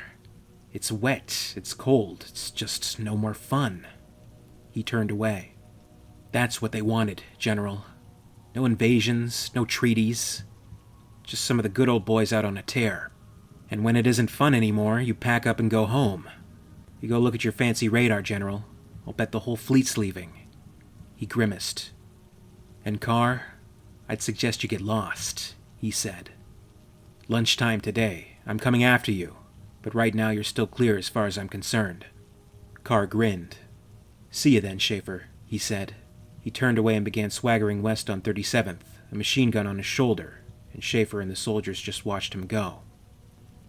It's wet, it's cold, it's just no more fun. He turned away. That's what they wanted, General. No invasions, no treaties. Just some of the good old boys out on a tear. And when it isn't fun anymore, you pack up and go home. You go look at your fancy radar, General. I'll bet the whole fleet's leaving. He grimaced. And Carr, I'd suggest you get lost, he said. Lunchtime today. I'm coming after you. But right now you're still clear as far as I'm concerned. Carr grinned. See you then, Schaefer, he said. He turned away and began swaggering west on 37th, a machine gun on his shoulder, and Schaefer and the soldiers just watched him go.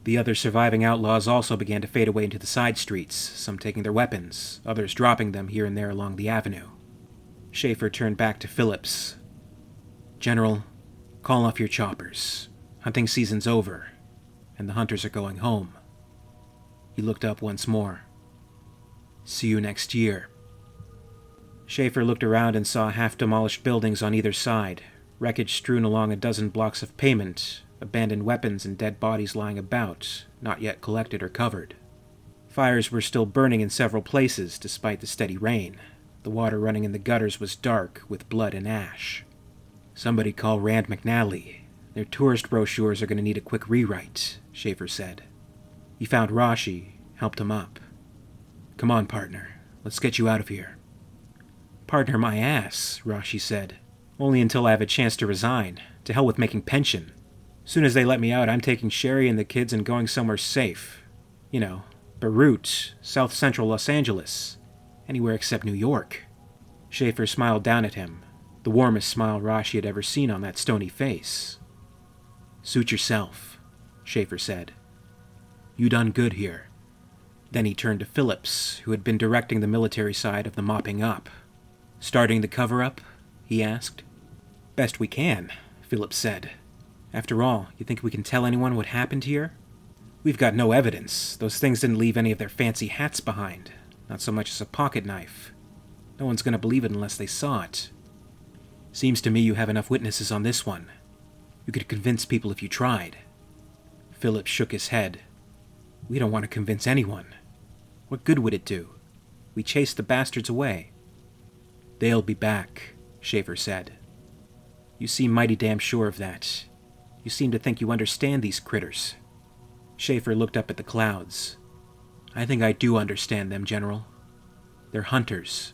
The other surviving outlaws also began to fade away into the side streets, some taking their weapons, others dropping them here and there along the avenue. Schaefer turned back to Phillips. "General, call off your choppers. Hunting season's over, and the hunters are going home." He looked up once more. "See you next year." Schaefer looked around and saw half-demolished buildings on either side, wreckage strewn along a dozen blocks of pavement, abandoned weapons and dead bodies lying about, not yet collected or covered. Fires were still burning in several places, despite the steady rain. The water running in the gutters was dark, with blood and ash. "Somebody call Rand McNally. Their tourist brochures are going to need a quick rewrite," Schaefer said. He found Rashi, helped him up. "Come on, partner. Let's get you out of here." "Partner my ass," Rashi said. "Only until I have a chance to resign. To hell with making pension. Soon as they let me out, I'm taking Sherry and the kids and going somewhere safe. You know, Beirut, South Central Los Angeles. Anywhere except New York." Schaefer smiled down at him, the warmest smile Rashi had ever seen on that stony face. "Suit yourself," Schaefer said. "You done good here." Then he turned to Phillips, who had been directing the military side of the mopping up. "Starting the cover-up?" he asked. "Best we can," Phillips said. "After all, you think we can tell anyone what happened here? We've got no evidence. Those things didn't leave any of their fancy hats behind. Not so much as a pocket knife. No one's going to believe it unless they saw it. Seems to me you have enough witnesses on this one. You could convince people if you tried." Phillips shook his head. "We don't want to convince anyone. What good would it do? We chased the bastards away." "They'll be back," Schaefer said. "You seem mighty damn sure of that. You seem to think you understand these critters." Schaefer looked up at the clouds. "I think I do understand them, General. They're hunters.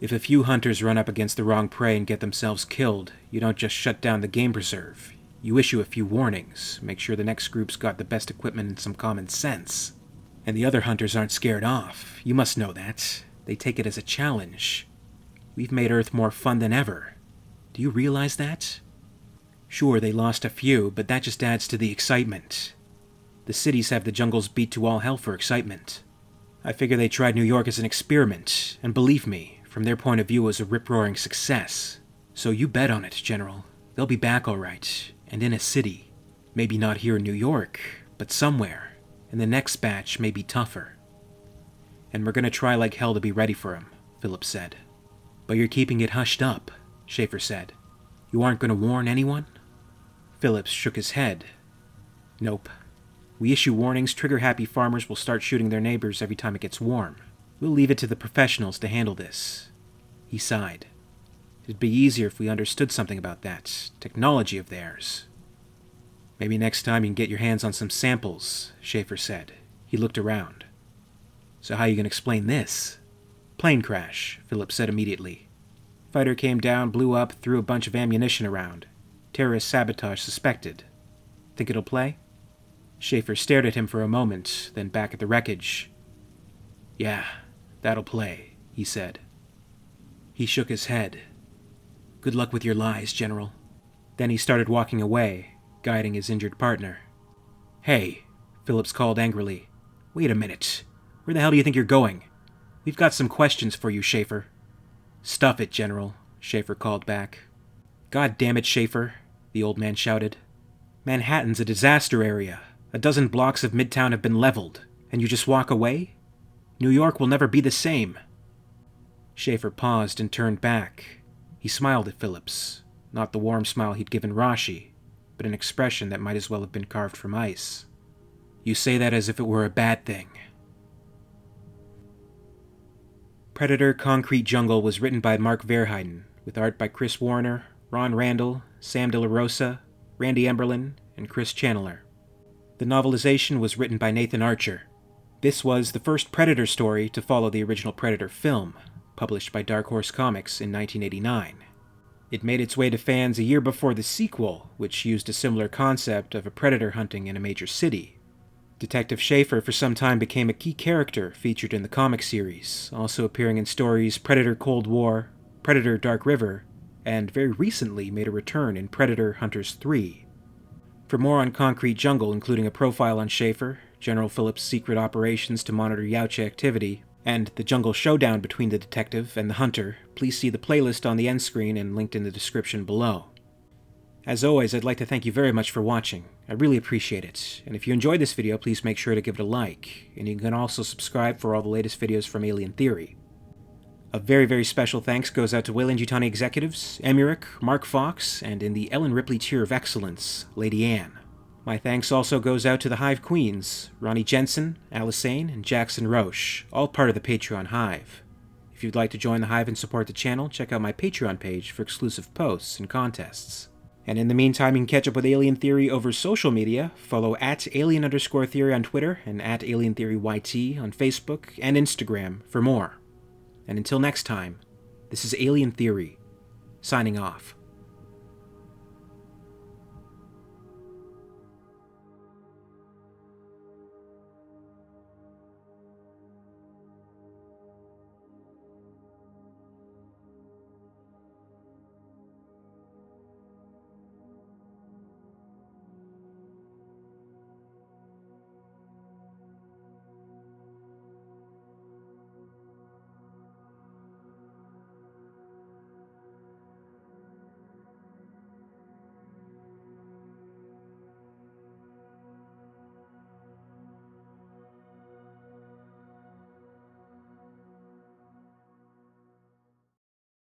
If a few hunters run up against the wrong prey and get themselves killed, you don't just shut down the game preserve. You issue a few warnings, make sure the next group's got the best equipment and some common sense. And the other hunters aren't scared off. You must know that. They take it as a challenge. We've made Earth more fun than ever. Do you realize that? Sure, they lost a few, but that just adds to the excitement. The cities have the jungles beat to all hell for excitement. I figure they tried New York as an experiment, and believe me, from their point of view it was a rip-roaring success. So you bet on it, General. They'll be back all right, and in a city. Maybe not here in New York, but somewhere. And the next batch may be tougher. And we're gonna try like hell to be ready for 'em," Phillips said. "But you're keeping it hushed up," Schaefer said. "You aren't gonna warn anyone?" Phillips shook his head. "Nope. We issue warnings, trigger-happy farmers will start shooting their neighbors every time it gets warm. We'll leave it to the professionals to handle this." He sighed. "It'd be easier if we understood something about that technology of theirs." "Maybe next time you can get your hands on some samples," Schaefer said. He looked around. "So how you gonna explain this?" "Plane crash," Phillips said immediately. "Fighter came down, blew up, threw a bunch of ammunition around. Terrorist sabotage suspected. Think it'll play?" Schaefer stared at him for a moment, then back at the wreckage. "Yeah, that'll play," he said. He shook his head. "Good luck with your lies, General." Then he started walking away, guiding his injured partner. "Hey," Phillips called angrily. "Wait a minute. Where the hell do you think you're going? We've got some questions for you, Schaefer." "Stuff it, General," Schaefer called back. "God damn it, Schaefer," the old man shouted. "Manhattan's a disaster area. A dozen blocks of Midtown have been leveled, and you just walk away? New York will never be the same." Schaefer paused and turned back. He smiled at Phillips, not the warm smile he'd given Rashi, but an expression that might as well have been carved from ice. "You say that as if it were a bad thing." Predator Concrete Jungle was written by Mark Verheiden, with art by Chris Warner, Ron Randall, Sam De La Rosa, Randy Emberlin, and Chris Chandler. The novelization was written by Nathan Archer. This was the first Predator story to follow the original Predator film, published by Dark Horse Comics in 1989. It made its way to fans a year before the sequel, which used a similar concept of a predator hunting in a major city. Detective Schaefer for some time became a key character featured in the comic series, also appearing in stories Predator Cold War, Predator Dark River, and very recently made a return in Predator Hunters 3. For more on Concrete Jungle, including a profile on Schaefer, General Phillips' secret operations to monitor Yautja activity, and the jungle showdown between the detective and the hunter, please see the playlist on the end screen and linked in the description below. As always, I'd like to thank you very much for watching. I really appreciate it, and if you enjoyed this video, please make sure to give it a like, and you can also subscribe for all the latest videos from Alien Theory. A very, very special thanks goes out to WEYLAND YUTANI executives, EmYarUk, Mark Fox, and in the Ellen Ripley tier of excellence, Lady Anne. My thanks also goes out to the Hive Queens, Ronni, Jensen, Alyssane, and Jackson roesch, all part of the Patreon Hive. If you'd like to join the Hive and support the channel, check out my Patreon page for exclusive posts and contests. And in the meantime, you can catch up with Alien Theory over social media. Follow @alien_theory on Twitter and @alientheoryyt on Facebook and Instagram for more. And until next time, this is Alien Theory, signing off.